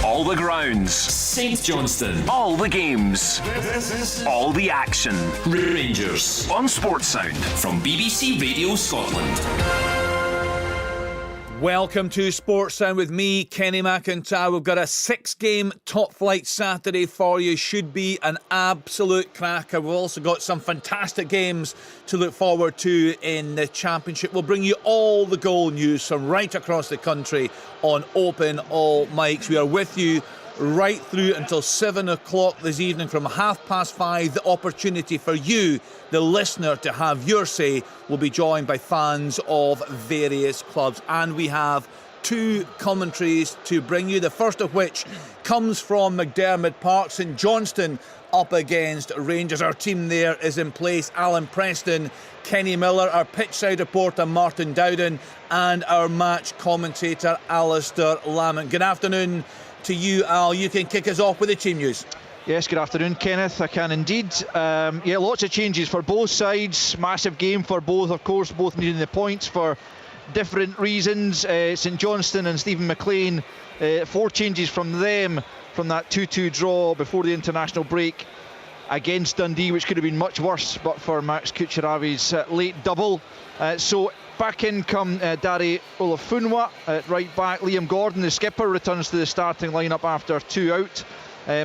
All the grounds. St Johnstone. All the games. All the action. Rangers. On Sports Sound. From BBC Radio Scotland. Welcome to Sports Sound with me, Kenny McIntyre. We've got a 6-game top flight Saturday for you. Should be an absolute cracker. We've also got some fantastic games to look forward to in the Championship. We'll bring you all the goal news from right across the country on Open All Mics. We are with you right through until 7 o'clock this evening. From 5:30, the opportunity for you, the listener, to have your say. Will be joined by fans of various clubs, and we have 2 commentaries to bring you, the first of which comes from McDermott Park. St Johnstone up against Rangers. Our team there is in place: Alan Preston, Kenny Miller, our pitchside reporter Martin Dowden, and our match commentator Alistair Lamont. Good afternoon to you, Al. You can kick us off with the team news. Yes, good afternoon, Kenneth. I can indeed. Lots of changes for both sides. Massive game for both, of course, both needing the points for different reasons. St Johnstone and Stephen McLean, 4 changes from them from that 2-2 draw before the international break against Dundee, which could have been much worse but for Max Kucheravi's late double. So back in come Dare Olafunwa at right back. Liam Gordon, the skipper, returns to the starting lineup after 2 out.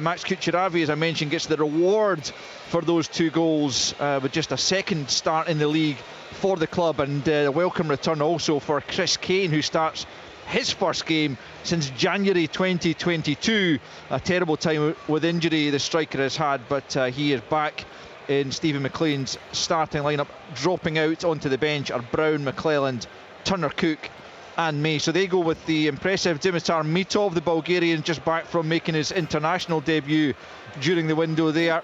Max Kucheravi, as I mentioned, gets the reward for those 2 goals with just a second start in the league for the club, and a welcome return also for Chris Kane, who starts his first game since January 2022. A terrible time with injury the striker has had, but he is back in Stephen McLean's starting lineup. Dropping out onto the bench are Brown, McClelland, Turner-Cook and May. So they go with the impressive Dimitar Mitov, the Bulgarian, just back from making his international debut during the window there.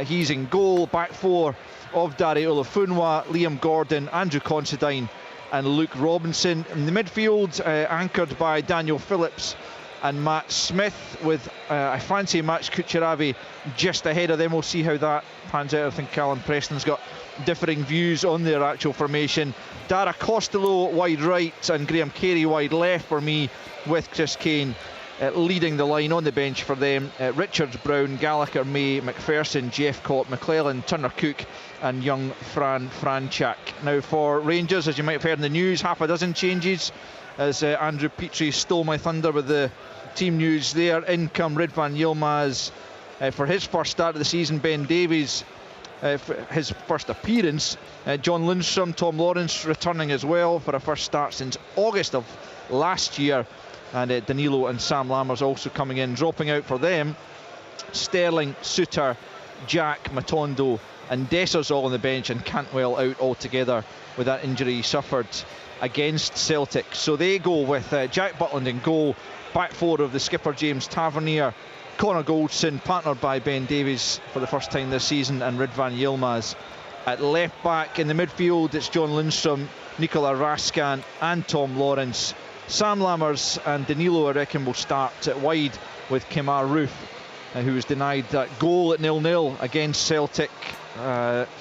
He's in goal. Back 4 of Dare Olafunwa, Liam Gordon, Andrew Considine and Luke Robinson. In the midfield, anchored by Daniel Phillips and Matt Smith, with I fancy Max Kucheravi just ahead of them. We'll see how that pans out. I think Alan Preston's got differing views on their actual formation. Dara Costello wide right and Graham Carey wide left for me, with Chris Kane leading the line on the bench for them. Richards, Brown, Gallagher, May, McPherson, Jeffcott, McClelland, Turner-Cook and young Fran Franchak. Now for Rangers, as you might have heard in the news, 6 changes, as Andrew Petrie stole my thunder with the team news there. In come Ridvan Yilmaz for his first start of the season. Ben Davies for his first appearance. John Lundstrom, Tom Lawrence returning as well for a first start since August of last year. And Danilo and Sam Lammers also coming in. Dropping out for them, Sterling, Suter, Jack, Matondo and Dessers all on the bench, and Cantwell out altogether with that injury he suffered against Celtic. So they go with Jack Butland in goal. Back 4 of the skipper James Tavernier, Connor Goldson, partnered by Ben Davies for the first time this season, and Ridvan Yilmaz at left back. In the midfield, it's John Lundstrom, Nikola Raskan and Tom Lawrence. Sam Lammers and Danilo, I reckon, will start wide, with Kemar Roof, who was denied that goal at 0-0 against Celtic.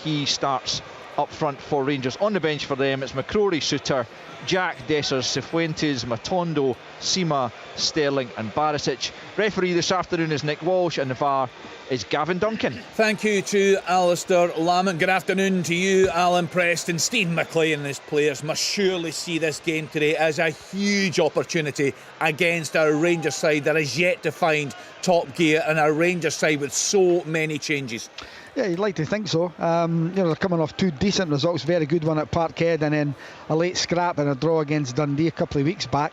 He starts up front for Rangers. On the bench for them, it's McCrory, Suter, Jack, Dessers, Cifuentes, Matondo, Sima, Sterling and Barisic. Referee this afternoon is Nick Walsh, and the VAR is Gavin Duncan. Thank you to Alistair Lamont. Good afternoon to you, Alan Preston. Stephen McLean and his players must surely see this game today as a huge opportunity against our Rangers side that is yet to find top gear, and our Rangers side with so many changes. Yeah, you'd like to think so. They're coming off 2 decent results, very good one at Parkhead and then a late scrap and a draw against Dundee a couple of weeks back.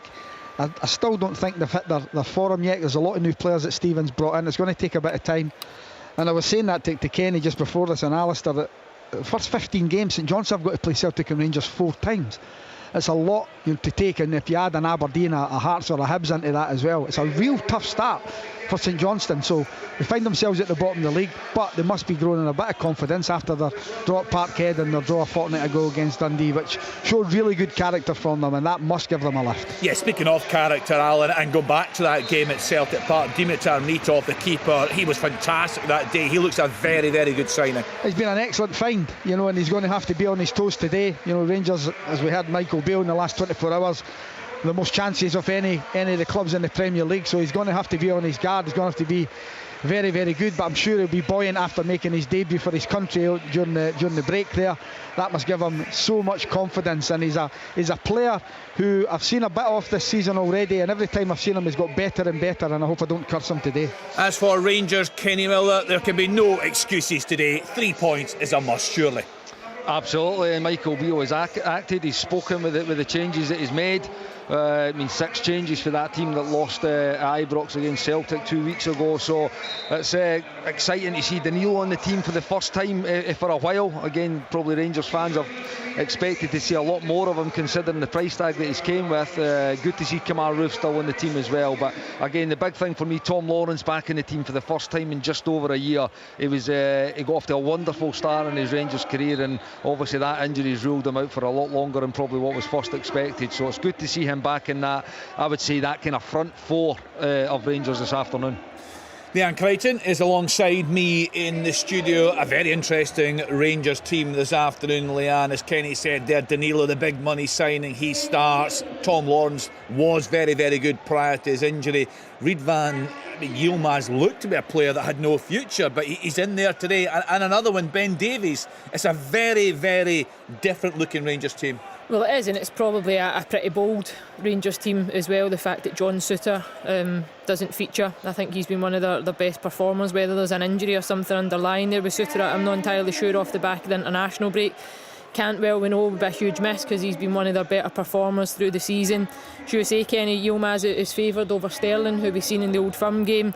I still don't think they've hit their form yet. There's a lot of new players that Stevens brought in. It's going to take a bit of time. And I was saying that to Kenny just before this and Alistair, that the first 15 games St Johnstone have got to play Celtic and Rangers 4 times. It's a lot to take, and if you add an Aberdeen, a Hearts or a Hibs into that as well, it's a real tough start for St Johnstone. So they find themselves at the bottom of the league, but they must be growing in a bit of confidence after their draw at Parkhead and their draw a fortnight ago against Dundee, which showed really good character from them, and that must give them a lift. Yeah, speaking of character, Alan, and go back to that game at Celtic Park, Dimitar Mitov, the keeper, he was fantastic that day. He looks a very, very good signing. He's been an excellent find, and he's going to have to be on his toes today. Rangers, as we heard Michael Beale in the last 24 hours, the most chances of any of the clubs in the Premier League, so he's going to have to be on his guard. He's going to have to be very, very good, but I'm sure he'll be buoyant after making his debut for his country during the break there. That must give him so much confidence, and he's a player who I've seen a bit of this season already, and every time I've seen him he's got better and better, and I hope I don't curse him today. As for Rangers, Kenny Miller, there can be no excuses today. 3 points is a must, surely. Absolutely, and Michael Beale has acted. He's spoken with the changes that he's made. 6 changes for that team that lost at Ibrox against Celtic 2 weeks ago, so it's exciting to see Danilo on the team for the first time for a while. Again, probably Rangers fans have expected to see a lot more of him considering the price tag that he's came with. Good to see Kemar Roofe still on the team as well, but again, the big thing for me, Tom Lawrence back in the team for the first time in just over a year. He got off to a wonderful start in his Rangers career, and obviously that injury's ruled him out for a lot longer than probably what was first expected, so it's good to see him back in that, I would say, that kind of front four of Rangers this afternoon. Leanne Crichton is alongside me in the studio. A very interesting Rangers team this afternoon, Leanne. As Kenny said there, Danilo, the big money signing, he starts. Tom Lawrence was very, very good prior to his injury. Reid van Yilmaz looked to be a player that had no future, but he's in there today. And another one, Ben Davies. It's a very, very different looking Rangers team. Well, it is, and it's probably a pretty bold Rangers team as well. The fact that John Souttar doesn't feature, I think he's been one of their best performers. Whether there's an injury or something underlying there with Souttar, I'm not entirely sure off the back of the international break. Cantwell, we know, would be a huge miss because he's been one of their better performers through the season. Should we say Kenny Yilmaz is favoured over Sterling, who we've seen in the Old Firm game.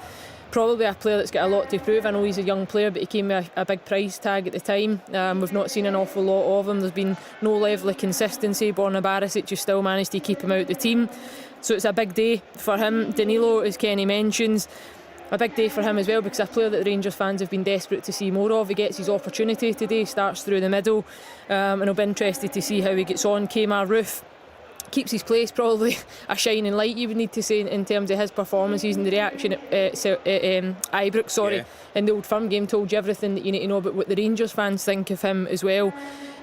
Probably a player that's got a lot to prove. I know he's a young player, but he came with a big price tag at the time. We've not seen an awful lot of him. There's been no level of consistency. Borna Barisic has still managed to keep him out the team, so it's a big day for him. Danilo, as Kenny mentions, a big day for him as well, because a player that the Rangers fans have been desperate to see more of. He gets his opportunity today, starts through the middle, and I'll be interested to see how he gets on. Kemar Roofe keeps his place, probably a shining light, you would need to say, in terms of his performances, and the reaction at Ibrox, in the Old Firm game told you everything that you need to know about what the Rangers fans think of him as well.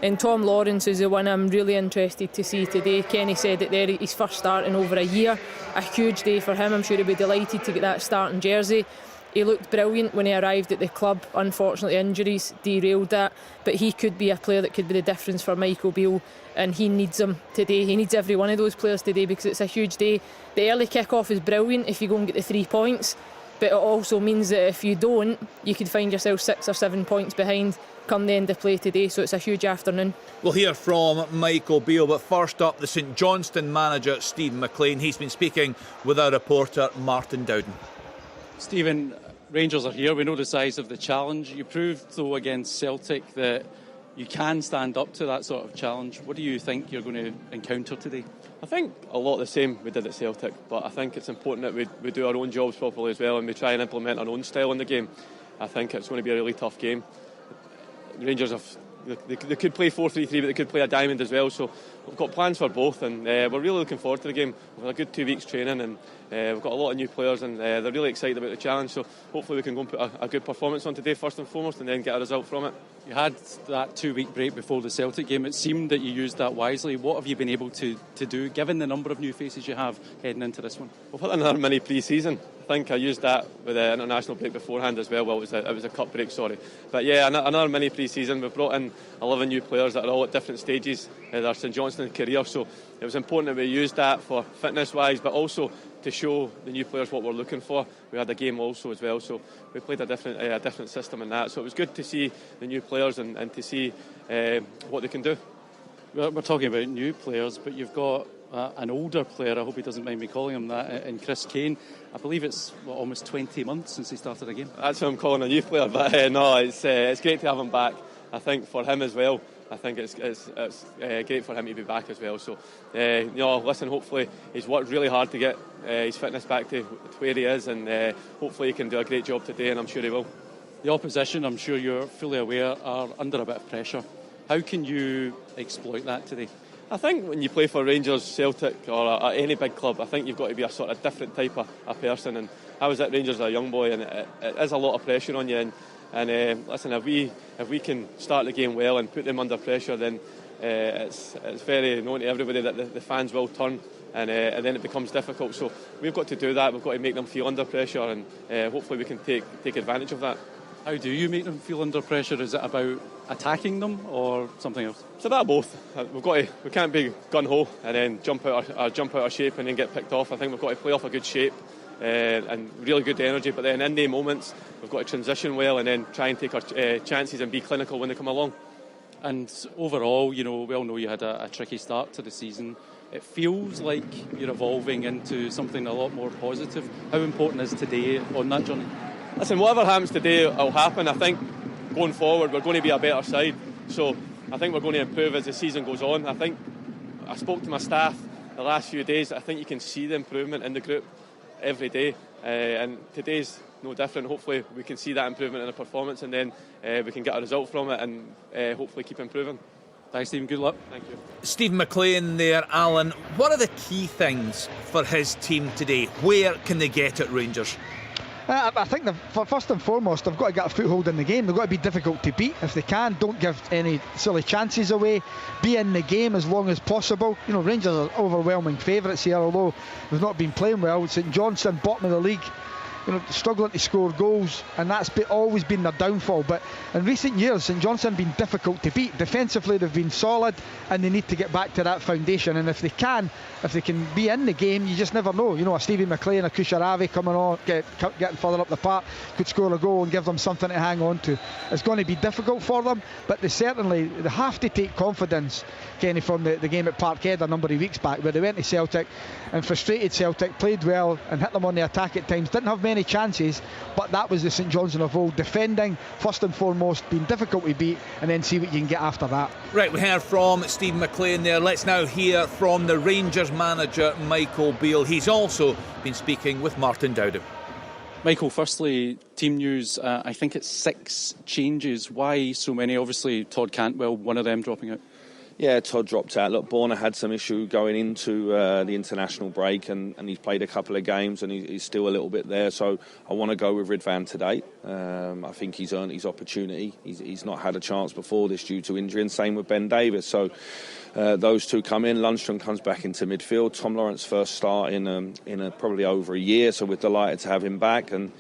And Tom Lawrence is the one I'm really interested to see today. Kenny said it there, his first start in over a year, a huge day for him. I'm sure he'll be delighted to get that starting jersey. He looked brilliant when he arrived at the club. Unfortunately, injuries derailed that, but he could be a player that could be the difference for Michael Beale, and he needs him today. He needs every one of those players today, because it's a huge day. The early kick-off is brilliant if you go and get the 3 points, but it also means that if you don't, you could find yourself 6 or 7 points behind come the end of play today, so it's a huge afternoon. We'll hear from Michael Beale, but first up, the St Johnstone manager, Stephen McLean. He's been speaking with our reporter, Martin Dowden. Stephen, Rangers are here. We know the size of the challenge. You proved, though, against Celtic that you can stand up to that sort of challenge. What do you think you're going to encounter today? I think a lot the same we did at Celtic, but I think it's important that we do our own jobs properly as well, and we try and implement our own style in the game. I think it's going to be a really tough game. The Rangers they could play 4-3-3, but they could play a diamond as well, so we've got plans for both, and we're really looking forward to the game. We've had a good 2 weeks training, and we've got a lot of new players, and they're really excited about the challenge, so hopefully we can go and put a good performance on today first and foremost, and then get a result from it. You had that 2-week break before the Celtic game. It seemed that you used that wisely. What have you been able to do, given the number of new faces you have heading into this one? We've had another mini pre-season. I think I used that with the international break beforehand as well. Well, it was a cup break, sorry. But yeah, another mini pre-season. We've brought in 11 new players that are all at different stages of their St Johnstone career, so it was important that we used that for fitness-wise, but also to show the new players what we're looking for. We had a game also as well, so we played a different system in that. So it was good to see the new players and to see what they can do. We're talking about new players, but you've got an older player, I hope he doesn't mind me calling him that, in Chris Kane. I believe it's almost 20 months since he started a game. That's what I'm calling a youth player, but no, it's great to have him back. I think for him as well, I think it's great for him to be back as well. So, listen, hopefully he's worked really hard to get his fitness back to where he is, and hopefully he can do a great job today, and I'm sure he will. The opposition, I'm sure you're fully aware, are under a bit of pressure. How can you exploit that today? I think when you play for Rangers, Celtic or any big club, I think you've got to be a sort of different type of a person, and I was at Rangers as a young boy, and it is a lot of pressure on you, and listen, if we can start the game well and put them under pressure, then it's very known to everybody that the fans will turn and then it becomes difficult. So we've got to do that. We've got to make them feel under pressure, and hopefully we can take advantage of that. How do you make them feel under pressure? Is it about attacking them or something else? It's about both. We can't be gun ho and then jump out of shape and then get picked off. I think we've got to play off a good shape and really good energy. But then in the moments, we've got to transition well and then try and take our chances and be clinical when they come along. And overall, we all know you had a tricky start to the season. It feels like you're evolving into something a lot more positive. How important is today on that journey? Listen, whatever happens today will happen. I think going forward we're going to be a better side. So I think we're going to improve as the season goes on. I think I spoke to my staff the last few days. I think you can see the improvement in the group every day. And today's no different. Hopefully we can see that improvement in the performance and then we can get a result from it and hopefully keep improving. Thanks, Stephen. Good luck. Thank you. Stephen McLean there, Alan. What are the key things for his team today? Where can they get at Rangers? I think first and foremost, they've got to get a foothold in the game. They've got to be difficult to beat if they can. Don't give any silly chances away. Be in the game as long as possible. Rangers are overwhelming favourites here, although they've not been playing well. St Johnstone, bottom of the league, struggling to score goals, and that's always been their downfall. But in recent years, St Johnstone have been difficult to beat. Defensively, they've been solid, and they need to get back to that foundation. And if they can be in the game, you just never know. A Stevie McLean, a Kusharavi coming on, getting further up the park, could score a goal and give them something to hang on to. It's going to be difficult for them, but they have to take confidence, Kenny, from the game at Parkhead a number of weeks back, where they went to Celtic and frustrated Celtic, played well and hit them on the attack at times. Didn't have many chances, but that was the St Johnstone of old. Defending first and foremost, being difficult to beat, and then see what you can get after that. Right, we heard from Stephen McLean there. Let's now hear from the Rangers manager, Michael Beale. He's also been speaking with Martin Dowden. Michael, firstly, team news. I think it's 6 changes. Why so many? Obviously, Todd Cantwell, one of them dropping out. Yeah, Todd dropped out. Look, Borna had some issue going into the international break, and he's played a couple of games, and he's still a little bit there. So I want to go with Ridvan today. I think he's earned his opportunity. He's not had a chance before this due to injury, and same with Ben Davis. So those two come in. Lundstrom comes back into midfield. Tom Lawrence first start in probably over a year, so we're delighted to have him back. And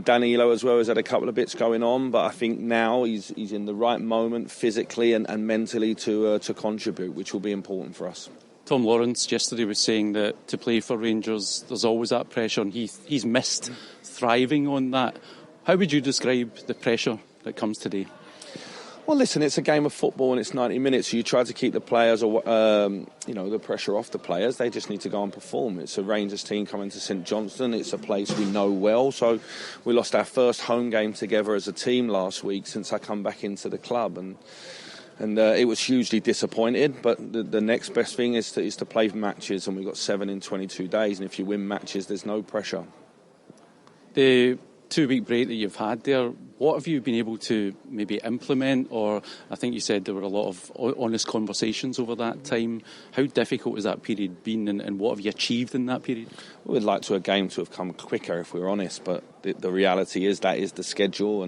Danilo as well has had a couple of bits going on, but I think now he's in the right moment physically and mentally to contribute, which will be important for us. Tom Lawrence yesterday was saying that to play for Rangers, there's always that pressure, and he's missed thriving on that. How would you describe the pressure that comes today? Well, listen, it's a game of football and it's 90 minutes. So you try to keep the players, the pressure off the players. They just need to go and perform. It's a Rangers team coming to St Johnstone. It's a place we know well. So we lost our first home game together as a team last week since I come back into the club, and it was hugely disappointed. But the next best thing is to play matches, and we've got 7 in 22 days. And if you win matches, there's no pressure. The 2-week break that you've had there, what have you been able to maybe implement? Or I think you said there were a lot of honest conversations over that time. How difficult has that period been, and what have you achieved in that period? We'd like a game to have come quicker, if we're honest, but the reality is that is the schedule,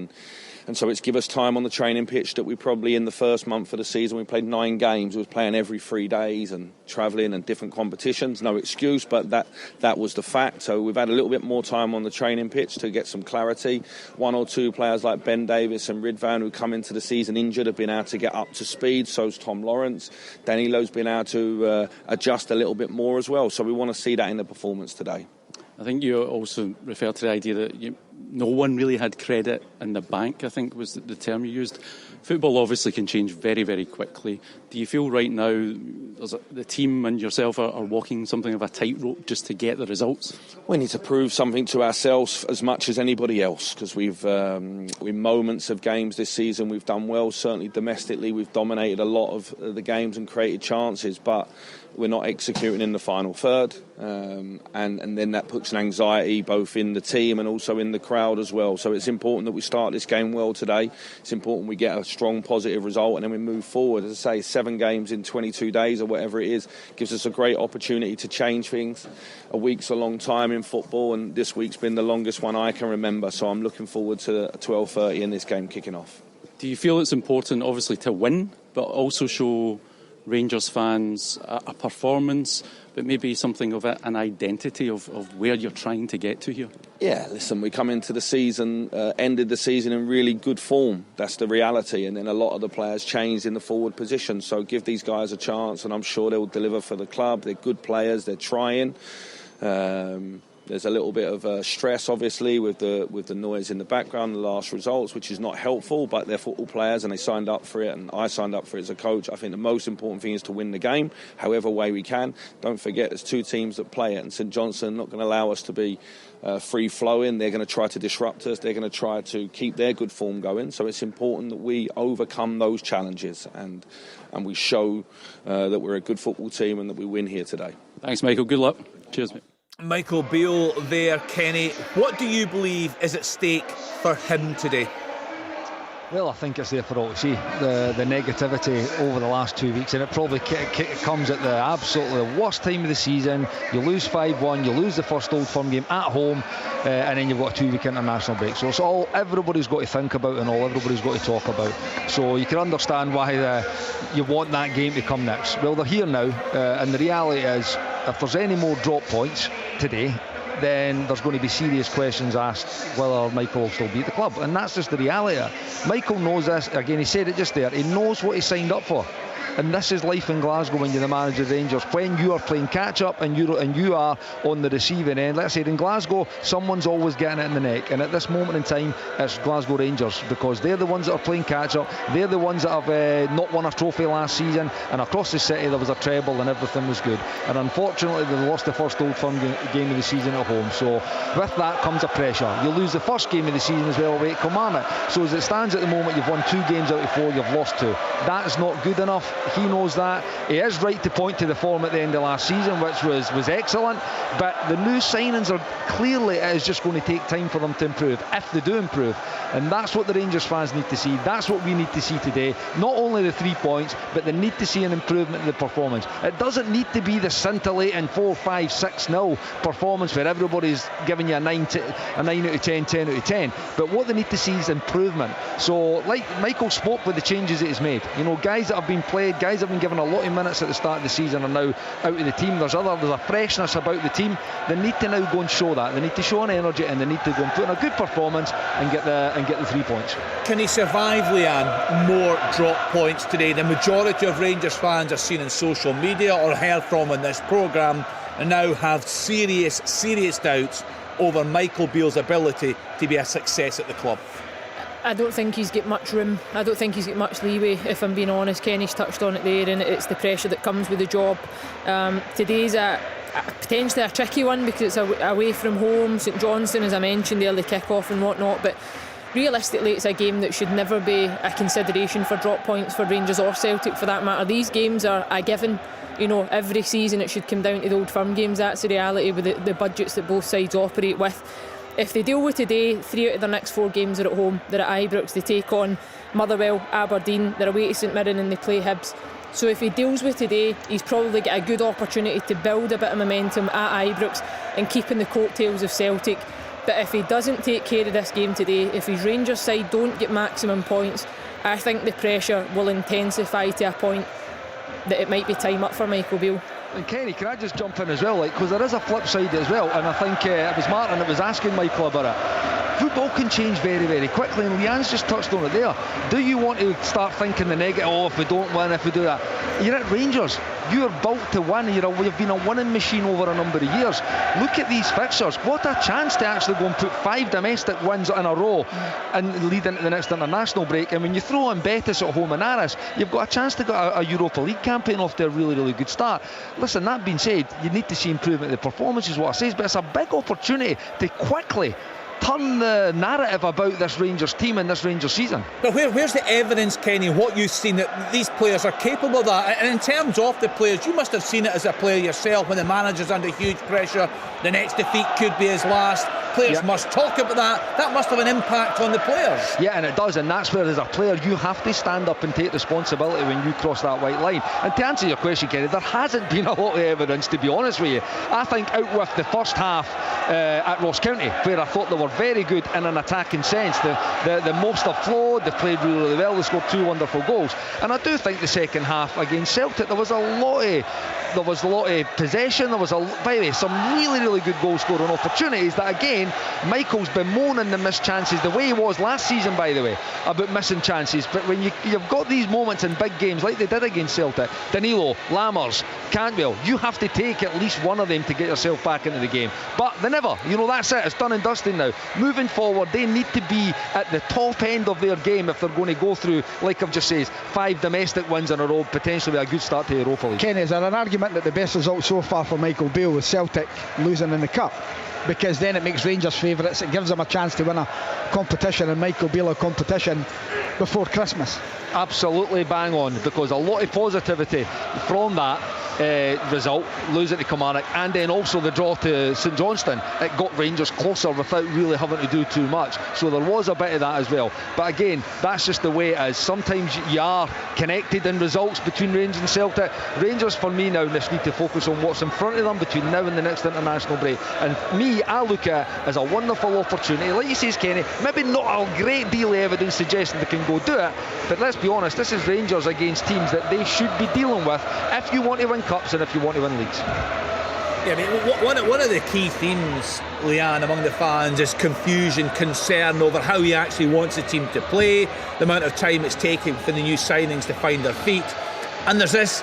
and so it's give us time on the training pitch that we probably in the first month of the season we played 9 games. We was playing every 3 days and travelling and different competitions. No excuse, but that was the fact. So we've had a little bit more time on the training pitch to get some clarity. 1 or 2 players like Ben Davis and Ridvan, who come into the season injured, have been able to get up to speed. So's Tom Lawrence. Danilo's been able to adjust a little bit more as well. So we want to see that in the performance today. I think you also referred to the idea that no one really had credit in the bank, I think was the term you used. Football obviously can change very, very quickly. Do you feel right now the team and yourself are walking something of a tightrope just to get the results? We need to prove something to ourselves as much as anybody else, because we've in moments of games this season we've done well. Certainly domestically we've dominated a lot of the games and created chances, but we're not executing in the final third, and then that puts an anxiety both in the team and also in the crowd as well. So it's important that we start this game well today. It's important we get a strong positive result and then we move forward. As I say, 7 games in 22 days or whatever it is gives us a great opportunity to change things. A week's a long time in football, and this week's been the longest one I can remember, so I'm looking forward to 12:30 in this game kicking off. Do you feel it's important obviously to win, but also show Rangers fans a performance, but maybe something of an identity of where you're trying to get to here? Yeah, listen, we come into the season, ended the season in really good form. That's the reality. And then a lot of the players changed in the forward position. So give these guys a chance, and I'm sure they'll deliver for the club. They're good players. They're trying. There's a little bit of stress, obviously, with the noise in the background, the last results, which is not helpful, but they're football players and they signed up for it, and I signed up for it as a coach. I think the most important thing is to win the game, however way we can. Don't forget, there's two teams that play it, and St Johnstone are not going to allow us to be free-flowing. They're going to try to disrupt us. They're going to try to keep their good form going. So it's important that we overcome those challenges and we show that we're a good football team and that we win here today. Thanks, Michael. Good luck. Cheers, mate. Michael Beale there, Kenny. What do you believe is at stake for him today? Well, I think it's there for all to see, the negativity over the last 2 weeks, and it probably comes at the absolutely worst time of the season. You lose 5-1, you lose the first Old Firm game at home, and then you've got a 2-week international break. So it's all everybody's got to think about and all everybody's got to talk about. So you can understand why you want that game to come next. Well, they're here now, and the reality is, if there's any more drop points today, then there's going to be serious questions asked whether Michael will still be at the club, and that's just the reality. Michael knows this. Again, he said it just there. He knows what he signed up for, and this is life in Glasgow when you're the manager of Rangers. When you are playing catch up and you are on the receiving end, let's say in Glasgow, someone's always getting it in the neck, and at this moment in time, it's Glasgow Rangers, because they're the ones that are playing catch up. They're the ones that have not won a trophy last season, and across the city there was a treble and everything was good. And unfortunately, they lost the first Old Firm game of the season at home. So with that comes a pressure. You lose the first game of the season as well away at Kilmarnock. So as it stands at the moment, you've won 2 games out of 4, you've lost 2. That is not good enough. He knows that. He is right to point to the form at the end of last season, which was excellent, but the new signings are clearly, it is just going to take time for them to improve, if they do improve, and that's what the Rangers fans need to see. That's what we need to see today. Not only the 3 points, but they need to see an improvement in the performance. It doesn't need to be the scintillating 4-5-6-0 performance where everybody's giving you a 9 out of 10, 10 out of 10, but what they need to see is improvement. So like Michael spoke with the changes that he's made, you know, guys that have been played, guys that have been given a lot of minutes at the start of the season are now out of the team. There's a freshness about the team. They need to now go and show that. They need to show an energy, and they need to go and put in a good performance and get the 3 points. Can he survive, Leanne, more drop points today? The majority of Rangers fans are seen in social media or heard from in this programme and now have serious doubts over Michael Beale's ability to be a success at the club. I don't think he's got much room. I don't think he's got much leeway, if I'm being honest. Kenny's touched on it there, and it's the pressure that comes with the job. Today's potentially a tricky one because it's away from home. St Johnstone, as I mentioned, early kick-off and whatnot, but realistically it's a game that should never be a consideration for drop points for Rangers or Celtic for that matter. These games are a given. You know, every season it should come down to the Old Firm games. That's the reality with the budgets that both sides operate with. If they deal with today, 3 out of their next 4 games are at home. They're at Ibrox, they take on Motherwell, Aberdeen, they're away to St Mirren and they play Hibs. So if he deals with today, he's probably got a good opportunity to build a bit of momentum at Ibrox and keep in the coattails of Celtic. But if he doesn't take care of this game today, if his Rangers side don't get maximum points, I think the pressure will intensify to a point that it might be time up for Michael Beale. And Kenny, can I just jump in as well, because there is a flip side as well, and I think it was Martin that was asking Michael about it. Football can change very, very quickly, and Leanne's just touched on it there. Do you want to start thinking the negative, if we don't win, if we do that? You're at Rangers, you're built to win, you've been a winning machine over a number of years. Look at these fixtures, what a chance to actually go and put 5 domestic wins in a row and lead into the next international break. And when you throw in Betis at home and Aris, you've got a chance to get a Europa League campaign off to a really, really good start. Listen, that being said, you need to see improvement in the performance is what I say, but it's a big opportunity to quickly turn the narrative about this Rangers team and this Rangers season. But where's the evidence, Kenny, what you've seen that these players are capable of that? And in terms of the players, you must have seen it as a player yourself when the manager's under huge pressure, the next defeat could be his last. Players must talk about that. That must have an impact on the players. Yeah, and it does, and that's where as a player you have to stand up and take responsibility when you cross that white line. And to answer your question, Kenny, there hasn't been a lot of evidence, to be honest with you. I think out with the first half at Ross County, where I thought they were very good in an attacking sense. The most have flowed, they've played really, really well, they scored 2 wonderful goals. And I do think the second half against Celtic, there was a lot of possession. There was by the way, some really, really good goal scoring opportunities that again, Michael's bemoaning the missed chances the way he was last season, by the way, about missing chances. But when you've got these moments in big games like they did against Celtic, Danilo, Lammers, Cantwell, you have to take at least one of them to get yourself back into the game. But they never, that's it, it's done and dusted now. Moving forward, they need to be at the top end of their game if they're going to go through, like I've just said, 5 domestic wins in a row, potentially a good start to the Europa League. Kenny, is there an argument that the best result so far for Michael Beale was Celtic losing in the Cup? Because then it makes Rangers favourites, it gives them a chance to win a competition, and Michael Beale a competition before Christmas. Absolutely bang on, because a lot of positivity from that result, losing to Kilmarnock, and then also the draw to St Johnstone. It got Rangers closer without really having to do too much, so there was a bit of that as well. But again, that's just the way it is. Sometimes you are connected in results between Rangers and Celtic. Rangers for me now just need to focus on what's in front of them between now and the next international break, and I look at it as a wonderful opportunity. Like you say, Kenny, maybe not a great deal of evidence suggesting they can go do it, but let's be honest, this is Rangers against teams that they should be dealing with if you want to win cups and if you want to win leagues. Yeah, I mean, one of the key themes, Leanne, among the fans is confusion, concern over how he actually wants the team to play, the amount of time it's taking for the new signings to find their feet. And there's this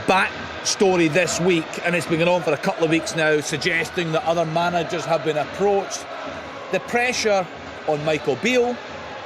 backstory this week, and it's been going on for a couple of weeks now, suggesting that other managers have been approached. The pressure on Michael Beale,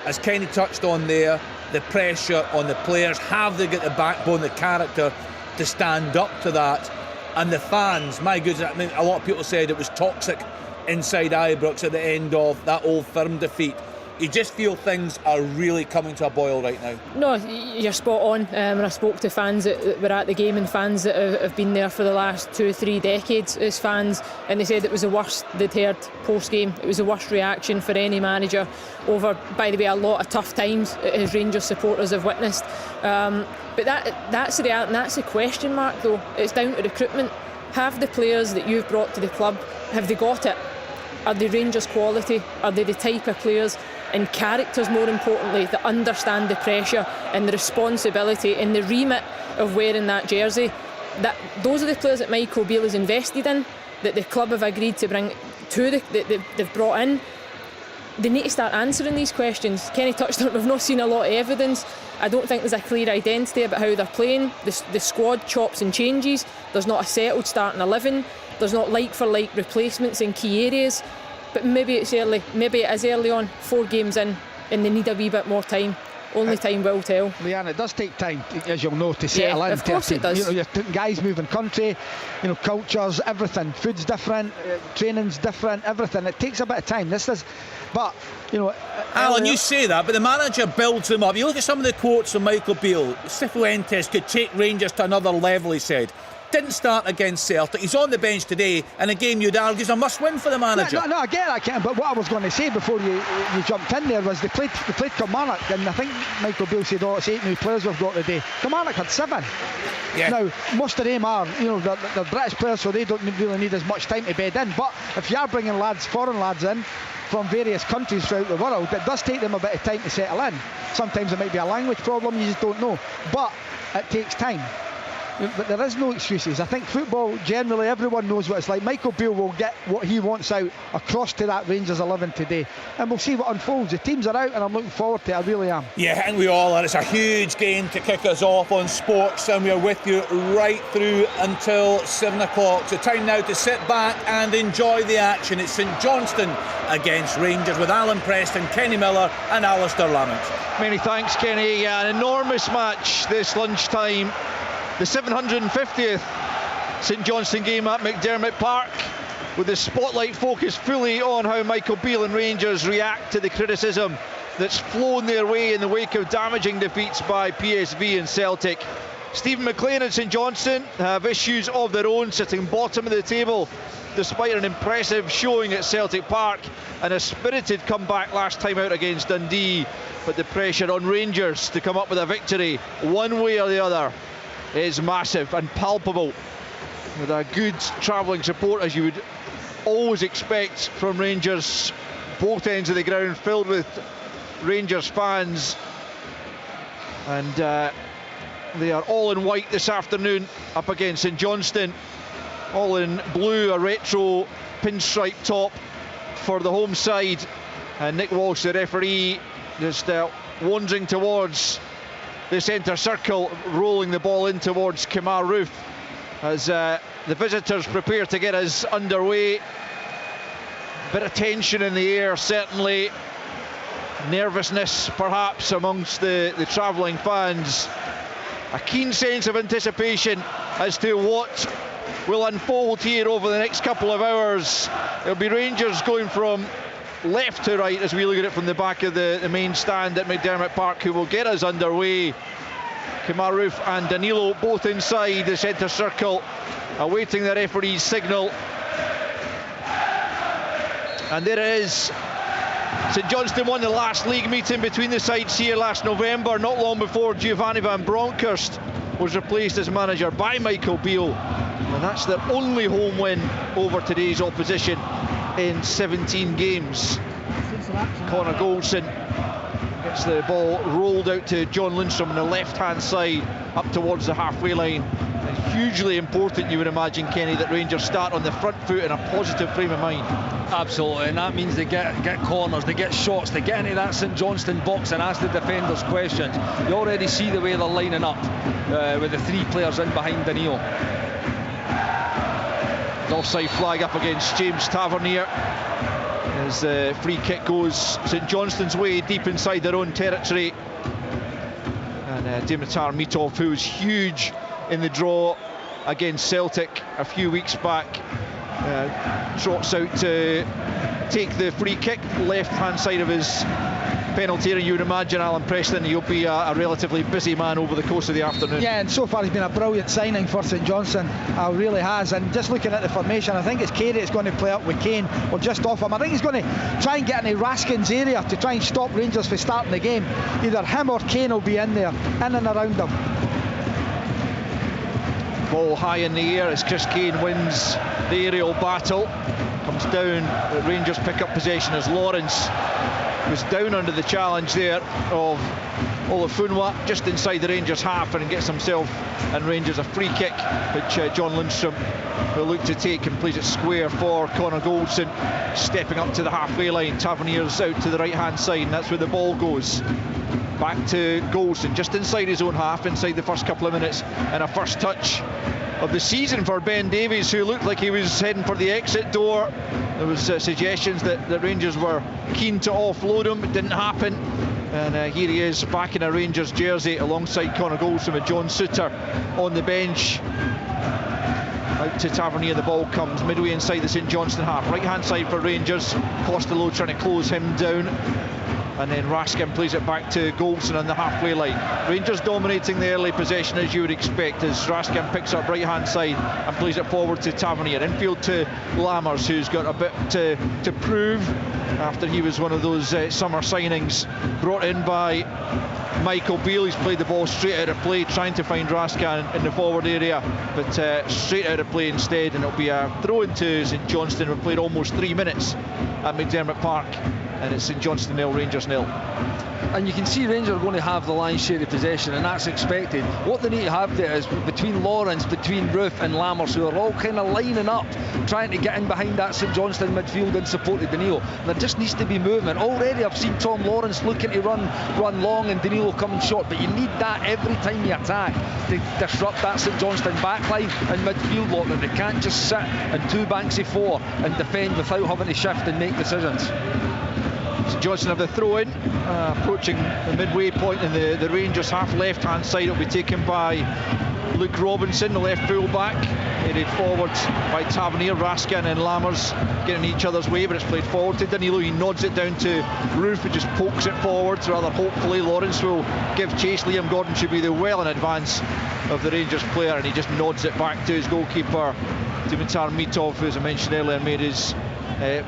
as Kenny touched on there, the pressure on the players, have they got the backbone, the character to stand up to that? And the fans, my goodness, I mean, a lot of people said it was toxic inside Ibrox at the end of that Old Firm defeat. You just feel things are really coming to a boil right now. No, you're spot on. When I spoke to fans that were at the game and fans that have been there for the last 2-3 decades as fans, and they said it was the worst they'd heard post-game. It was the worst reaction for any manager over, by the way, a lot of tough times his Rangers supporters have witnessed. But that's the reality, and that's the question mark though. It's down to recruitment. Have the players that you've brought to the club, have they got it? Are they Rangers quality? Are they the type of players and characters, more importantly, that understand the pressure and the responsibility and the remit of wearing that jersey? Those are the players that Michael Beale has invested in, that the club have agreed to bring to that they've brought in. They need to start answering these questions. Kenny touched on it, we've not seen a lot of evidence. I don't think there's a clear identity about how they're playing. The squad chops and changes. There's not a settled starting 11. There's not like-for-like replacements in key areas. But maybe it's early. Maybe it is early on, 4 games in, and they need a wee bit more time. Only time will tell. Leanne, it does take time, as you'll know, to settle in. Of course it does. You're guys moving country, cultures, everything. Food's different, training's different, everything. It takes a bit of time. But Alan, you say that, but the manager builds them up. You look at some of the quotes from Michael Beale. Cifuentes could take Rangers to another level, he said. Didn't start against Celtic. He's on the bench today in a game you'd argue is a must-win for the manager. No, I get that, Ken, but what I was going to say before you jumped in there was they played Kilmarnock, and I think Michael Beale said, it's 8 new players we've got today. Kilmarnock had 7. Yeah. Now, most of them are, they're British players, so they don't really need as much time to bed in. But if you are bringing foreign lads in from various countries throughout the world, it does take them a bit of time to settle in. Sometimes it might be a language problem, you just don't know. But it takes time. But there is no excuses. I think football, generally, everyone knows what it's like. Michael Beale will get what he wants out across to that Rangers 11 today. And we'll see what unfolds. The teams are out and I'm looking forward to it. I really am. Yeah, I think we all are. It's a huge game to kick us off on Sports, and we're with you right through until 7 o'clock. So time now to sit back and enjoy the action. It's St Johnstone against Rangers with Alan Preston, Kenny Miller and Alistair Lamont. Many thanks, Kenny. An enormous match this lunchtime. The 750th St Johnstone game at McDermott Park, with the spotlight focused fully on how Michael Beale and Rangers react to the criticism that's flown their way in the wake of damaging defeats by PSV and Celtic. Stephen McLean and St Johnstone have issues of their own, sitting bottom of the table despite an impressive showing at Celtic Park and a spirited comeback last time out against Dundee. But the pressure on Rangers to come up with a victory one way or the other is massive and palpable, with a good travelling support, as you would always expect from Rangers. Both ends of the ground filled with Rangers fans, and they are all in white this afternoon up against St Johnstone, all in blue, a retro pinstripe top for the home side. And Nick Walsh, the referee, just wandering towards the centre circle, rolling the ball in towards Kemar Roof as the visitors prepare to get us underway. Bit of tension in the air, certainly. Nervousness perhaps amongst the travelling fans. A keen sense of anticipation as to what will unfold here over the next couple of hours. It'll be Rangers going from left to right as we look at it from the back of the main stand at McDermott Park, who will get us underway. Kemar Roof and Danilo both inside the centre circle, awaiting the referee's signal. And there it is. St Johnstone won the last league meeting between the sides here last November, not long before Giovanni van Bronckhorst was replaced as manager by Michael Beale, and that's their only home win over today's opposition in 17 games. Connor Goldson gets the ball rolled out to John Lundstrom on the left hand side up towards the halfway line. And hugely important, you would imagine, Kenny, that Rangers start on the front foot in a positive frame of mind. Absolutely, and that means they get corners, they get shots, they get into that St Johnstone box and ask the defenders questions. You already see the way they're lining up with the three players in behind Danilo. The offside flag up against James Tavernier as the free kick goes St Johnstone's way, deep inside their own territory. And Dimitar Mitov, who was huge in the draw against Celtic a few weeks back, trots out to take the free kick, left hand side of his penalty area. You would imagine Alan Preston, he'll be a relatively busy man over the course of the afternoon. Yeah, and so far he's been a brilliant signing for St Johnstone, really has. And just looking at the formation, I think it's Carey that's going to play up with Kane or just off him. I think he's going to try and get into Raskin's area to try and stop Rangers from starting the game. Either him or Kane will be in there, in and around him. Ball high in the air as Chris Kane wins the aerial battle. Comes down, Rangers pick up possession as Lawrence was down under the challenge there of Olafunwa just inside the Rangers half, and gets himself and Rangers a free kick, which John Lundstrom will look to take and plays it square for Connor Goldson, stepping up to the halfway line. Tavernier's out to the right hand side, and that's where the ball goes. Back to Goldson, just inside his own half, inside the first couple of minutes, and a first touch of the season for Ben Davies, who looked like he was heading for the exit door. There was suggestions that Rangers were keen to offload him. It didn't happen, and here he is back in a Rangers jersey alongside Connor Goldson with John Souttar on the bench. Out to Tavernier, the ball comes midway inside the St Johnstone half, right hand side for Rangers. Costello trying to close him down, and then Raskin plays it back to Goldson on the halfway line. Rangers dominating the early possession, as you would expect, as Raskin picks up right hand side and plays it forward to Tavernier. Infield to Lammers, who's got a bit to prove after he was one of those summer signings brought in by Michael Beale. He's played the ball straight out of play, trying to find Raskin in the forward area, but straight out of play instead, and it'll be a throw into St Johnstone. We've played almost 3 minutes at McDermott Park, and it's St Johnstone 0, Rangers 0. And you can see Rangers are going to have the lion's share of possession, and that's expected. What they need to have there is between Lawrence, between Roof and Lammers, who are all kind of lining up, trying to get in behind that St Johnstone midfield and support Danilo. There just needs to be movement. Already I've seen Tom Lawrence looking to run long and Danilo coming short, but you need that every time you attack to disrupt that St Johnstone backline and midfield lot, that they can't just sit in two banks of four and defend without having to shift and make decisions. St Johnstone have the throw in, approaching the midway point in the Rangers half. Left hand side, it'll be taken by Luke Robinson, the left full back. headed forward by Tavernier. Raskin and Lammers getting in each other's way, but it's played forward to Danilo. He nods it down to Roof, who just pokes it forward. Rather hopefully Lawrence will give chase. Liam Gordon should be there well in advance of the Rangers player, and he just nods it back to his goalkeeper Dimitar Mitov, who, as I mentioned earlier, made his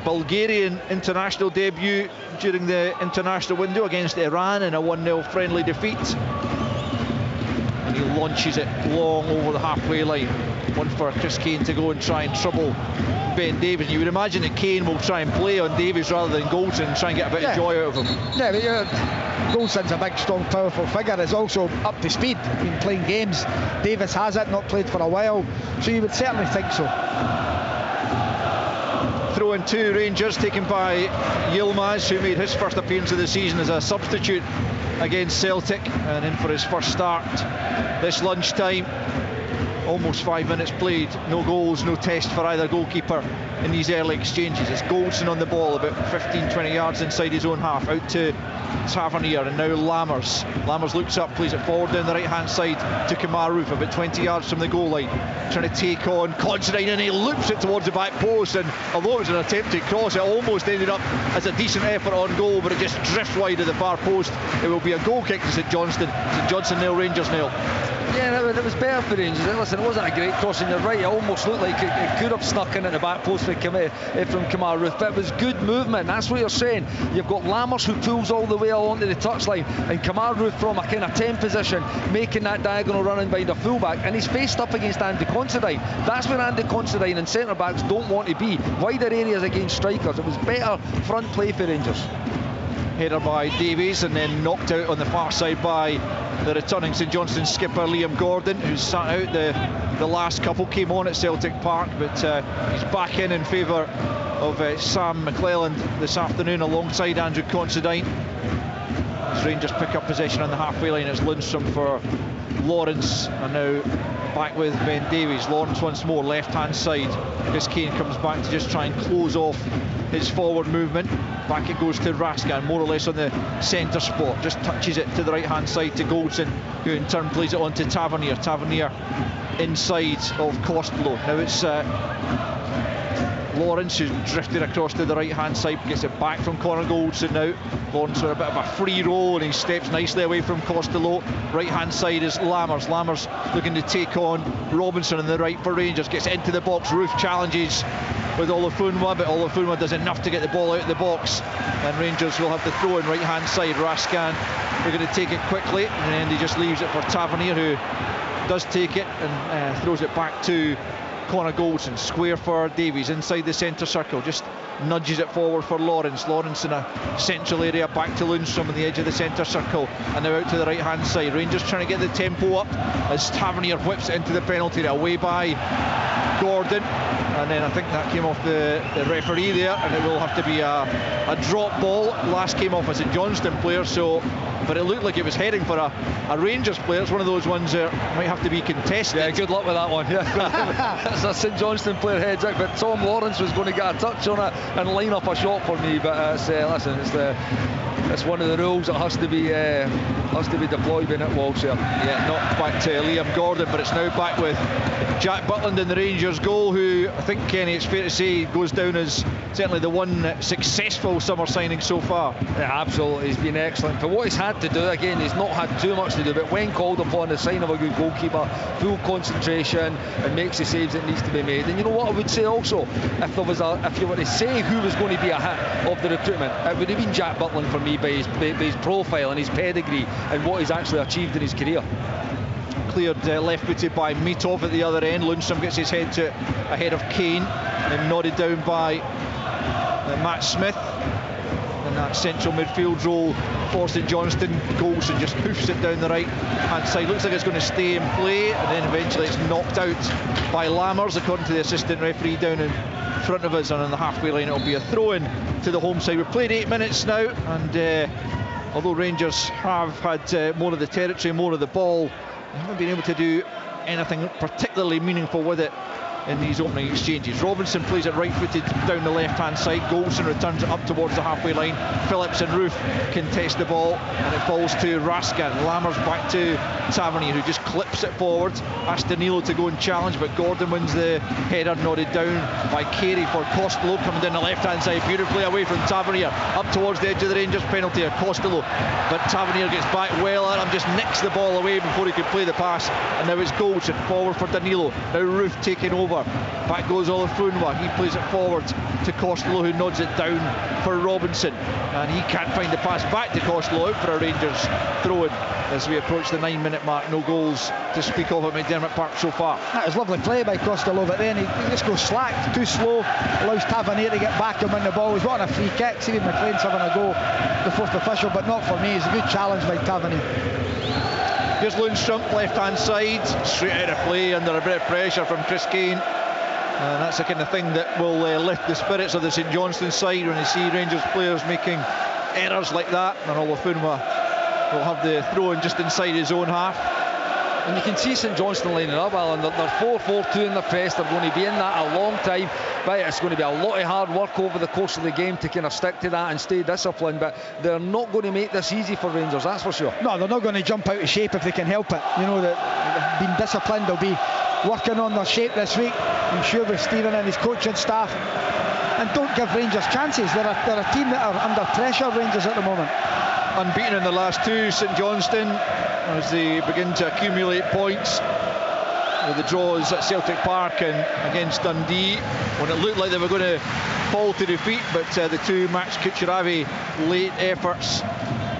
Bulgarian international debut during the international window against Iran in a 1-0 friendly defeat. And he launches it long over the halfway line. One for Chris Kane to go and try and trouble Ben Davies. You would imagine that Kane will try and play on Davies rather than Goldson and try and get a bit of joy out of him. Yeah, but Goldson's a big, strong, powerful figure. Is also up to speed, been playing games. Davies has it, not played for a while, so you would certainly think so. Throw in two Rangers, taken by Yilmaz, who made his first appearance of the season as a substitute against Celtic, and in for his first start this lunchtime. Almost 5 minutes played, no goals, no test for either goalkeeper in these early exchanges. It's Goldson on the ball, about 15-20 yards inside his own half, out to Tavernier, and now Lammers. Lammers looks up, plays it forward down the right hand side to Kamaru, about 20 yards from the goal line, trying to take on Considine, and he loops it towards the back post, and although it was an attempted cross, it almost ended up as a decent effort on goal, but it just drifts wide of the far post. It will be a goal kick to St Johnstone. St Johnstone nil, Rangers nil. Yeah, it was better for Rangers. Listen, it wasn't a great cross, and you're right, it almost looked like it could have snuck in at the back post from Kemar Ruth, but it was good movement. That's what you're saying. You've got Lammers, who pulls all the way along to the touchline, and Kemar Ruth from a kind of 10 position, making that diagonal running behind a fullback, and he's faced up against Andy Considine. That's where Andy Considine and centre-backs don't want to be. Wider areas against strikers. It was better front play for Rangers. Header by Davies, and then knocked out on the far side by the returning St Johnstone skipper Liam Gordon, who's sat out the last couple. Came on at Celtic Park, but he's back in favour of Sam McClelland this afternoon alongside Andrew Considine. As Rangers pick up possession on the halfway line, it's Lundstrom for Lawrence, and now back with Ben Davies. Lawrence once more, left hand side. Chris Kane comes back to just try and close off his forward movement. Back it goes to Raskin, more or less on the centre spot, just touches it to the right hand side to Goldson, who in turn plays it on to Tavernier. Tavernier inside of Costello. Now it's Lawrence, who's drifted across to the right hand side, gets it back from Connor Goldson now. Lawrence with a bit of a free roll, and he steps nicely away from Costello. Right hand side is Lammers. Lammers looking to take on Robinson on the right for Rangers, gets into the box. Roof challenges with Olafunwa, but Olafunwa does enough to get the ball out of the box, and Rangers will have the throw in right hand side. Raskin, they're going to take it quickly, and then he just leaves it for Tavernier, who does take it and throws it back to Connor Goldson. Square for Davies inside the centre circle, just nudges it forward for Lawrence. Lawrence in a central area, back to Lundstrom on the edge of the centre circle, and now out to the right hand side. Rangers trying to get the tempo up as Tavernier whips it into the penalty area, away by Gordon, and then I think that came off the referee there, and it will have to be a drop ball. Last came off as a Johnstone player, so, but it looked like it was heading for a Rangers player. It's one of those ones that might have to be contested. Yeah, good luck with that one. That's a St Johnstone player heads out, but Tom Lawrence was going to get a touch on it and line up a shot for me, but listen, it's one of the rules that has to be deployed when it walks here. Yeah, not back to Liam Gordon, but it's now back with Jack Butland in the Rangers goal, who I think, Kenny, it's fair to say goes down as certainly the one successful summer signing so far. Yeah, absolutely, he's been excellent. For what he's had to do, again, he's not had too much to do, but when called upon, the sign of a good goalkeeper, full concentration, and makes the saves that needs to be made. And you know what I would say also, if you were to say who was going to be a hit of the recruitment, it would have been Jack Butland for me, by his profile and his pedigree and what he's actually achieved in his career. Cleared left-footed by Mitov at the other end. Lundstrom gets his head to ahead of Kane, and nodded down by Matt Smith in that central midfield role for St Johnstone. Goldson just hoofs it down the right hand side. Looks like it's going to stay in play, and then eventually it's knocked out by Lammers, according to the assistant referee down in front of us, and on the halfway line it'll be a throw-in to the home side. We've played 8 minutes now, and although Rangers have had more of the territory, more of the ball, they haven't been able to do anything particularly meaningful with it in these opening exchanges. Robinson plays it right-footed down the left-hand side. Goldson returns it up towards the halfway line. Phillips and Roof contest the ball, and it falls to Raskin. Lammers back to Tavernier, who just clips it forward. Asks Danilo to go and challenge, but Gordon wins the header, nodded down by Carey for Costello, coming down the left-hand side beautifully away from Tavernier, up towards the edge of the Rangers penalty area. Costello, but Tavernier gets back well at him, just nicks the ball away before he could play the pass, and now it's Goldson forward for Danilo. Now Roof taking over, back goes Olafunwa, he plays it forward to Costello, who nods it down for Robinson, and he can't find the pass back to Costello, out for a Rangers throw-in as we approach the 9-minute mark. No goals to speak of at McDermott Park so far. That was lovely play by Costello, but then he just goes slack, too slow, allows Tavernier to get back and win the ball. He's wanting a free kick. Stephen McLean's having a go, the fourth official, but not for me. It's a good challenge by Tavernier. Here's Lundstrom, left-hand side, straight out of play under a bit of pressure from Chris Kane. And that's the kind of thing that will lift the spirits of the St Johnstone side when you see Rangers players making errors like that. And Olafunwa will have the throw-in just inside his own half. And you can see St Johnstone lining up, Alan. They're 4-4-2 in the press. They're going to be in that a long time. But it's going to be a lot of hard work over the course of the game to kind of stick to that and stay disciplined. But they're not going to make this easy for Rangers, that's for sure. No, they're not going to jump out of shape if they can help it. You know, that they've been disciplined. They'll be working on their shape this week, I'm sure, with Stephen and his coaching staff. And don't give Rangers chances. They're a team that are under pressure, Rangers, at the moment. Unbeaten in the last two, St Johnstone, as they begin to accumulate points with the draws at Celtic Park and against Dundee, when it looked like they were going to fall to defeat, but the two Max Kucheravi late efforts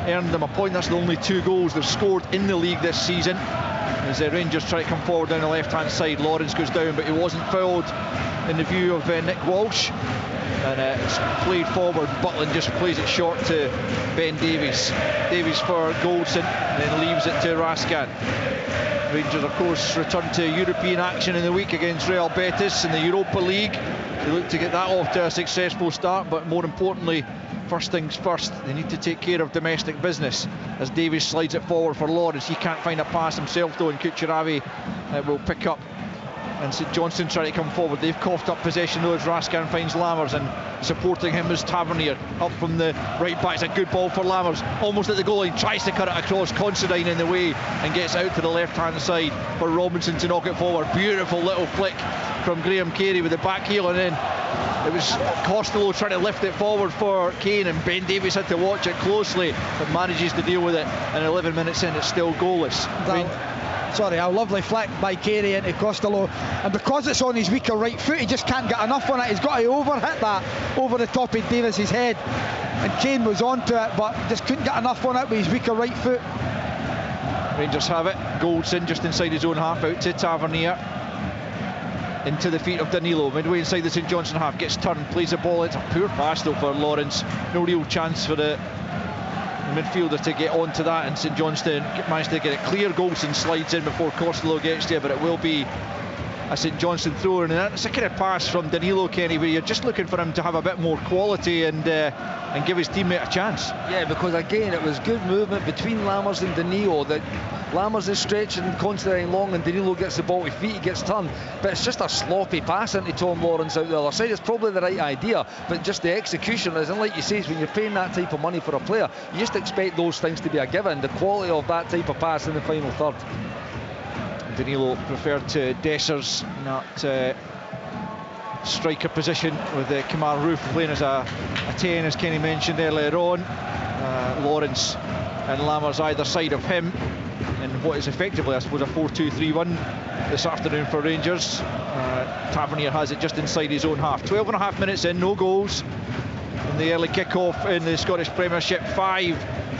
earned them a point. That's the only 2 goals they've scored in the league this season. As the Rangers try to come forward down the left-hand side, Lawrence goes down, but he wasn't fouled in the view of Nick Walsh. And it's played forward. Butland just plays it short to Ben Davies. Davies for Goldson, then leaves it to Raskin. Rangers, of course, return to European action in the week against Real Betis in the Europa League. They look to get that off to a successful start, but more importantly, first things first, they need to take care of domestic business. As Davies slides it forward for Lawrence, he can't find a pass himself though, and Kucheravi will pick up. And St Johnstone trying to come forward. They've coughed up possession though as Raskin finds Lammers, and supporting him is Tavernier up from the right back. It's a good ball for Lammers, almost at the goal line, tries to cut it across, Considine in the way and gets out to the left hand side for Robinson to knock it forward. Beautiful little flick from Graham Carey with the back heel, and then it was Costello trying to lift it forward for Kane, and Ben Davies had to watch it closely but manages to deal with it, and 11 minutes in it's still goalless. A lovely flick by Carey into Costello, and because it's on his weaker right foot, he just can't get enough on it. He's got to overhit that over the top of Davies' head, and Kane was onto it but just couldn't get enough on it with his weaker right foot. Rangers have it. Goldson just inside his own half, out to Tavernier, into the feet of Danilo, midway inside the St Johnstone half, gets turned, plays the ball. It's a poor pass though for Lawrence, no real chance for the midfielder to get onto that, and St Johnstone managed to get it clear. Goldson slides in before Costello gets there, but it will be a St Johnstone throw, and that's a kind of pass from Danilo, Kenny, where you're just looking for him to have a bit more quality and give his teammate a chance. Yeah, because again it was good movement between Lammers and Danilo. That Lammers is stretching Considine long, and Danilo gets the ball to feet, he gets turned, but it's just a sloppy pass into Tom Lawrence out the other side. It's probably the right idea, but just the execution isn't. Like you say, when you're paying that type of money for a player, you just expect those things to be a given. The quality of that type of pass in the final third. Danilo preferred to Dessers in that striker position, with Kemar Roof playing as a 10, as Kenny mentioned earlier on. Lawrence and Lammers either side of him in what is effectively, I suppose, a 4-2-3-1 this afternoon for Rangers. Tavernier has it just inside his own half. 12.5 minutes in, no goals in the early kick-off in the Scottish Premiership.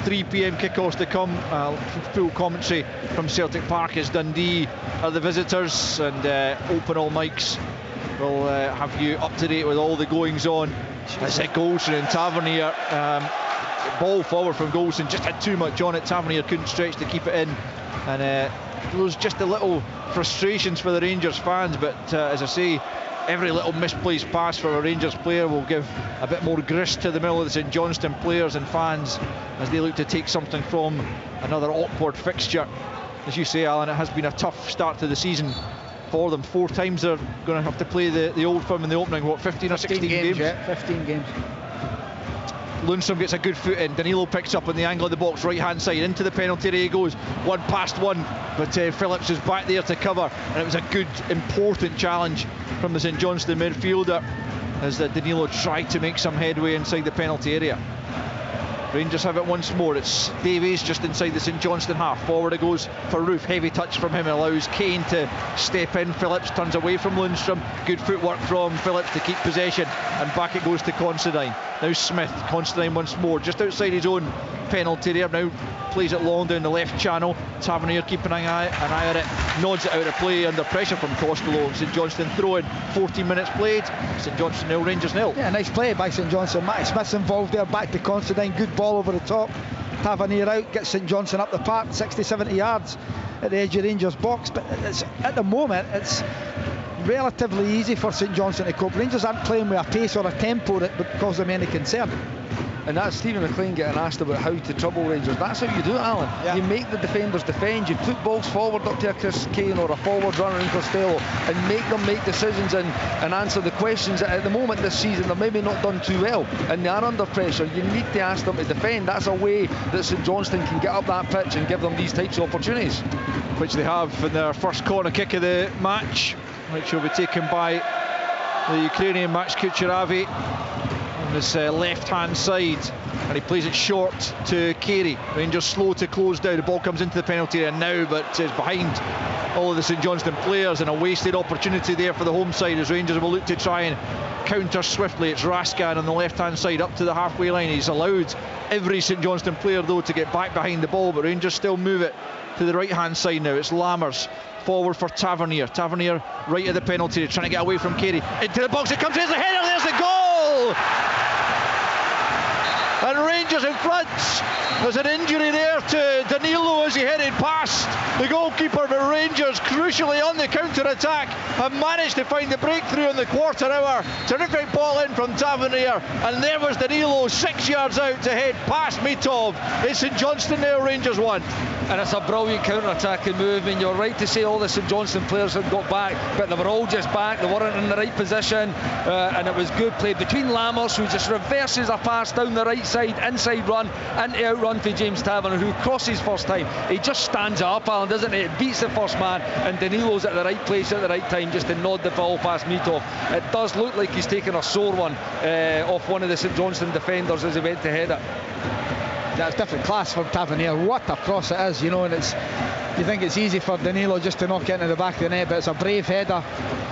3 p.m. kickoffs to come. Full commentary from Celtic Park as Dundee are the visitors, and open all mics will have you up to date with all the goings on. It's at Goldson and Tavernier. Ball forward from Goldson, just had too much on it. Tavernier couldn't stretch to keep it in, and there was just a little frustrations for the Rangers fans, but as I say, every little misplaced pass for a Rangers player will give a bit more grist to the middle of the St Johnstone players and fans as they look to take something from another awkward fixture. As you say, Alan, it has been a tough start to the season for them. 4 times they're going to have to play the Old Firm in the opening, 15 or 16 games? Yeah, 15 games. Lundstrom gets a good foot in. Danilo picks up on the angle of the box, right hand side, into the penalty area he goes. 1 past 1, but Phillips is back there to cover, and it was a good, important challenge from the St Johnstone midfielder as Danilo tried to make some headway inside the penalty area. Rangers have it once more. It's Davies just inside the St Johnstone half. Forward it goes for Roof. Heavy touch from him, allows Kane to step in. Phillips turns away from Lundstrom. Good footwork from Phillips to keep possession, and back it goes to Considine. Now Smith. Considine once more, just outside his own penalty area. Now plays it long down the left channel. Tavernier keeping an eye on it. Nods it out of play under pressure from Costello. St Johnstone throw in. 14 minutes played. St Johnstone 0, Rangers 0. Yeah, nice play by St Johnstone. Matty Smith's involved there, back to Considine. Good ball over the top. Tavernier out, gets St Johnstone up the park, 60-70 yards at the edge of Rangers box. But at the moment, it's relatively easy for St Johnstone to cope. Rangers aren't playing with a pace or a tempo that would cause them any concern. And that's Stephen McLean getting asked about how to trouble Rangers. That's how you do it, Alan. Yeah. You make the defenders defend. You put balls forward up to a Chris Kane or a forward runner in Costello and make them make decisions and answer the questions that at the moment this season they're maybe not done too well and they are under pressure. You need to ask them to defend. That's a way that St Johnstone can get up that pitch and give them these types of opportunities. Which they have in their first corner kick of the match, which will be taken by the Ukrainian Max Kucheravi on this left-hand side, and he plays it short to Carey. Rangers slow to close down. The ball comes into the penalty area now, but is behind all of the St Johnstone players, and a wasted opportunity there for the home side as Rangers will look to try and counter swiftly. It's Raskan on the left-hand side up to the halfway line. He's allowed every St Johnstone player though to get back behind the ball, but Rangers still move it to the right-hand side now. It's Lammers forward for Tavernier. Tavernier right at the penalty area, trying to get away from Carey. Into the box, it comes, there's the header, there's the goal! And Rangers in front. There's an injury there to Danilo as he headed past the goalkeeper, but Rangers crucially on the counter-attack have managed to find the breakthrough in the quarter hour. Terrific ball in from Tavernier, and there was Danilo 6 yards out to head past Mitov. It's St Johnstone now, Rangers 1. And it's a brilliant counter-attacking move. I mean, you're right to say all the St Johnstone players had got back, but they were all just back. They weren't in the right position, and it was good play between Lammers, who just reverses a pass down the right side, inside run, into outrun for James Tavernier, who crosses first time. He just stands up, Alan, doesn't he? It beats the first man, and Danilo's at the right place at the right time just to nod the ball past Mitov. It does look like he's taken a sore one off one of the St Johnstone defenders as he went to head it. That's different class from Tavernier. What a cross it is, you know, and you think it's easy for Danilo just to knock it into the back of the net, but it's a brave header.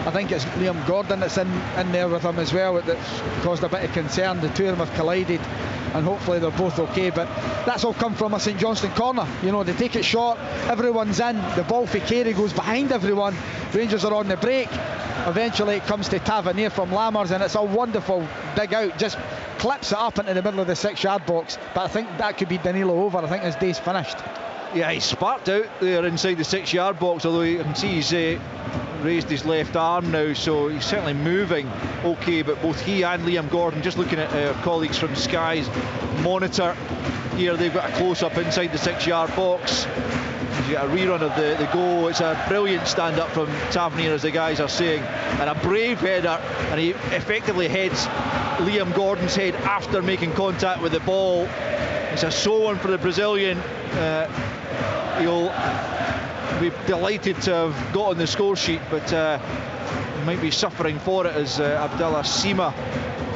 I think it's Liam Gordon that's in there with him as well that's caused a bit of concern. The two of them have collided, and hopefully they're both okay, but that's all come from a St Johnstone corner. You know, they take it short, everyone's in, the ball for Carey goes behind everyone, Rangers are on the break, eventually it comes to Tavernier from Lammers, and it's a wonderful dig out, just clips it up into the middle of the 6-yard box, but I think that could be Danilo over. I think his day's finished. Yeah, he's sparked out there inside the 6-yard box, although you can see he's raised his left arm now, so he's certainly moving okay. But both he and Liam Gordon, just looking at our colleagues from Sky's monitor here, they've got a close-up inside the 6-yard box. You get a rerun of the goal. It's a brilliant stand-up from Tavernier, as the guys are saying, and a brave header, and he effectively heads Liam Gordon's head after making contact with the ball. It's a sore one for the Brazilian. He'll be delighted to have got on the score sheet, but he might be suffering for it as Abdallah Sima,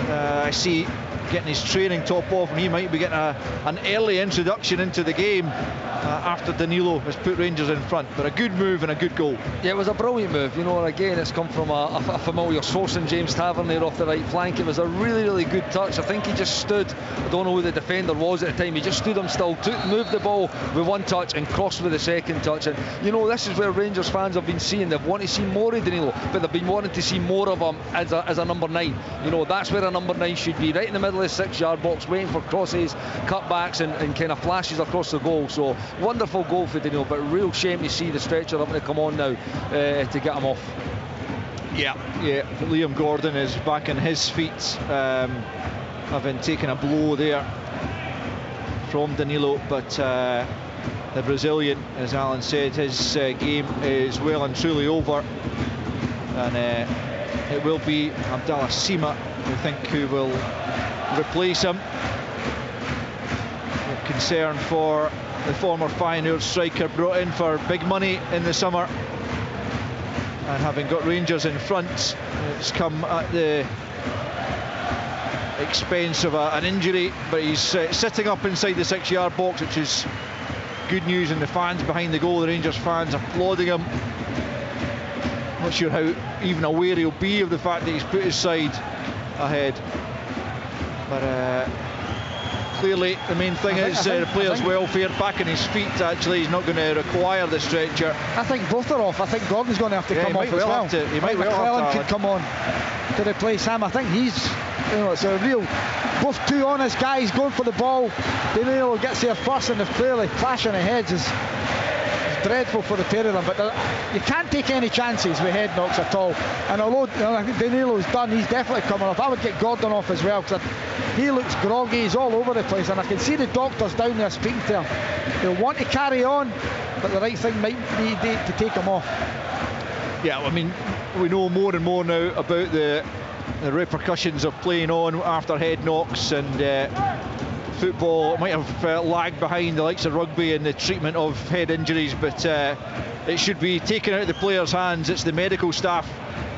I see, getting his training top off, and he might be getting an early introduction into the game after Danilo has put Rangers in front. But a good move and a good goal. Yeah, it was a brilliant move, you know, and again it's come from a familiar source in James Tavernier off the right flank. It was a really, really good touch. I think he just stood, I don't know who the defender was at the time, he just stood him still, moved the ball with one touch and crossed with the second touch. And you know, this is where Rangers fans have been seeing, they've wanted to see more of Danilo, but they've been wanting to see more of him as a number 9. You know, that's where a number 9 should be, right in the middle of the 6-yard box, waiting for crosses, cutbacks and kind of flashes across the goal. So wonderful goal for Danilo, but real shame to see the stretcher having to come on now to get him off. Yeah, Liam Gordon is back on his feet, having taken a blow there from Danilo, but the Brazilian. As Alan said, his game is well and truly over, and it will be Abdallah Sima, we think, who will replace him. We're concerned for the former Feyenoord striker, brought in for big money in the summer, and having got Rangers in front, it's come at the expense of an injury, but he's sitting up inside the 6-yard box, which is good news, and the fans behind the goal, the Rangers fans, applauding him. Not sure how even aware he'll be of the fact that he's put his side ahead, but clearly the main thing is the player's welfare, back on his feet. Actually, he's not going to require the stretcher. I think both are off. I think Gordon's going to have to come off as well. He might well McClellan have to, could come on to replace him. I think he's, it's a real, both two honest guys going for the ball. Danilo gets there first, and they've clearly clashing of heads is dreadful for the pair of them, but you can't take any chances with head knocks at all. And although I think Danilo's done, he's definitely coming off. I would get Gordon off as well, because he looks groggy, he's all over the place, and I can see the doctors down there speaking to him. They'll want to carry on, but the right thing might be to take him off. Yeah, I mean, we know more and more now about the repercussions of playing on after head knocks, and football might have lagged behind the likes of rugby in the treatment of head injuries, but it should be taken out of the players' hands. It's the medical staff,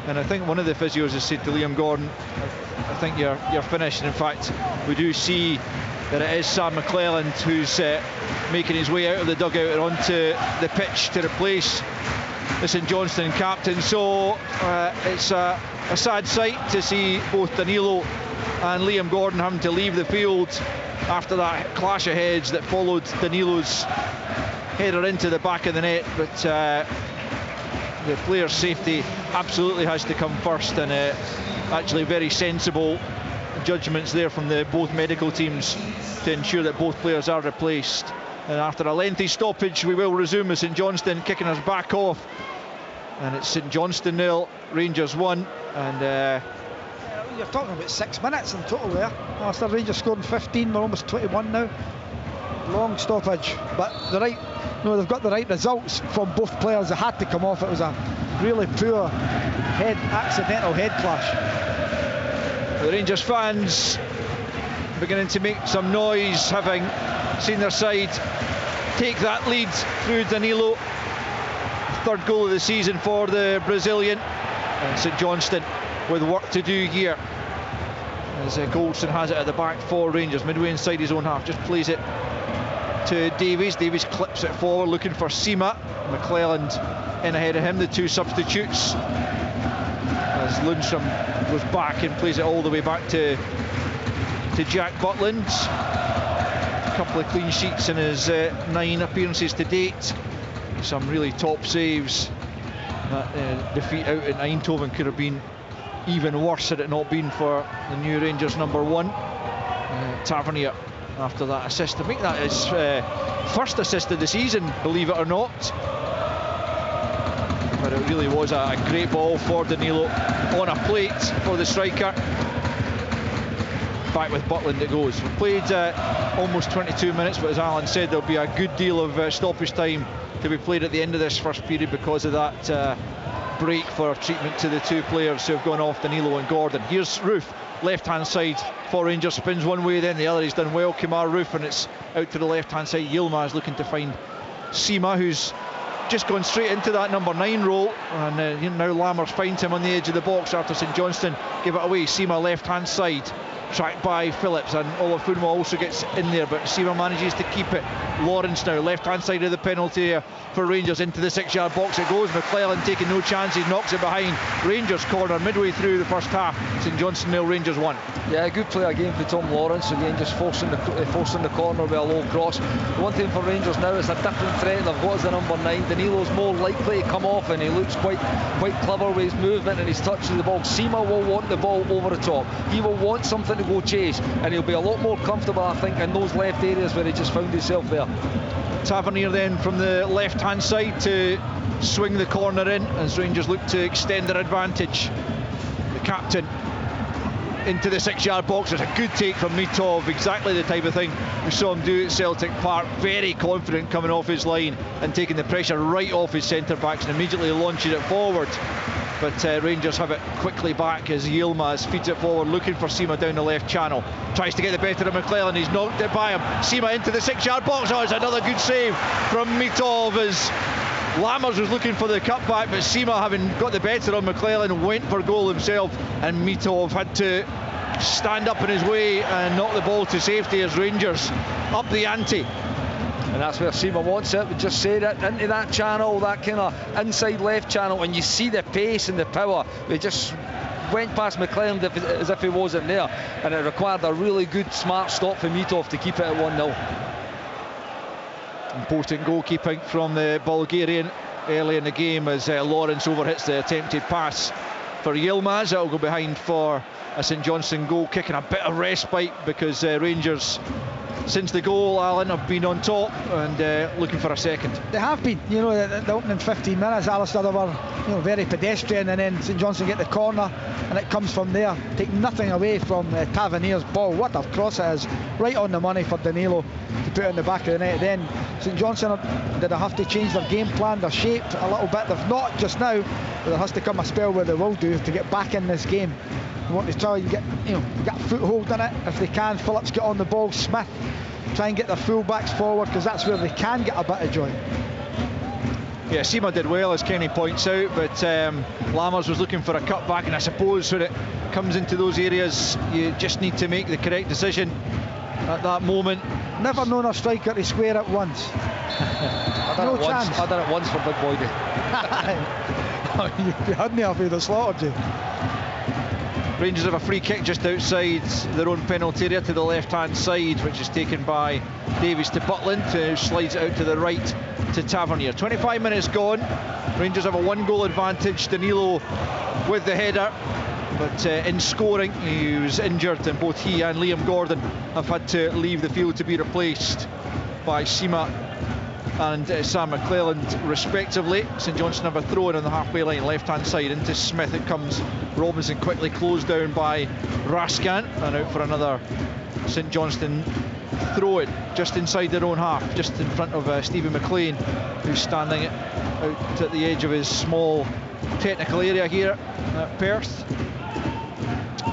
and I think one of the physios has said to Liam Gordon, I think you're finished. And in fact, we do see that it is Sam McClelland who's making his way out of the dugout and onto the pitch to replace the St Johnstone captain. So it's a sad sight to see both Danilo and Liam Gordon having to leave the field after that clash of heads that followed Danilo's header into the back of the net. But the player's safety absolutely has to come first, and actually very sensible judgments there from both medical teams to ensure that both players are replaced. And after a lengthy stoppage, we will resume with St Johnstone kicking us back off, and it's St Johnstone 0, Rangers 1. And you're talking about 6 minutes in total there. After Rangers scored in 15, we're almost 21 now. Long stoppage, but they've got the right results from both players. They had to come off. It was a really poor accidental head clash. The Rangers fans beginning to make some noise, having seen their side take that lead through Danilo. Third goal of the season for the Brazilian, and St Johnstone with work to do here, as Goldson has it at the back for Rangers, midway inside his own half, just plays it to Davies. Davies clips it forward looking for Sima. McClelland in ahead of him, the two substitutes, as Lundstrom goes back and plays it all the way back to Jack Butland. A couple of clean sheets in his 9 appearances to date, some really top saves. That defeat out in Eindhoven could have been even worse had it not been for the new Rangers number 1, Tavernier, after that assist. I think that is first assist of the season, believe it or not. But it really was a great ball for Danilo on a plate for the striker. Back with Butland it goes. We've played almost 22 minutes, but as Alan said, there'll be a good deal of stoppage time to be played at the end of this first period because of that break for treatment to the two players who have gone off, Danilo and Gordon. Here's Roof, left hand side for Rangers, spins one way then the other. He's done well, Kemar Roof, and it's out to the left hand side. Yilmaz looking to find Sima, who's just gone straight into that number 9 role, and now Lammers finds him on the edge of the box after St Johnstone give it away. Sima left hand side, tracked by Phillips, and Olafunwa also gets in there, but Sima manages to keep it. Lawrence now left hand side of the penalty area for Rangers, into the 6-yard box it goes. McClelland taking no chances, knocks it behind. Rangers corner midway through the first half. St Johnstone 0, Rangers 1. Yeah, good play again for Tom Lawrence, again just forcing the corner with a low cross. The one thing for Rangers now is a different threat they've got as the number 9. Danilo's more likely to come off, and he looks quite clever with his movement and his touch of the ball. Sima will want the ball over the top. He will want something to go chase, and he'll be a lot more comfortable, I think, in those left areas where he just found himself there. Tavernier then from the left hand side to swing the corner in as Rangers look to extend their advantage. The captain into the 6-yard box. It's a good take from Mitov, exactly the type of thing we saw him do at Celtic Park. Very confident coming off his line and taking the pressure right off his centre-backs and immediately launching it forward. But Rangers have it quickly back as Yilmaz feeds it forward, looking for Sima down the left channel. Tries to get the better of McClellan, he's knocked it by him. Sima into the 6-yard box. Oh, it's another good save from Mitov as Lammers was looking for the cutback, but Sima, having got the better of McClellan, went for goal himself, and Mitov had to stand up in his way and knock the ball to safety as Rangers up the ante. And that's where Sima wants it. We just said it, into that channel, that kind of inside left channel, and you see the pace and the power. They just went past McClellan as if he wasn't there, and it required a really good, smart stop for Mitov to keep it at 1-0. Important goalkeeping from the Bulgarian early in the game as Lawrence overhits the attempted pass for Yilmaz. It'll go behind for a St Johnstone goal kick, and a bit of respite because Rangers, since the goal, Alan, have been on top and looking for a second. They have been, you know, the opening 15 minutes, Alistair, they were, you know, very pedestrian, and then St Johnstone get the corner and it comes from there. Take nothing away from Tavernier's ball. What a cross it is, right on the money for Danilo to put in the back of the net. Then St Johnstone, did they have to change their game plan, their shape a little bit? They've not just now, but there has to come a spell where they will do to get back in this game. They want to try and get, you know, get a foothold in it if they can. Phillips get on the ball, Smith try and get their full-backs forward, because that's where they can get a bit of joy. Yeah, Sima did well, as Kenny points out, but Lammers was looking for a cut back, and I suppose when it comes into those areas you just need to make the correct decision at that moment. Never known a striker to square it once. No chance. I done it once for Big Boy Day. You hadn't have they'd have slaughtered you. Rangers have a free kick just outside their own penalty area to the left-hand side, which is taken by Davies to Butland, who slides it out to the right to Tavernier. 25 minutes gone. Rangers have a 1-goal advantage. Danilo with the header, but in scoring he was injured, and both he and Liam Gordon have had to leave the field to be replaced by Sima and Sam McClelland respectively. St Johnstone have a throw in on the halfway line, left hand side into Smith. It comes, Robinson quickly closed down by Raskan, and out for another St Johnstone throw in just inside their own half, just in front of Stephen McLean, who's standing out at the edge of his small technical area here at Perth.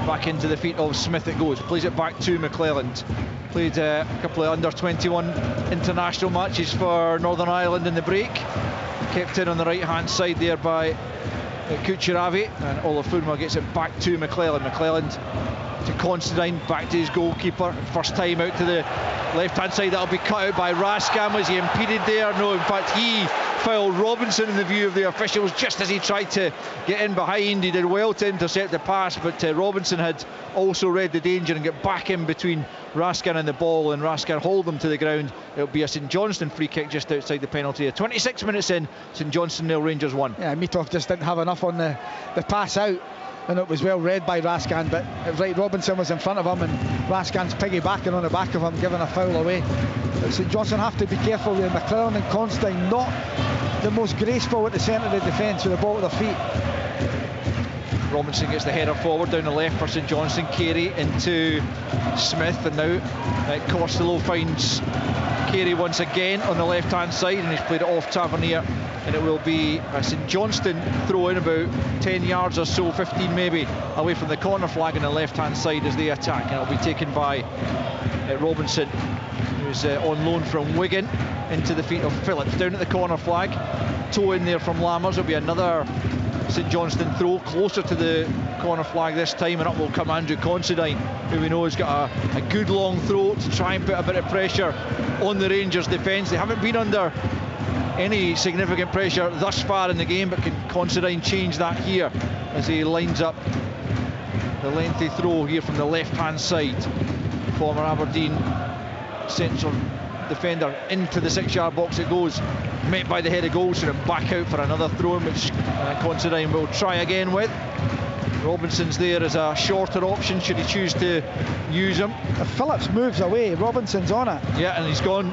Back into the feet of Smith it goes, plays it back to McClelland. Played a couple of under-21 international matches for Northern Ireland in the break. Kept in on the right-hand side there by Kucheravi, and Olafunwa gets it back to McClelland. McClelland to Considine, back to his goalkeeper. First time out to the left-hand side, that'll be cut out by Raskan. Was he impeded there? No, in fact he fouled Robinson in the view of the officials just as he tried to get in behind. He did well to intercept the pass, but Robinson had also read the danger and get back in between Raskan and the ball, and Raskan hold them to the ground. It'll be a St Johnstone free kick just outside the penalty area. 26 minutes in, St Johnstone nil, Rangers 1. Yeah, Mitov just didn't have enough on the pass out, and it was well read by Raskan, but it was right, Robinson was in front of him and Raskan's piggybacking on the back of him, giving a foul away. But St Johnstone have to be careful with McClellan and Considine, not the most graceful at the centre of the defence with the ball at their feet. Robinson gets the header forward down the left for St Johnstone. Carey into Smith, and now Costello finds Carey once again on the left hand side, and he's played it off Tavernier, and it will be a St Johnstone throw in about 10 yards or so, 15 maybe, away from the corner flag on the left hand side as they attack, and it'll be taken by Robinson, who's on loan from Wigan, into the feet of Phillips down at the corner flag. Toe in there from Lammers. It'll be another St Johnstone throw closer to the corner flag this time, and up will come Andrew Considine, who we know has got a good long throw to try and put a bit of pressure on the Rangers defence. They haven't been under any significant pressure thus far in the game, but can Considine change that here as he lines up the lengthy throw here from the left hand side? Former Aberdeen central defender into the 6-yard box it goes, met by the head of goals, and back out for another throw, which Considine will try again with. Robinson's there as a shorter option should he choose to use him. If Phillips moves away, Robinson's on it. Yeah, and he's gone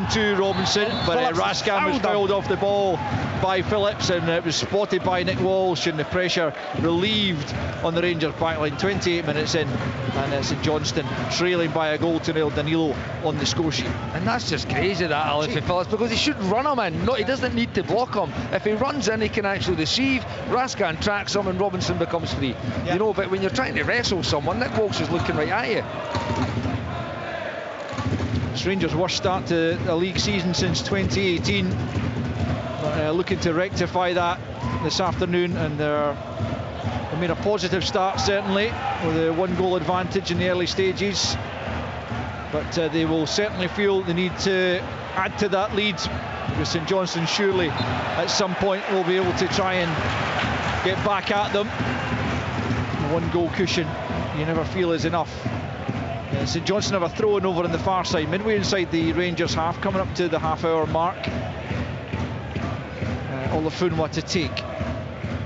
to Robinson, but Rascan was fouled off the ball by Phillips, and it was spotted by Nick Walsh, and the pressure relieved on the Rangers backline. 28 minutes in, and it's Johnstone trailing by a goal to nil. Danilo on the score sheet. And that's just crazy, that Alan for Phillips, because he should run him in. No, he doesn't need to block him. If he runs in, he can actually receive. Rascan tracks him, and Robinson becomes free. Yeah. You know, but when you're trying to wrestle someone, Nick Walsh is looking right at you. It's Rangers' worst start to a league season since 2018. Looking to rectify that this afternoon, and they made a positive start certainly with a 1-goal advantage in the early stages, but they will certainly feel the need to add to that lead, because St Johnstone surely at some point will be able to try and get back at them. A 1-goal cushion you never feel is enough. St Johnstone have a throw-in over on the far side, midway inside the Rangers half, coming up to the half-hour mark. Olafunwa to take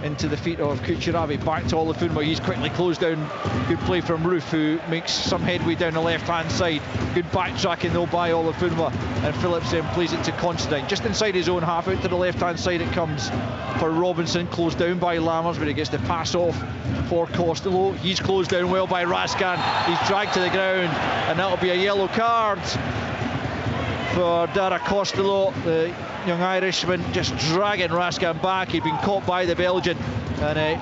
into the feet of Kucheravi, back to Olafunwa. He's quickly closed down. Good play from Roof, who makes some headway down the left-hand side. Good backtracking though by Olafunwa, and Phillips then plays it to Considine just inside his own half. Out to the left-hand side it comes for Robinson, closed down by Lammers, but he gets the pass off for Costello. He's closed down well by Rascan. He's dragged to the ground, and that'll be a yellow card for Dara Costello, the young Irishman, just dragging Rascan back. He'd been caught by the Belgian, and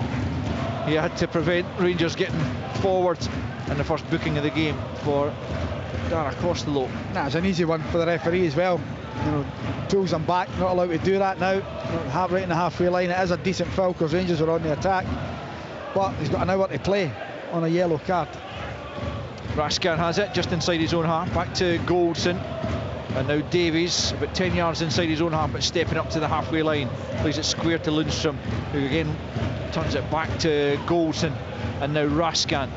he had to prevent Rangers getting forward in the first booking of the game for Dara Costello. It's an easy one for the referee as well. You know, pulls him back, not allowed to do that now. Right in the halfway line. It is a decent foul because Rangers are on the attack, but he's got an hour to play on a yellow card. Rascan has it just inside his own half, back to Goldson. And now Davies, about 10 yards inside his own half, but stepping up to the halfway line. Plays it square to Lundstrom, who again turns it back to Goldson. And now Rascan.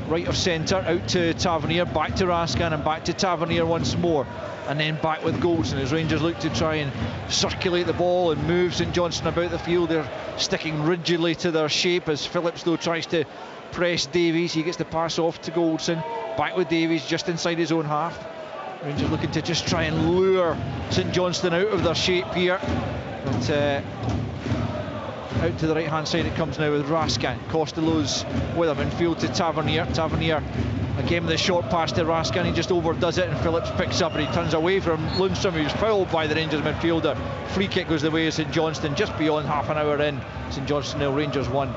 Right of centre, out to Tavernier, back to Rascan, and back to Tavernier once more. And then back with Goldson as Rangers look to try and circulate the ball and move St Johnstone about the field. They're sticking rigidly to their shape as Phillips though tries to press Davies. He gets the pass off to Goldson. Back with Davies just inside his own half. Rangers looking to just try and lure St Johnstone out of their shape here. But out to the right hand side it comes now with Rascan. Costello's with him in field to Tavernier. Tavernier again with a short pass to Rascan. He just overdoes it, and Phillips picks up and he turns away from Lundstrom, who's fouled by the Rangers midfielder. Free kick goes the way of St Johnstone just beyond half an hour in. St Johnstone nil, Rangers 1.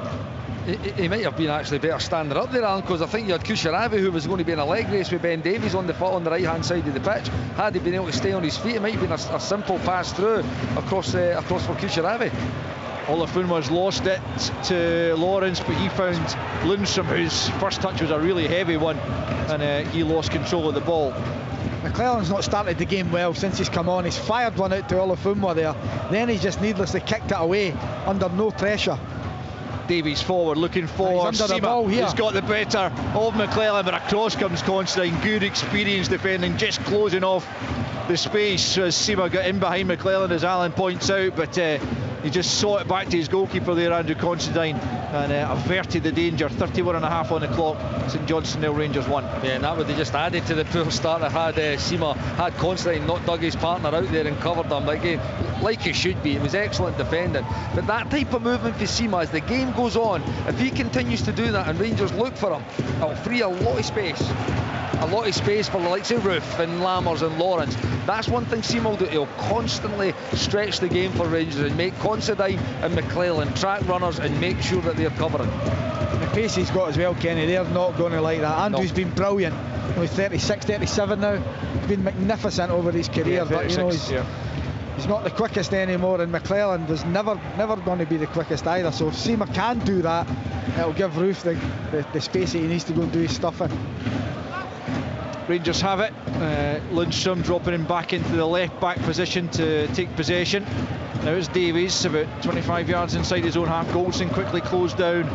He might have been actually better standing up there, Alan, because I think you had Kucheravi, who was going to be in a leg race with Ben Davies on the right hand side of the pitch. Had he been able to stay on his feet, it might have been a simple pass through across for Kucheravi. Olafunwa's lost it to Lawrence, but he found Lundstrom, whose first touch was a really heavy one, and he lost control of the ball. McClellan's not started the game well since he's come on. He's fired one out to Olafunwa there, then he's just needlessly kicked it away under no pressure. Davies forward, looking for Sima. He's got the better of McClellan, but across comes Considine. Good experience defending, just closing off the space as Sima got in behind McClellan, as Alan points out, but he just saw it back to his goalkeeper there, Andrew Considine, and averted the danger. 31 and a half on the clock. St Johnstone nil, Rangers 1. Yeah, and that would have just added to the poor start that had Sima, had Considine not dug his partner out there and covered him. Again, like he should be. It was excellent defending. But that type of movement for Sima as the game goes on, if he continues to do that and Rangers look for him, it'll free a lot of space. A lot of space for the likes of Roof and Lammers and Lawrence. That's one thing Sima will do. He'll constantly stretch the game for Rangers and make Considine and McClellan track runners and make sure that they're covering. And the pace he's got as well, Kenny, they're not going to like that. Andrew's been brilliant. He's 36, 37 now. He's been magnificent over his career, but you know he's not the quickest anymore, and McClellan was never going to be the quickest either. So if Sima can do that, it'll give Roof the space that he needs to go and do his stuff in. Rangers have it. Lundstrom dropping him back into the left back position to take possession. Now it's Davies, about 25 yards inside his own half. Goldson quickly closed down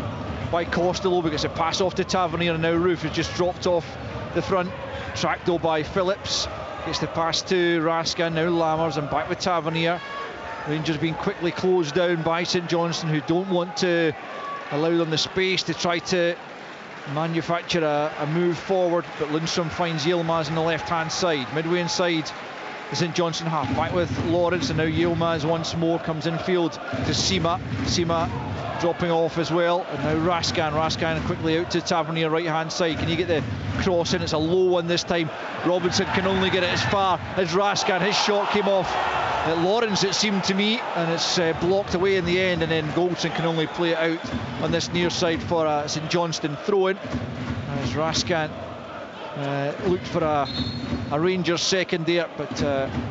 by Costello, but gets a pass off to Tavernier, and now Roof has just dropped off the front. Tracked though by Phillips. Gets the pass to Rascan, now Lammers, and back with Tavernier. Rangers being quickly closed down by St Johnstone, who don't want to allow them the space to try to manufacture a move forward, but Lundstrom finds Yilmaz on the left hand side. Midway inside the St Johnstone half, back with Lawrence, and now Yilmaz once more comes infield to Sima dropping off as well, and now Raskan quickly out to Tavernier right hand side. Can he get the cross in? It's a low one this time. Robinson can only get it as far as Raskan. His shot came off at Lawrence, it seemed to me, and it's blocked away in the end, and then Goldson can only play it out on this near side for a St Johnstone throw-in as Raskan looked for a Rangers second there, but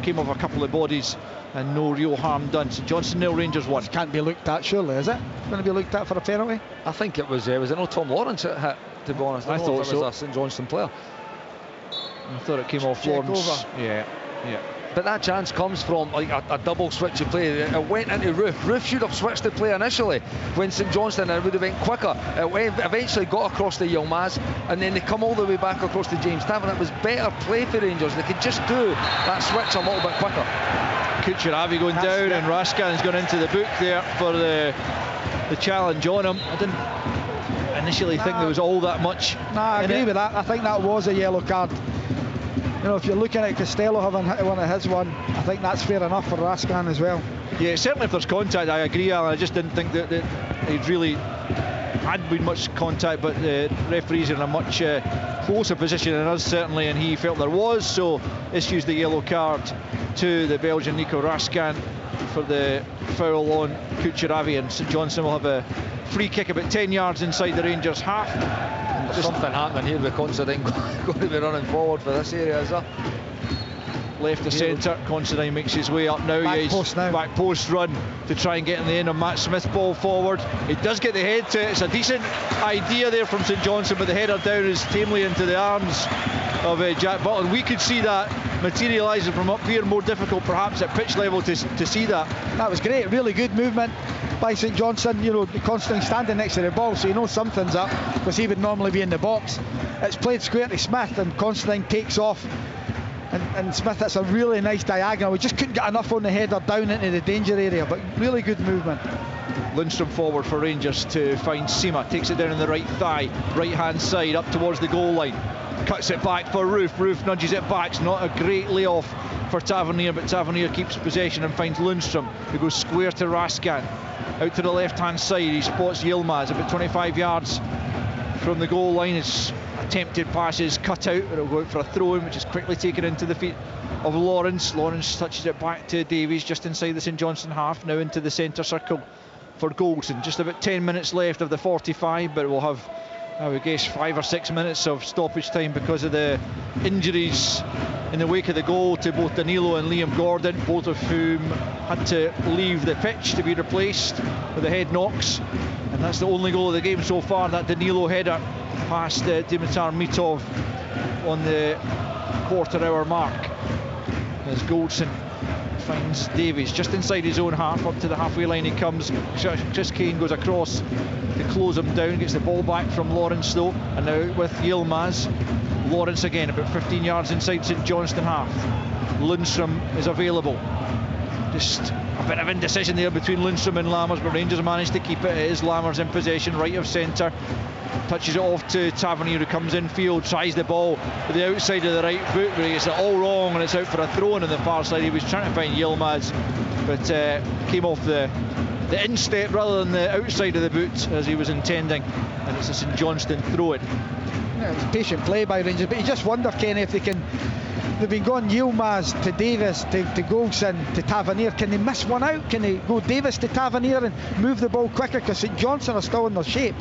came off a couple of bodies and no real harm done. St Johnstone 0, Rangers 1. Can't be looked at, surely, is it? Going to be looked at for a penalty? I think it was it no Tom Lawrence that hit, to be honest. I thought it was a St Johnstone player. I thought it came off Lawrence. Yeah. But that chance comes from like a double switch of play. It went into Roof. Roof should have switched the play initially when St Johnstone, and it would have been quicker. It eventually got across to Yilmaz, and then they come all the way back across to James Tavernier. It was better play for Rangers. They could just do that switch a little bit quicker. Kucheravi going down, and Raskan's gone into the book there for the challenge on him. I didn't initially think there was all that much. I agree with that. I think that was a yellow card. You know, if you're looking at Costello having hit one of his one, I think that's fair enough for Raskan as well. Yeah, certainly if there's contact, I agree, Alan. I just didn't think that he'd really had been much contact, but the referees are in a much closer position than us, certainly, and he felt there was, so issues the yellow card to the Belgian Nico Raskan for the foul on Kucheravi, and St Johnstone will have a free kick about 10 yards inside the Rangers half. There's something happening here with Considine going to be running forward for this area, is there? Left to centre, Considine makes his way up now. Back post run to try and get in the end of Matt Smith, ball forward. He does get the head to it. It's a decent idea there from St Johnstone, but the header down is tamely into the arms of Jack Butland. We could see that materialising from up here, more difficult perhaps at pitch level to see that. That was great, really good movement by St Johnstone. You know, Considine standing next to the ball, so you know something's up, because he would normally be in the box. It's played square to Smith, and Considine takes off, and Smith hits a really nice diagonal. We just couldn't get enough on the header down into the danger area, but really good movement. Lundstrom forward for Rangers to find Sima, takes it down on the right thigh, right hand side up towards the goal line, cuts it back for Roof nudges it back. It's not a great layoff for Tavernier, but Tavernier keeps possession and finds Lundstrom, who goes square to Raskan, out to the left hand side. He spots Yilmaz about 25 yards from the goal line. His attempted pass is cut out, but it'll go out for a throw-in, which is quickly taken into the feet of Lawrence. Lawrence touches it back to Davies just inside the St Johnstone half, now into the centre circle for Goldson. Just about 10 minutes left of the 45, but we'll have, I would guess, 5 or 6 minutes of stoppage time because of the injuries in the wake of the goal to both Danilo and Liam Gordon, both of whom had to leave the pitch to be replaced with the head knocks, and that's the only goal of the game so far, that Danilo header past Dimitar Mitov on the quarter-hour mark, as Goldson finds Davies just inside his own half. Up to the halfway line he comes. Chris Kane goes across to close him down, gets the ball back from Lawrence though, and now with Yilmaz. Lawrence again about 15 yards inside St Johnstone half. Lundstrom is available. Just a bit of indecision there between Lundstrom and Lammers, but Rangers managed to keep it. It is Lammers in possession, right of centre. Touches it off to Tavernier, who comes infield, tries the ball with the outside of the right foot, but he gets it all wrong, and it's out for a throw-in on the far side. He was trying to find Yilmaz, but came off the instep rather than the outside of the boot as he was intending, and it's a St Johnstone throw-in. Yeah, it was patient play by Rangers, but you just wonder, Kenny, if they can. They've been going Yilmaz to Davis to Goldson to Tavernier. Can they miss one out? Can they go Davis to Tavernier and move the ball quicker? Because St Johnstone are still in their shape.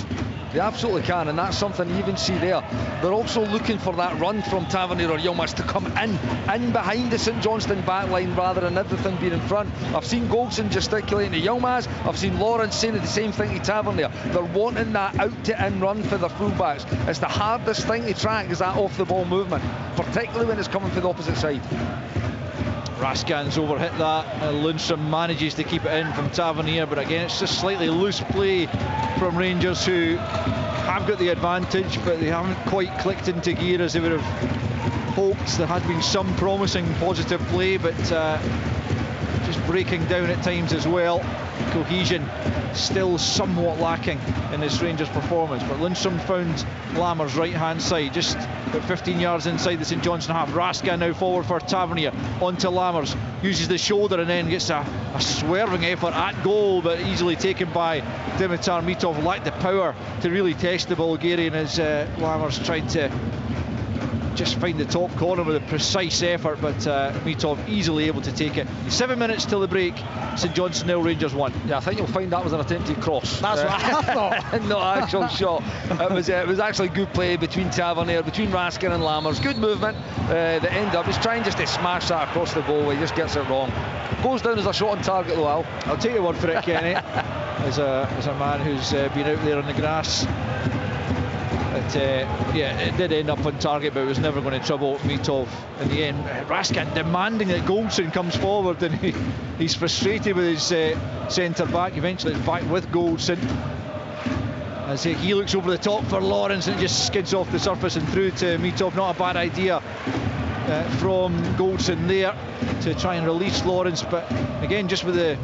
They absolutely can, and that's something you even see there. They're also looking for that run from Tavernier or Yilmaz to come in behind the St Johnstone back line rather than everything being in front. I've seen Goldson gesticulating to Yilmaz. I've seen Lawrence saying the same thing to Tavernier. They're wanting that out-to-in run for their fullbacks. It's the hardest thing to track, is that off-the-ball movement, particularly when it's coming from the opposite side. Raskan's overhit that, Lundstrom manages to keep it in from Tavernier, but again it's just slightly loose play from Rangers, who have got the advantage, but they haven't quite clicked into gear as they would have hoped. There had been some promising positive play, but just Teams breaking down at times as well. Cohesion still somewhat lacking in this Rangers performance, but Lundstrom found Lammers right hand side, just about 15 yards inside the St Johnstone half. Raskin now forward for Tavernier, onto Lammers, uses the shoulder and then gets a swerving effort at goal, but easily taken by Dimitar Mitov. Lacked the power to really test the Bulgarian as Lammers tried to just find the top corner with a precise effort, but Mitov easily able to take it. 7 minutes till the break. St Johnstone 0, Rangers 1. Yeah, I think you'll find that was an attempted cross. That's what I thought. Not actual shot. It was actually good play between Tavernier, between Raskin and Lammers. Good movement. The end up is trying just to smash that across the goal. He just gets it wrong. Goes down as a shot on target though, Al. I'll take your word for it, Kenny. as a man who's been out there on the grass. It did end up on target, but it was never going to trouble Mitov in the end. Raskin demanding that Goldson comes forward, and he's frustrated with his centre back. Eventually it's back with Goldson as he looks over the top for Lawrence, and it just skids off the surface and through to Mitov. Not a bad idea from Goldson there to try and release Lawrence, but again, just with the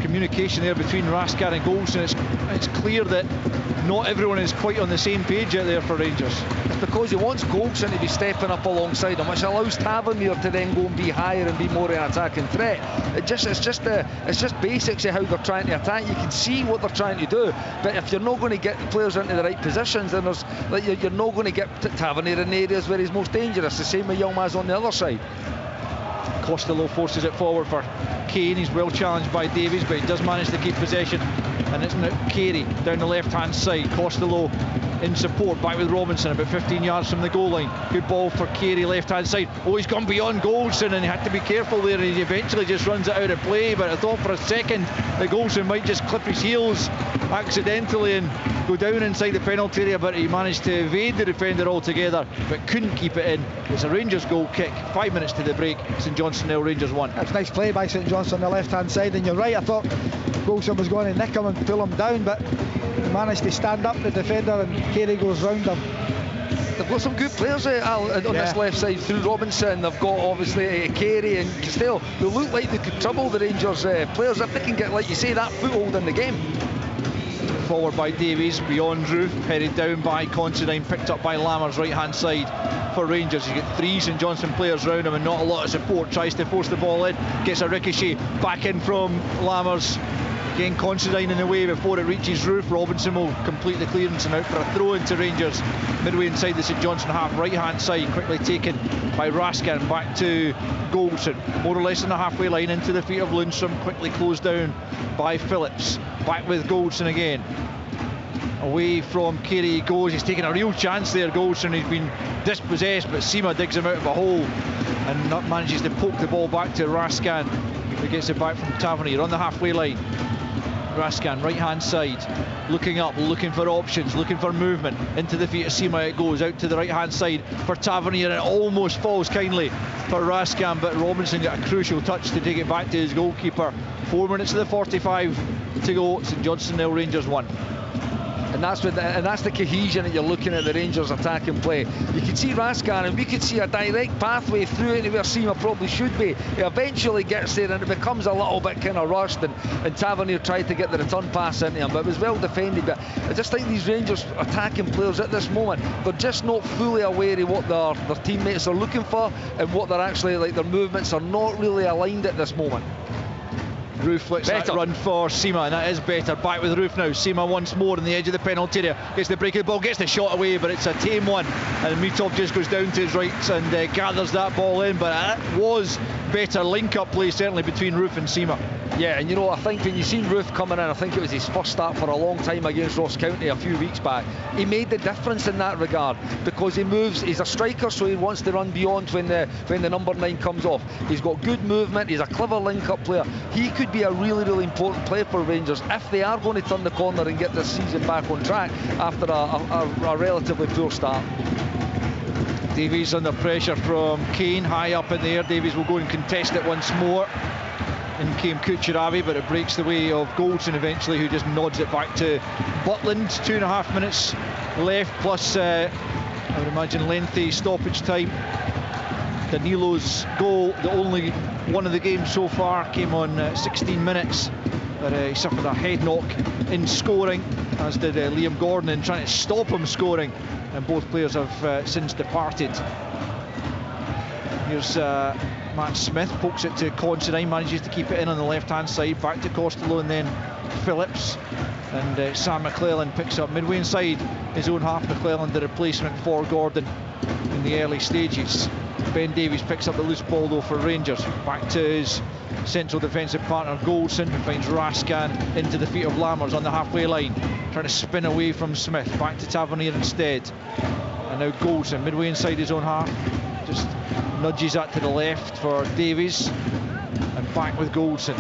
communication there between Raskin and Goldson, it's clear that not everyone is quite on the same page out there for Rangers. It's because he wants Goldson to be stepping up alongside him, which allows Tavernier to then go and be higher and be more an attacking threat. It's just basics of how they're trying to attack. You can see what they're trying to do, but if you're not going to get the players into the right positions, then you're not going to get Tavernier in areas where he's most dangerous. The same with Yilmaz on the other side. Costello forces it forward for Kane. He's well challenged by Davies, but he does manage to keep possession, and it's now Carey down the left hand side. Costello in support, back with Robinson about 15 yards from the goal line. Good ball for Carey, left hand side. Oh, he's gone beyond Goldson, and he had to be careful there, and he eventually just runs it out of play. But I thought for a second that Goldson might just clip his heels accidentally and go down inside the penalty area, but he managed to evade the defender altogether, but couldn't keep it in. It's a Rangers goal kick. 5 minutes to the break. St Johnstone 0, Rangers 1. That's nice play by St Johnstone on the left hand side, and you're right, I thought Goldson was going to nick him and pull him down, but he managed to stand up the defender, and Carey goes round him. They've got some good players on this left side through Robinson. They've got obviously Carey and Costello, who look like they could trouble the Rangers players if they can get, like you say, that foothold in the game. Forward by Davies, beyond Roof, headed down by Considine, picked up by Lammers, right hand side for Rangers. You get 3 St Johnstone players round him and not a lot of support. Tries to force the ball in, gets a ricochet back in from Lammers. Again, Considine in the way before it reaches Roof. Robinson will complete the clearance and out for a throw into Rangers midway inside the St Johnstone half, right hand side, quickly taken by Raskin, back to Goldson, more or less in the halfway line, into the feet of Lundstrom, quickly closed down by Phillips. Back with Goldson again, away from Carey he goes. He's taking a real chance there, Goldson. He's been dispossessed, but Sima digs him out of a hole and manages to poke the ball back to Raskin, who gets it back from Tavernier on the halfway line. Raskin, right hand side, looking up, looking for options, looking for movement. Into the feet of Sima it goes, out to the right hand side for Tavernier, and it almost falls kindly for Raskin, but Robinson got a crucial touch to take it back to his goalkeeper. 4 minutes of the 45 to go. St Johnstone 0, Rangers 1. And that's the cohesion that you're looking at the Rangers attacking play. You can see Raskin, and we could see a direct pathway through into where Sima probably should be. He eventually gets there, and it becomes a little bit kind of rushed, and Tavernier tried to get the return pass into him, but it was well defended. But I just think these Rangers attacking players at this moment, they're just not fully aware of what their teammates are looking for, and what they're actually, like, their movements are not really aligned at this moment. Roof lets that run for Sima, and that is better. Back with Roof now. Sima once more on the edge of the penalty area. Gets the break of the ball, gets the shot away, but it's a tame one. And Mitov just goes down to his right and gathers that ball in. But that was better link-up play, certainly, between Roof and Sima. Yeah, and I think when you seen Roof coming in, I think it was his first start for a long time against Ross County a few weeks back. He made the difference in that regard, because he moves. He's a striker, so he wants to run beyond when the number 9 comes off. He's got good movement. He's a clever link-up player. He could be a really, really important player for Rangers if they are going to turn the corner and get this season back on track after a relatively poor start. Davies under pressure from Kane, high up in the air. Davies will go and contest it once more. In came Kucheravi, but it breaks the way of Goldson eventually, who just nods it back to Butland. 2.5 minutes left, plus I would imagine lengthy stoppage time. Danilo's goal, the only one of the game so far, came on 16 minutes. But he suffered a head knock in scoring, as did Liam Gordon, in trying to stop him scoring. And both players have since departed. Here's Matt Smith, pokes it to Considine, manages to keep it in on the left-hand side, back to Costello and then Phillips. And Sam McClellan picks up midway inside his own half. McClellan, the replacement for Gordon in the early stages. Ben Davies picks up the loose ball though for Rangers. Back to his central defensive partner Goldson, who finds Rascan into the feet of Lammers on the halfway line, trying to spin away from Smith. Back to Tavernier instead. And now Goldson midway inside his own half, just nudges that to the left for Davies, and back with Goldson.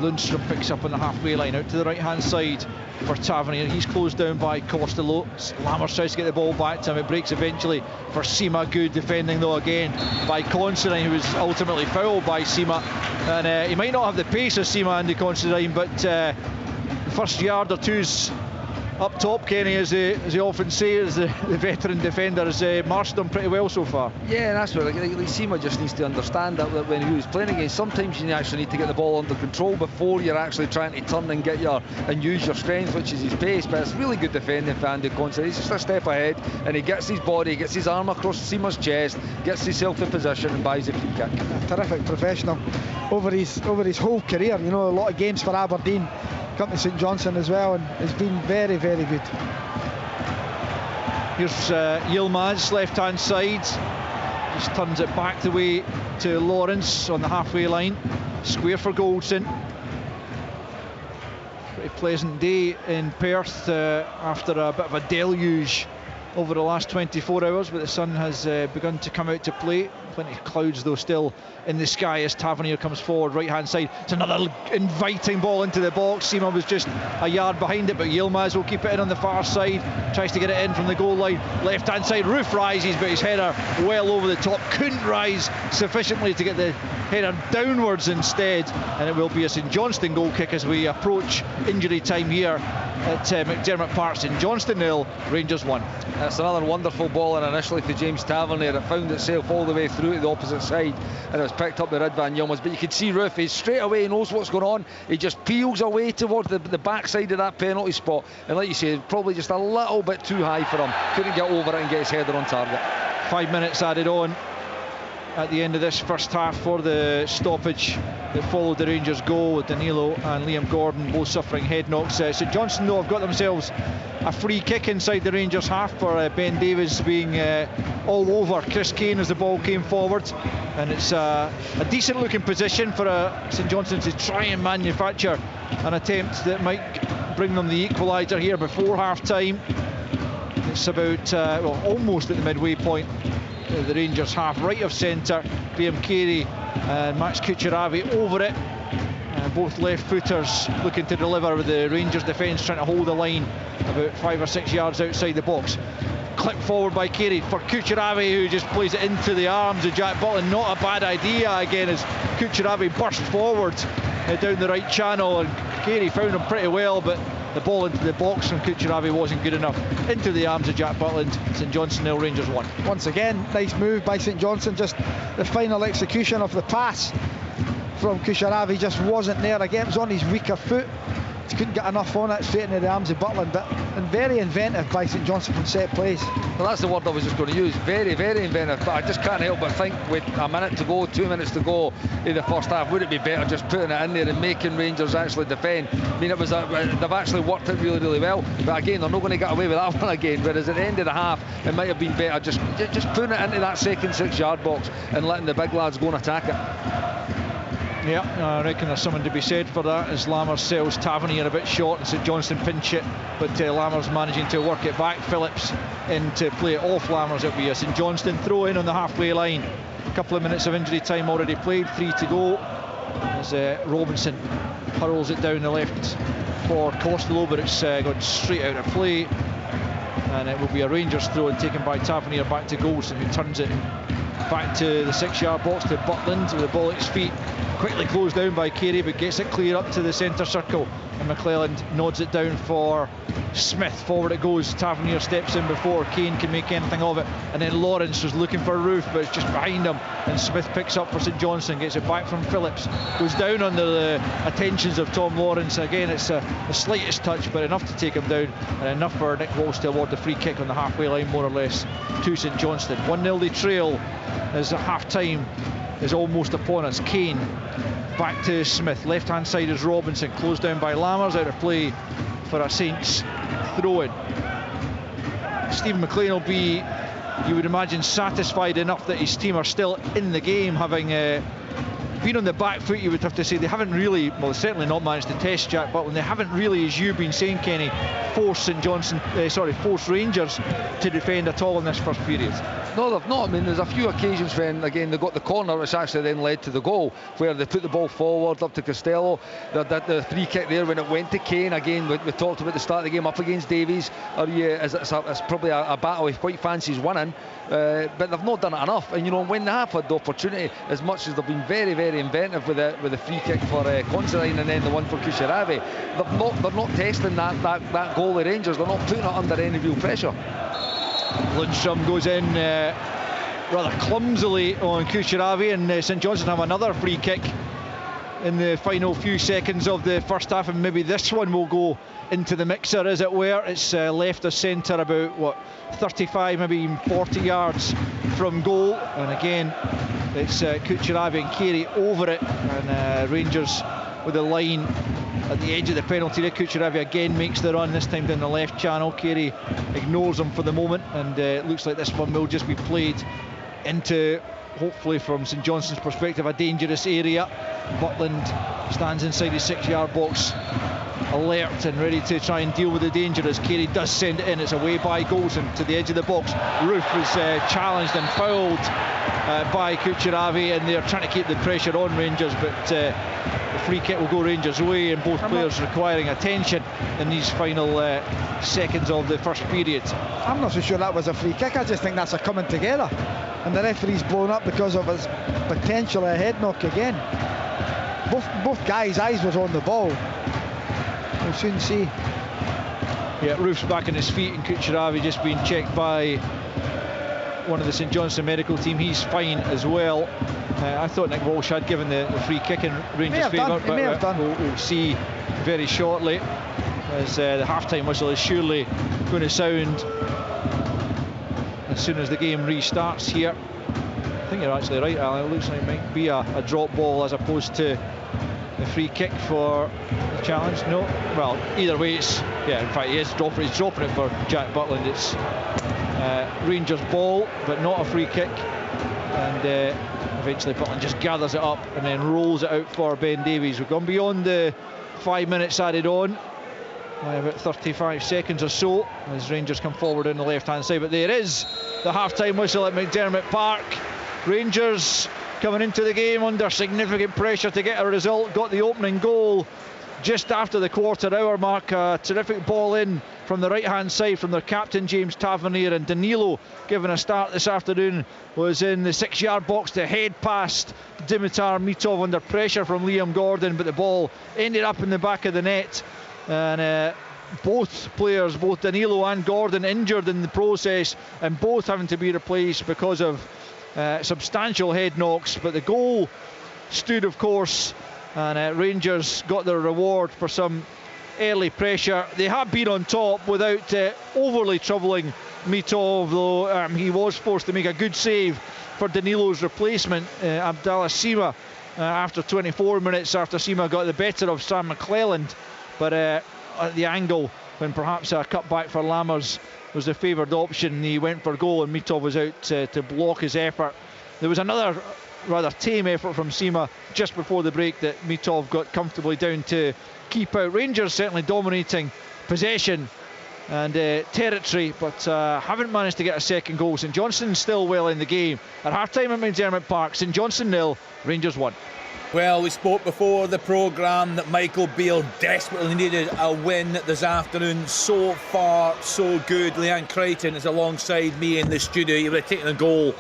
Lundstrom picks up on the halfway line, out to the right hand side for Tavernier. He's closed down by Costello. Lammers tries to get the ball back to him. It breaks eventually for Sima. Good defending though again by Considine, who was ultimately fouled by Sima. And he might not have the pace of Sima, Andy Considine, but the first yard or two's up top, Kenny, as they often say, as the veteran defender, has marshed them pretty well so far. Yeah, and that's where like Sima just needs to understand that when he was playing against, sometimes you actually need to get the ball under control before you're actually trying to turn and get and use your strength, which is his pace. But it's really good defending for Andy Considine. He's just a step ahead, and he gets his body, gets his arm across Sima's chest, gets himself in position and buys a free kick. A terrific professional over his whole career. You know, a lot of games for Aberdeen, come to St Johnstone as well, and has been very, very good. Here's Yilmaz, left hand side, just turns it back the way to Lawrence on the halfway line. Square for Goldson. Pretty pleasant day in Perth after a bit of a deluge over the last 24 hours, but the sun has begun to come out to play. Plenty of clouds though still in the sky as Tavernier comes forward, right hand side. It's another inviting ball into the box. Sima was just a yard behind it, but Yilmaz will keep it in on the far side, tries to get it in from the goal line. Left hand side, Roof rises, but his header well over the top, couldn't rise sufficiently to get the header downwards instead, and it will be a St Johnstone goal kick as we approach injury time here at McDermott Park. St Johnstone 0, Rangers 1. That's another wonderful ball, and initially for James Tavernier, it found itself all the way through to the opposite side, and it was picked up by Ridvan Yilmaz. But you can see Roof, he straight away knows what's going on. He just peels away towards the backside of that penalty spot, and like you say, probably just a little bit too high for him. Couldn't get over it and get his header on target. 5 minutes added on at the end of this first half for the stoppage that followed the Rangers goal, with Danilo and Liam Gordon both suffering head knocks. St Johnstone though have got themselves a free kick inside the Rangers half for Ben Davies being all over Chris Kane as the ball came forward, and it's a decent looking position for St Johnstone to try and manufacture an attempt that might bring them the equaliser here before half time. It's about almost at the midway point. The Rangers half, right of centre. Graham Carey and Max Kucheravi over it, both left footers looking to deliver, with the Rangers defence trying to hold the line about 5 or 6 yards outside the box. Clipped forward by Carey for Kucheravi, who just plays it into the arms of Jack Butland. Not a bad idea again as Kucheravi burst forward down the right channel, and Carey found him pretty well, but the ball into the box from Kucheravi wasn't good enough. Into the arms of Jack Butland. St Johnstone 0, Rangers 1. Once again, nice move by St Johnstone. Just the final execution of the pass from Kucheravi just wasn't there again. It was on his weaker foot. He couldn't get enough on it, straight into the arms of Butland. But and very inventive by St Johnstone from set plays. Well, that's the word I was just going to use. Very, very inventive. But I just can't help but think, with a minute to go, 2 minutes to go in the first half, would it be better just putting it in there and making Rangers actually defend? I mean, they've actually worked it really, really well. But again, they're not going to get away with that one again. Whereas at the end of the half, it might have been better just putting it into that second 6 yard box and letting the big lads go and attack it. Yeah, I reckon there's something to be said for that, as Lammers sells Tavernier a bit short and St Johnstone pinch it, but Lammers managing to work it back. Phillips in to play it off Lammers. It'll be a St Johnstone throw in on the halfway line. A couple of minutes of injury time already played, 3 to go, as Robinson hurls it down the left for Costello, but it's gone straight out of play, and it will be a Rangers throw in taken by Tavernier back to Goldson, who turns it back to the 6 yard box to Butland with the ball at his feet. Quickly closed down by Carey, but gets it clear up to the centre circle and McClelland nods it down for Smith. Forward it goes. Tavernier steps in before Kane can make anything of it, and then Lawrence was looking for Roof, but it's just behind him, and Smith picks up for St Johnstone, gets it back from Phillips, goes down under the attentions of Tom Lawrence. Again, it's the slightest touch, but enough to take him down, and enough for Nick Walsh to award the free kick on the halfway line, more or less, to St Johnstone. 1-0 they trail as half time is almost upon us. Kane back to Smith, left hand side is Robinson, closed down by Lammers, out of play for a Saints throw-in. Stephen McLean will be, you would imagine, satisfied enough that his team are still in the game, having been on the back foot. You would have to say they haven't really, well, certainly not managed to test Jack Butland. They haven't really, as you've been saying, Kenny, forced Rangers to defend at all in this first period. No, they've not. I mean, there's a few occasions when, again, they got the corner, which actually then led to the goal, where they put the ball forward up to Costello. The free kick there when it went to Kane. Again, we talked about the start of the game up against Davies. It's probably a battle he quite fancies winning, but they've not done it enough. And you know, when they have had the opportunity, as much as they've been very, very inventive with the free kick for Considine and then the one for Kushiravi, they're not testing that goal of Rangers. They're not putting it under any real pressure. Lundstrom goes in rather clumsily on Kushiravi, and St Johnstone have another free kick in the final few seconds of the first half, and maybe this one will go into the mixer, as it were. It's left of centre about 35, maybe even 40 yards from goal, and again it's Kucheravi and Carey over it, and Rangers with the line at the edge of the penalty area. Kucheravi again makes the run, this time down the left channel. Carey ignores him for the moment, and it looks like this one will just be played into, hopefully from St Johnstone's perspective, a dangerous area. Butland stands inside his 6-yard box, alert and ready to try and deal with the danger as Carey does send it in. It's away by goals and to the edge of the box. Roof was challenged and fouled by Kucheravi, and they're trying to keep the pressure on Rangers, but the free kick will go Rangers' way, and both players requiring attention in these final seconds of the first period. I'm not so sure that was a free kick. I just think that's a coming together, and the referee's blown up because of his potential head knock again. Both guys' eyes was on the ball. We'll soon see. Yeah, Roof's back on his feet, and Kucheravi just being checked by one of the St Johnstone medical team. He's fine as well. I thought Nick Walsh had given the free kick in Rangers' favour, but we'll see very shortly, as the half-time whistle is surely going to sound as soon as the game restarts here. I think you're actually right, Alan. It looks like it might be a drop ball as opposed to the free kick for the challenge. No, well, either way, it's, yeah, in fact, he's dropping it for Jack Butland. It's Rangers ball, but not a free kick, and eventually Butland just gathers it up and then rolls it out for Ben Davies. We've gone beyond the 5 minutes added on by about 35 seconds or so as Rangers come forward on the left hand side, but there is the half-time whistle at McDermott Park. Rangers coming into the game under significant pressure to get a result. Got the opening goal just after the quarter-hour mark. A terrific ball in from the right-hand side from their captain James Tavernier, and Danilo, given a start this afternoon, was in the 6-yard box to head past Dimitar Mitov under pressure from Liam Gordon, but the ball ended up in the back of the net, and both players, both Danilo and Gordon, injured in the process, and both having to be replaced because of substantial head knocks. But the goal stood, of course, and Rangers got their reward for some early pressure. They have been on top without overly troubling Mitov, though he was forced to make a good save for Danilo's replacement, Abdallah Sima, after 24 minutes after Sima got the better of Sam McClelland, but at the angle when perhaps a cutback for Lammers was the favoured option, he went for goal and Mitov was out to block his effort. There was another rather tame effort from Sima just before the break that Mitov got comfortably down to keep out. Rangers certainly dominating possession and territory, but haven't managed to get a second goal. St Johnstone still well in the game. At half-time at McDermott Park, St Johnstone 0, Rangers 1. Well, we spoke before the programme that Michael Beale desperately needed a win this afternoon. So far, so good. Leanne Crichton is alongside me in the studio. He would have taken a goal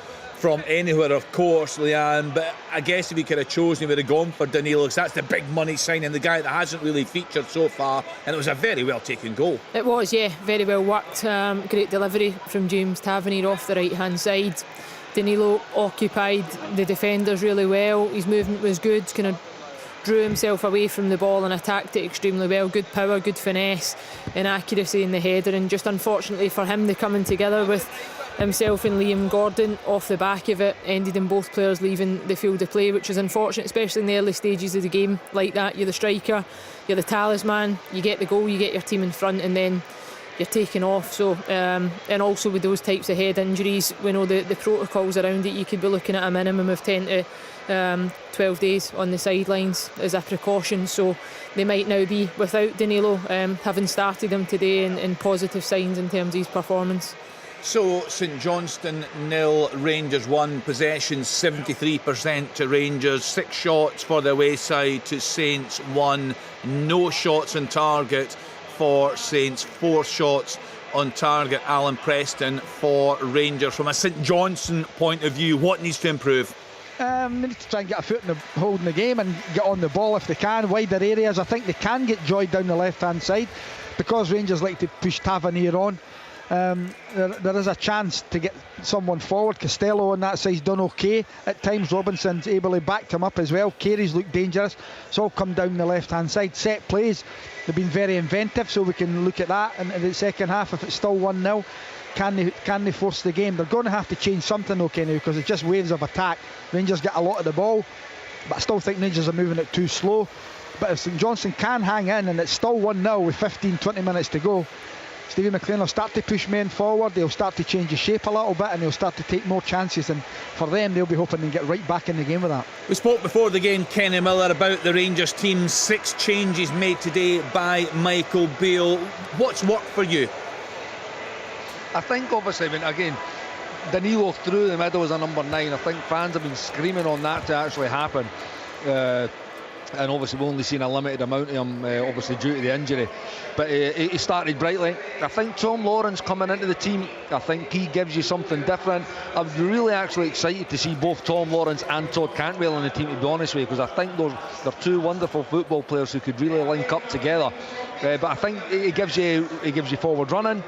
from anywhere, of course, Leanne, but I guess if he could have chosen, he would have gone for Danilo, because that's the big money signing, the guy that hasn't really featured so far, and it was a very well taken goal. It was, yeah, very well worked. Great delivery from James Tavernier off the right hand side. Danilo occupied the defenders really well. His movement was good, kind of drew himself away from the ball and attacked it extremely well. Good power, good finesse and accuracy in the header, and just unfortunately for him, the coming together with himself and Liam Gordon off the back of it ended in both players leaving the field of play, which is unfortunate, especially in the early stages of the game like that. You're the striker, you're the talisman, you get the goal, you get your team in front, and then you're taken off. So and also with those types of head injuries, we know the protocols around it. You could be looking at a minimum of 10 to 12 days on the sidelines as a precaution, so they might now be without Danilo, having started him today, in positive signs in terms of his performance. So St Johnstone 0, Rangers 1, possession 73% to Rangers, 6 shots for the away side to Saints 1, no shots on target for Saints, 4 shots on target. Alan Preston for Rangers. From a St Johnstone point of view, what needs to improve? They need to try and get a foot in the hold in the game and get on the ball if they can, wider areas. I think they can get joy down the left hand side because Rangers like to push Tavernier on. There is a chance to get someone forward. Costello on that side's done okay at times. Robinson's able to back him up as well. Carey's looked dangerous. It's all come down the left hand side. Set plays, they've been very inventive, so we can look at that in the second half. If it's still 1-0, can they force the game? They're going to have to change something though, Kenny, because it's just waves of attack. Rangers get a lot of the ball, but I still think Rangers are moving it too slow. But if St Johnstone can hang in and it's still 1-0 with 15-20 minutes to go, Stevie McLean will start to push men forward. They'll start to change the shape a little bit, and they'll start to take more chances, and for them they'll be hoping to get right back in the game with that. We spoke before the game, Kenny Miller, about the Rangers team. 6 changes made today by Michael Beale. What's worked for you? I think obviously, again, Danilo through the middle as a number 9. I think fans have been screaming on that to actually happen. And obviously we've only seen a limited amount of him, obviously due to the injury, but he started brightly. I think Tom Lawrence coming into the team, I think he gives you something different. I'm really actually excited to see both Tom Lawrence and Todd Cantwell in the team, to be honest with you, because I think they're 2 wonderful football players who could really link up together. But I think it gives you forward running.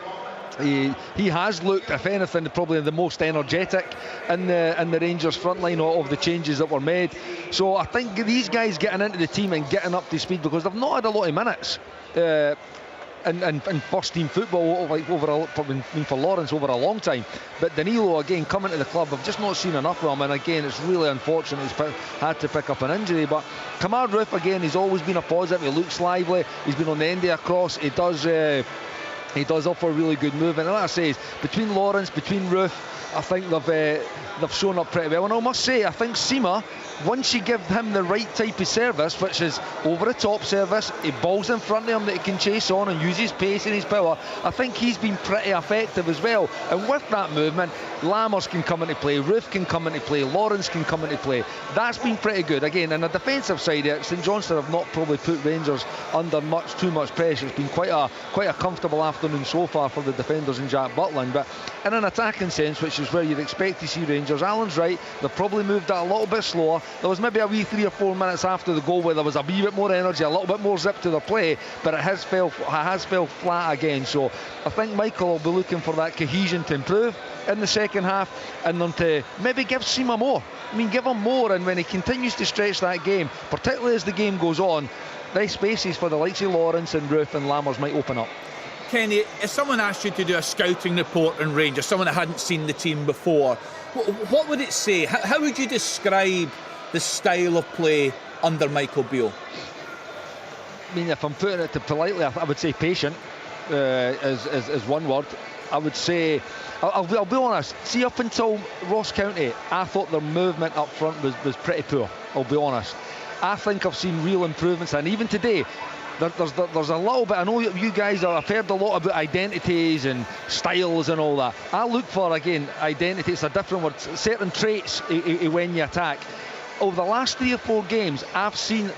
He has looked, if anything, probably the most energetic in the Rangers front line of the changes that were made. So I think these guys getting into the team and getting up to speed, because they've not had a lot of minutes in first team football, like probably for Lawrence over a long time. But Danilo again coming to the club, I've just not seen enough of him, and again it's really unfortunate he's had to pick up an injury. But Kamar Roof again, he's always been a positive. He looks lively, he's been on the end of a cross, he does offer really good movement, and like I say, between Lawrence, between Roof, I think they've shown up pretty well. And I must say, I think Sima, once you give him the right type of service, which is over the top service, he balls in front of him that he can chase on and use his pace and his power, I think he's been pretty effective as well. And with that movement, Lammers can come into play, Roof can come into play, Lawrence can come into play. That's been pretty good. Again, on the defensive side, St Johnstone have not probably put Rangers under too much pressure. It's been quite a comfortable afternoon so far for the defenders in Jack Butland. But in an attacking sense, which is where you'd expect to see Rangers, Alan's right, they've probably moved that a little bit slower. There was maybe a wee 3 or 4 minutes after the goal where there was a wee bit more energy, a little bit more zip to their play, but it has fell flat again. So I think Michael will be looking for that cohesion to improve in the second half, and then to maybe give Sima more. I mean, give him more, and when he continues to stretch that game, particularly as the game goes on, nice spaces for the likes of Lawrence and Roof and Lammers might open up. Kenny, if someone asked you to do a scouting report on Rangers, someone that hadn't seen the team before, what would it say? How would you describe the style of play under Michael Beale? I mean, if I'm putting it politely, I would say patient is one word. I would say, I'll be honest, see, up until Ross County, I thought their movement up front was pretty poor, I'll be honest. I think I've seen real improvements, and even today, there's a little bit. I know you guys have heard a lot about identities and styles and all that. I look for, again, identity, it's a different word, certain traits when you attack. Over the last 3 or 4 games, I've seen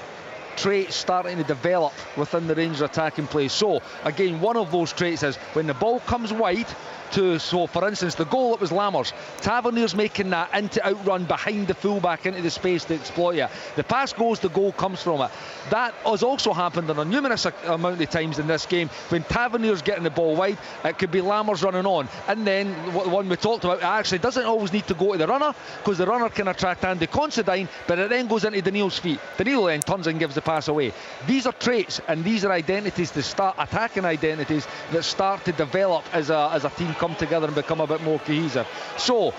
traits starting to develop within the Rangers attacking play. So again, one of those traits is when the ball comes wide so for instance the goal, it was Lammers. Tavernier's making that into outrun behind the fullback into the space to exploit it. The pass goes, the goal comes from it. That has also happened on a numerous amount of times in this game. When Tavernier's getting the ball wide, it could be Lammers running on, and then the one we talked about, it actually doesn't always need to go to the runner, because the runner can attract Andy Considine, but it then goes into Daniil's feet. Danilo then turns and gives the pass away. These are traits and these are identities to start, attacking identities that start to develop as a team come together and become a bit more cohesive. So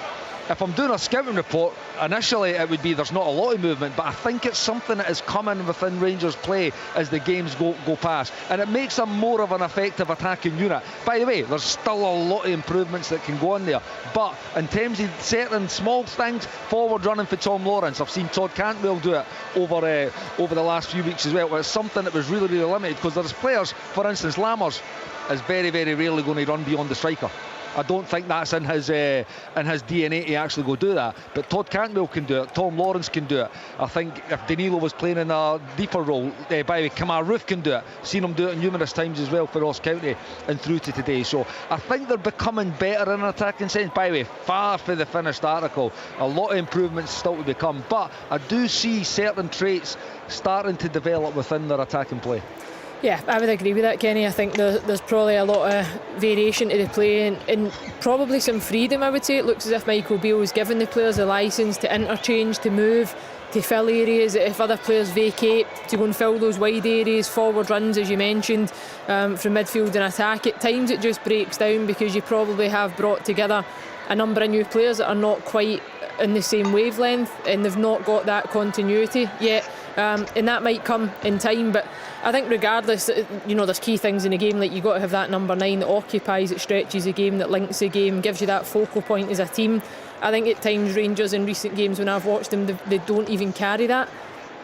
if I'm doing a scouting report, initially it would be there's not a lot of movement, but I think it's something that is coming within Rangers play as the games go past, and it makes them more of an effective attacking unit. By the way, there's still a lot of improvements that can go on there, but in terms of certain small things, forward running for Tom Lawrence, I've seen Todd Cantwell do it over the last few weeks as well. It's something that was really limited, because there's players, for instance Lammers is very rarely going to run beyond the striker. I don't think that's in his DNA to actually go do that. But Todd Cantwell can do it. Tom Lawrence can do it. I think if Danilo was playing in a deeper role, by the way, Kamar Roof can do it. Seen him do it numerous times as well for Ross County and through to today. So I think they're becoming better in an attacking sense. By the way, far from the finished article. A lot of improvements still to become. But I do see certain traits starting to develop within their attacking play. Yeah, I would agree with that, Kenny. I think there's probably a lot of variation to the play and probably some freedom, I would say. It looks as if Michael Beale is giving the players a licence to interchange, to move, to fill areas if other players vacate, to go and fill those wide areas, forward runs as you mentioned, from midfield and attack. At times it just breaks down because you probably have brought together a number of new players that are not quite in the same wavelength and they've not got that continuity yet. And that might come in time, but I think regardless, there's key things in the game, like you've got to have that number 9 that occupies, that stretches the game, that links the game, gives you that focal point as a team. I think at times Rangers in recent games when I've watched them, they don't even carry that,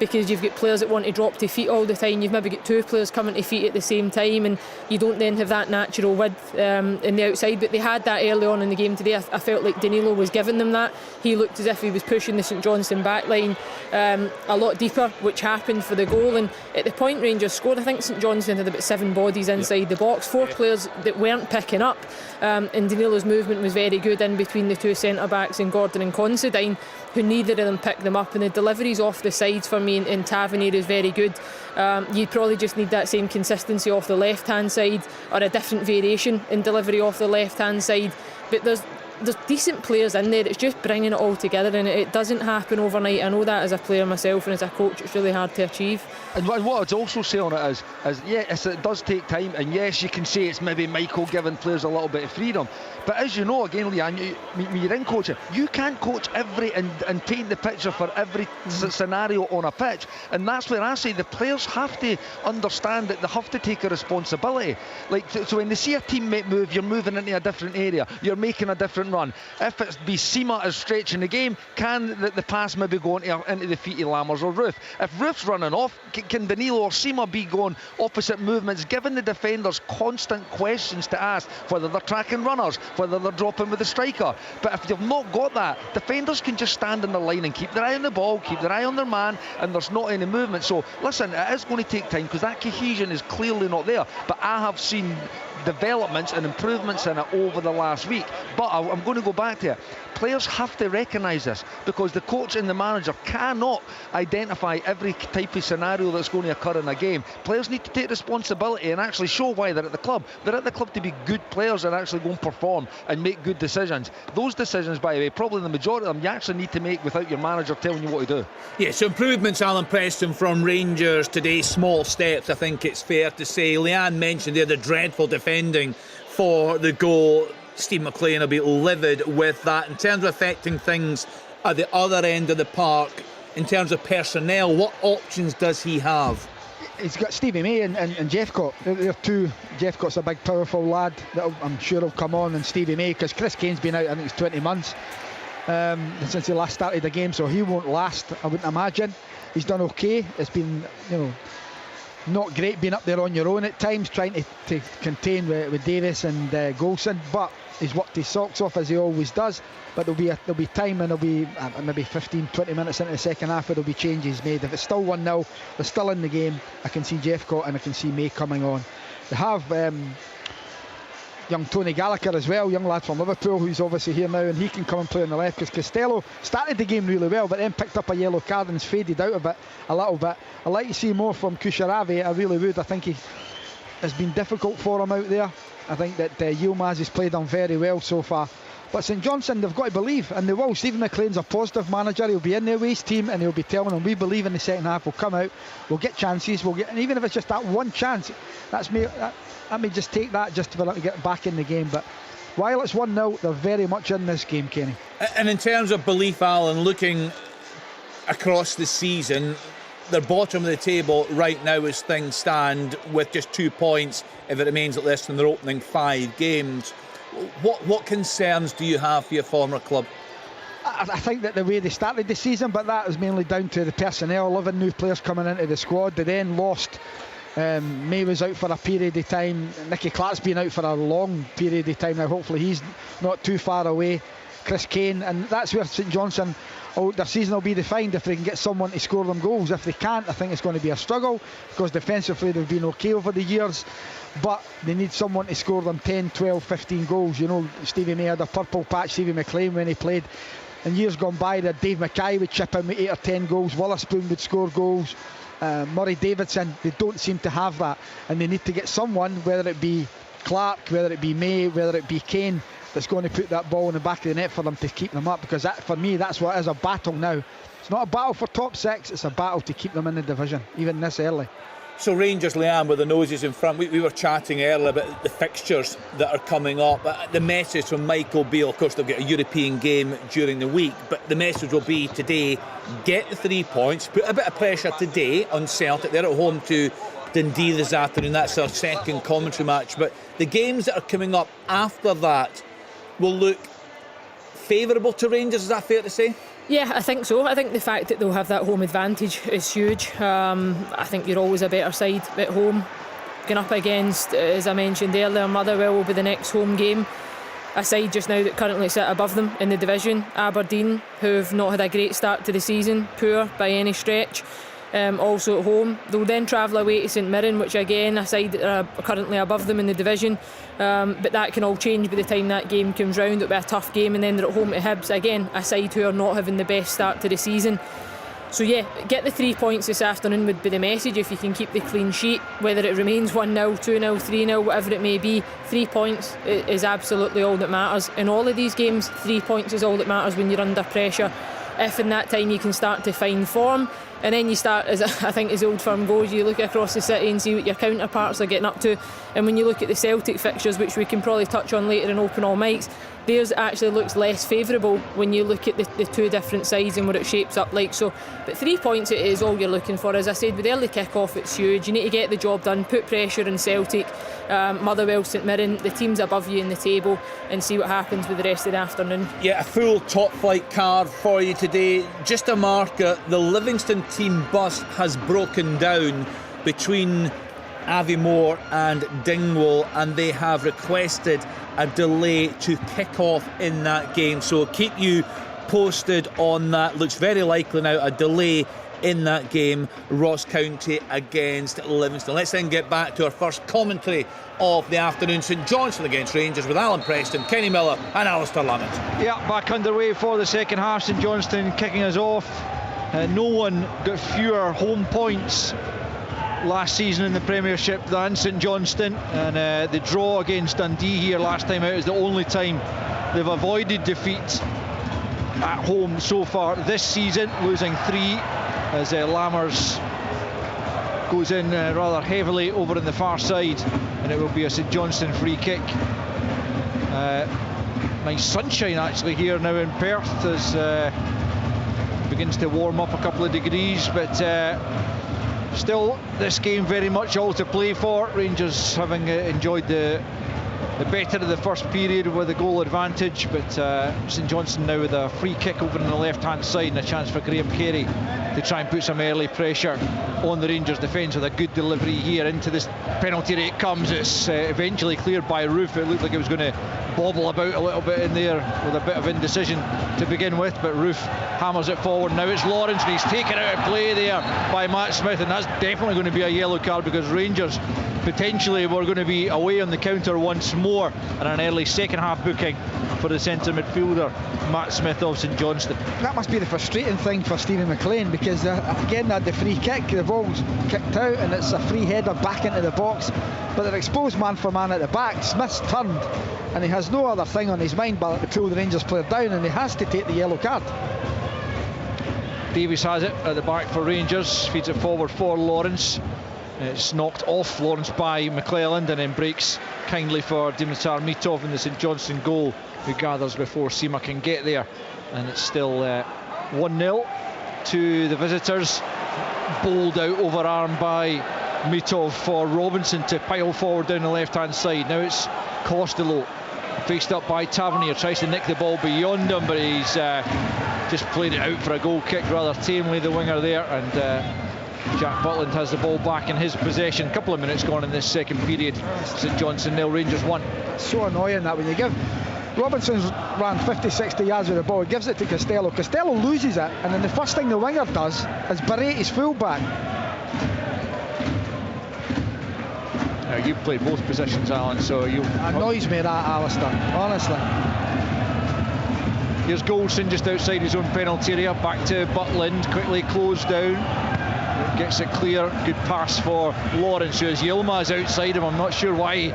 because you've got players that want to drop to feet all the time. You've maybe got 2 players coming to feet at the same time and you don't then have that natural width in the outside, but they had that early on in the game today. I felt like Danilo was giving them that. He looked as if he was pushing the St Johnstone backline a lot deeper, which happened for the goal. And at the point Rangers scored, I think St Johnstone had about 7 bodies inside the box, 4 players that weren't picking up, and Danilo's movement was very good in between the 2 centre backs and Gordon and Considine, who neither of them picked them up, and the deliveries off the sides for me in Tavernier is very good. You probably just need that same consistency off the left hand side, or a different variation in delivery off the left hand side, but there's decent players in there. It's just bringing it all together, and it doesn't happen overnight. I know that as a player myself, and as a coach it's really hard to achieve. And what I'd also say on it is yes, it does take time, and yes, you can say it's maybe Michael giving players a little bit of freedom, but as you know, again, Leanne, when you're in coaching, you can't coach every and paint the picture for every scenario on a pitch, and that's where I say the players have to understand that they have to take a responsibility. Like, so when they see a teammate move, you're moving into a different area, you're making a different run. If it's Sima is stretching the game, can the pass maybe go into the feet of Lammers or Roof? If Roof's running off, can Danilo or Sima be going opposite movements, giving the defenders constant questions to ask, whether they're tracking runners, whether they're dropping with the striker. But if you've not got that, defenders can just stand in the line and keep their eye on the ball, keep their eye on their man, and there's not any movement. So listen, it is going to take time, because that cohesion is clearly not there, but I have seen developments and improvements in it over the last week. But I'm going to go back to it. Players have to recognise this, because the coach and the manager cannot identify every type of scenario that's going to occur in a game. Players need to take responsibility and actually show why they're at the club. They're at the club to be good players and actually go and perform and make good decisions. Those decisions, by the way, probably the majority of them, you actually need to make without your manager telling you what to do. Yes, improvements, Alan Preston, from Rangers today. Small steps, I think it's fair to say. Leanne mentioned there the dreadful defending for the goal. Steve McLean will be livid with that. In terms of affecting things at the other end of the park, in terms of personnel, what options does he have? He's got Stevie May and Jeffcott. They're 2. Jeffcott's a big, powerful lad that I'm sure will come on, and Stevie May, because Chris Kane's been out, I think it's 20 months since he last started the game, so he won't last, I wouldn't imagine. He's done okay. It's been, not great being up there on your own at times, trying to contain with Davis and Golson, but he's worked his socks off as he always does. But there'll be time, and there'll be maybe 15-20 minutes into the second half where there'll be changes made. If it's still 1-0, they're still in the game. I can see Jeffcott and I can see May coming on. They have young Tony Gallagher as well, young lad from Liverpool, who's obviously here now, and he can come and play on the left, because Costello started the game really well but then picked up a yellow card and faded out a little bit. I'd like to see more from Kusharavi, I really would. I think he has been difficult for him out there. I think that Yilmaz has played on very well so far. But St Johnstone, they've got to believe, and they will. Stephen McLean's a positive manager. He'll be in there with his team and he'll be telling them, we believe in the second half, we'll come out, we'll get chances, and even if it's just that one chance, let me just take that just for them to get back in the game. But while it's 1-0, they're very much in this game, Kenny. And in terms of belief, Alan, looking across the season, they're bottom of the table right now as things stand, with just 2 points if it remains at less than their opening 5 games. What concerns do you have for your former club? I think that the way they started the season, but that was mainly down to the personnel. 11 new players coming into the squad. They then lost. May was out for a period of time. Nicky Clark's been out for a long period of time now. Hopefully he's not too far away. Chris Kane, and that's where St Johnstone, their season will be defined if they can get someone to score them goals. If they can't, I think it's going to be a struggle, because defensively they've been okay over the years, but they need someone to score them 10, 12, 15 goals. You know, Stevie May had a purple patch, Stevie McLean, when he played. In years gone by, that Dave Mackay would chip in with 8 or 10 goals, Witherspoon would score goals, Murray Davidson. They don't seem to have that, and they need to get someone, whether it be Clark, whether it be May, whether it be Kane, that's going to put that ball in the back of the net for them to keep them up, because that, for me, that's what is a battle now. It's not a battle for top 6, it's a battle to keep them in the division, even this early. So Rangers, Liam, with the noses in front, we were chatting earlier about the fixtures that are coming up. The message from Michael Beale, of course they'll get a European game during the week, but the message will be today, get the 3 points, put a bit of pressure today on Celtic. They're at home to Dundee this afternoon, that's our second commentary match, but the games that are coming up after that will look favourable to Rangers, is that fair to say? Yeah, I think so. I think the fact that they'll have that home advantage is huge. I think you're always a better side at home. Going up against, as I mentioned earlier, Motherwell will be the next home game. A side just now that currently sit above them in the division, Aberdeen, who've not had a great start to the season, poor by any stretch. Also at home, they'll then travel away to St Mirren, which again a side that are currently above them in the division, but that can all change by the time that game comes round. It'll be a tough game, and then they're at home to Hibs, again a side who are not having the best start to the season. So yeah, get the 3 points this afternoon would be the message. If you can keep the clean sheet, whether it remains 1-0, 2-0, 3-0, whatever it may be, 3 points is absolutely all that matters. In all of these games, 3 points is all that matters when you're under pressure. If in that time you can start to find form, and then you start, as I think as Old Firm goes, you look across the city and see what your counterparts are getting up to. And when you look at the Celtic fixtures, which we can probably touch on later in Open All Mics, theirs actually looks less favourable when you look at the two different sides and what it shapes up like. So, but 3 points it is all you're looking for. As I said, with the early kick-off, it's huge. You need to get the job done, put pressure on Celtic, Motherwell, St Mirren, the teams above you in the table, and see what happens with the rest of the afternoon. Yeah, a full top-flight card for you today. Just a marker, the Livingston team bus has broken down between Aviemore and Dingwall, and they have requested a delay to kick off in that game, so keep you posted on that. Looks very likely now a delay in that game, Ross County against Livingston. Let's then get back to our first commentary of the afternoon. St Johnstone against Rangers with Alan Preston, Kenny Miller and Alistair Lamont. Yeah, back underway for the second half. St Johnstone kicking us off. No one got fewer home points last season in the Premiership than St Johnstone, and the draw against Dundee here last time out is the only time they've avoided defeat at home so far this season, losing 3 as Lammers goes in rather heavily over on the far side, and it will be a St Johnstone free kick. Nice sunshine actually here now in Perth as it begins to warm up a couple of degrees, but still, this game very much all to play for. Rangers having enjoyed the the better of the first period with a goal advantage, but St Johnstone now with a free kick over on the left-hand side and a chance for Graham Carey to try and put some early pressure on the Rangers defence with a good delivery here into this penalty area. It comes. It's eventually cleared by Roof. It looked like it was going to bobble about a little bit in there with a bit of indecision to begin with, but Roof hammers it forward. Now it's Lawrence, and he's taken out of play there by Matt Smith, and that's definitely going to be a yellow card, because Rangers potentially were going to be away on the counter once more, and an early second half booking for the centre midfielder Matt Smith of St Johnstone. That must be the frustrating thing for Stephen McLean, because again, they had the free kick, the ball's kicked out and it's a free header back into the box, but they're exposed man for man at the back. Smith's turned and he has no other thing on his mind but to pull the Rangers player down, and he has to take the yellow card. Davies has it at the back for Rangers, feeds it forward for Lawrence. It's knocked off Lawrence by McClelland, and then breaks kindly for Dimitar Mitov in the St Johnstone goal, who gathers before Sima can get there. And it's still 1-0 to the visitors. Bowled out overarm by Mitov for Robinson to pile forward down the left-hand side. Now it's Costello, faced up by Tavernier, tries to nick the ball beyond him, but he's just played it out for a goal kick rather tamely, the winger there, and Jack Butland has the ball back in his possession. A couple of minutes gone in this second period. St Johnstone 0, Rangers 1. It's so annoying that when you give Robinson's ran 50-60 yards with the ball, he gives it to Costello. Costello loses it, and then the first thing the winger does is berate his fullback. Now you've played both positions, Alan, so you annoys me, that, Alistair, honestly. Here's Goldson just outside his own penalty area, back to Butland, quickly closed down, gets it clear, good pass for Lawrence, who has Yilmaz outside him. I'm not sure why he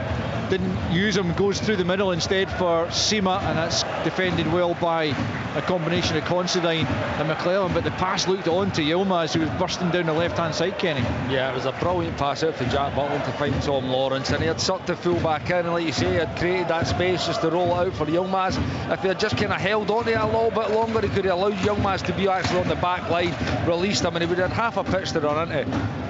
didn't use him, goes through the middle instead for Sima, and that's defended well by a combination of Considine and McClellan, but the pass looked on to Yilmaz, who was bursting down the left-hand side, Kenny. Yeah, it was a brilliant pass out for Jack Butland to find Tom Lawrence, and he had sucked the full back in, and like you say, he had created that space just to roll it out for Yilmaz. If he had just kind of held on to it a little bit longer, he could have allowed Yilmaz to be actually on the back line, released him, and he would have had half a pitch to run into.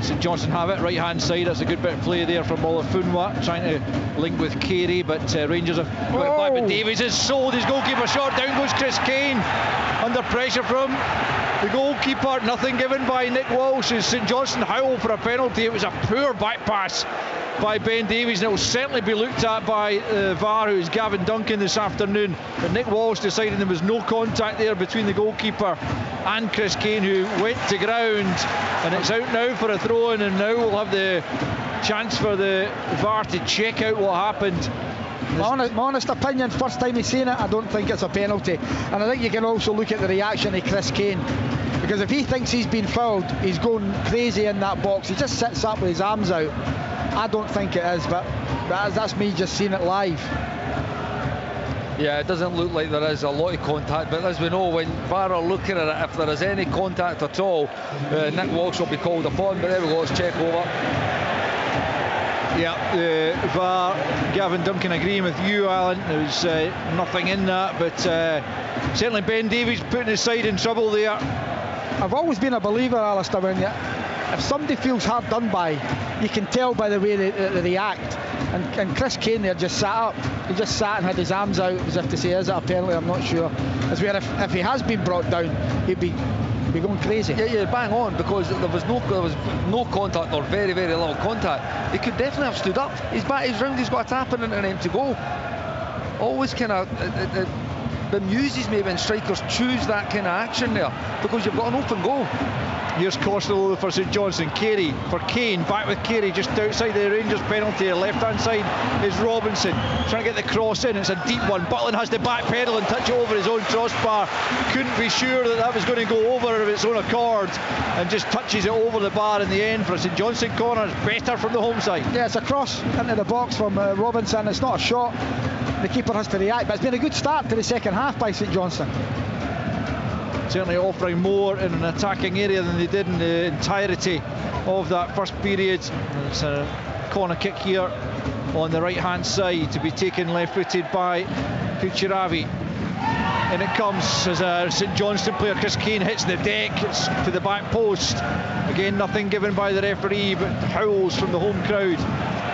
St Johnstone have it, right hand side. That's a good bit of play there from Olafunwa, trying to link with Carey, but Rangers have got it back. But Davies has sold his goalkeeper shot. Down goes Chris Kane, under pressure from the goalkeeper. Nothing given by Nick Walsh. As St Johnstone howl for a penalty. It was a poor back pass by Ben Davies, and it will certainly be looked at by VAR, who's Gavin Duncan this afternoon. But Nick Walsh decided there was no contact there between the goalkeeper and Chris Kane, who went to ground, and it's out now for a throw-in, and now we'll have the chance for the VAR to check out what happened. My honest opinion, first time he's seen it, I don't think it's a penalty. And I think you can also look at the reaction of Chris Kane, because if he thinks he's been fouled, he's going crazy in that box. He just sits up with his arms out. I don't think it is, but that's me just seeing it live. Yeah, it doesn't look like there is a lot of contact, but as we know, when VAR are looking at it, if there is any contact at all, Nick Walsh will be called upon. But there we go, let's check over. Yeah, the VAR, Gavin Duncan agreeing with you, Alan. There was nothing in that, but certainly Ben Davies putting his side in trouble there. I've always been a believer, Alistair, when if somebody feels hard done by, you can tell by the way they react. And Chris Kane there just sat up. He just sat and had his arms out as if to say, is it a penalty? I'm not sure. As where if he has been brought down, he'd be going crazy. Yeah, bang on, because there was no contact, or very, very little contact. He could definitely have stood up. He's round, he's got a tap in and an empty goal. Always kind of it bemuses me when strikers choose that kind of action there, because you've got an open goal. Here's Costello for St Johnstone. Carey for Kane, back with Carey just outside the Rangers penalty. Left hand side is Robinson trying to get the cross in. It's a deep one. Butland has to back pedal and touch it over his own crossbar. Couldn't be sure that was going to go over of its own accord, and just touches it over the bar in the end for a St Johnstone corner. It's better from the home side. Yeah, it's a cross into the box from Robinson. It's not a shot. The keeper has to react, but it's been a good start to the second half by St Johnstone. Certainly offering more in an attacking area than they did in the entirety of that first period. And it's a corner kick here on the right hand side to be taken left-footed by Kucheravi. And it comes as a St Johnstone player, Chris Kane, hits the deck. It's to the back post. Again, nothing given by the referee, but howls from the home crowd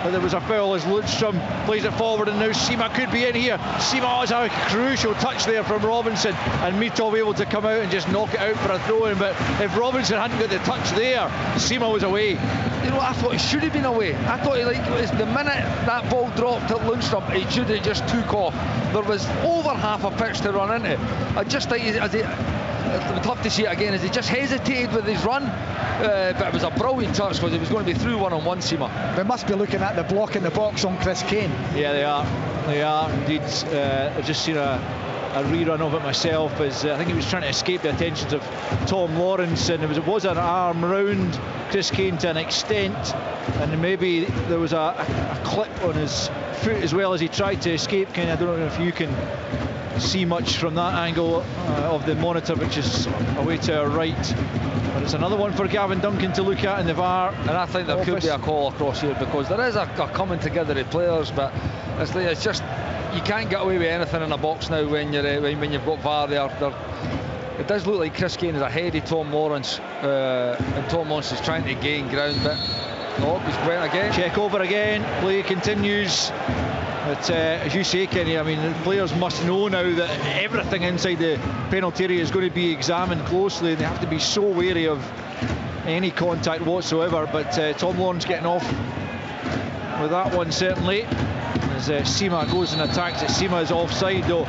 but there was a foul as Lundstrom plays it forward, and now Sima could be in here. Sima has a crucial touch there from Robinson, and Mitov able to come out and just knock it out for a throw-in. But if Robinson hadn't got the touch there, Sima was away. You know, I thought he should have been away. I thought the minute that ball dropped at Lundstrom, he should have just took off. There was over half a pitch to run into. I just think it would tough to see it again, as he just hesitated with his run, but it was a brilliant touch because he was going to be through one-on-one. Sima. They must be looking at the block in the box on Chris Kane. Yeah, they are indeed. I've just seen a rerun of it myself, as I think he was trying to escape the attentions of Tom Lawrence, and it was an arm round Chris Kane to an extent, and maybe there was a clip on his foot as well as he tried to escape. Kane, I don't know if you can see much from that angle of the monitor, which is away to our right, but it's another one for Gavin Duncan to look at in the VAR. And I think there could be a call across here, because there is a coming together of players, but it's just, you can't get away with anything in a box now when you've got VAR there. It does look like Chris Kane is ahead of Tom Lawrence, and Tom Lawrence is trying to gain ground, but no, he's went again. Check over again, play continues. But as you say, Kenny, I mean, the players must know now that everything inside the penalty area is going to be examined closely, and they have to be so wary of any contact whatsoever. But Tom Lawrence getting off with that one, certainly, as Sima goes and attacks it. Sima is offside though,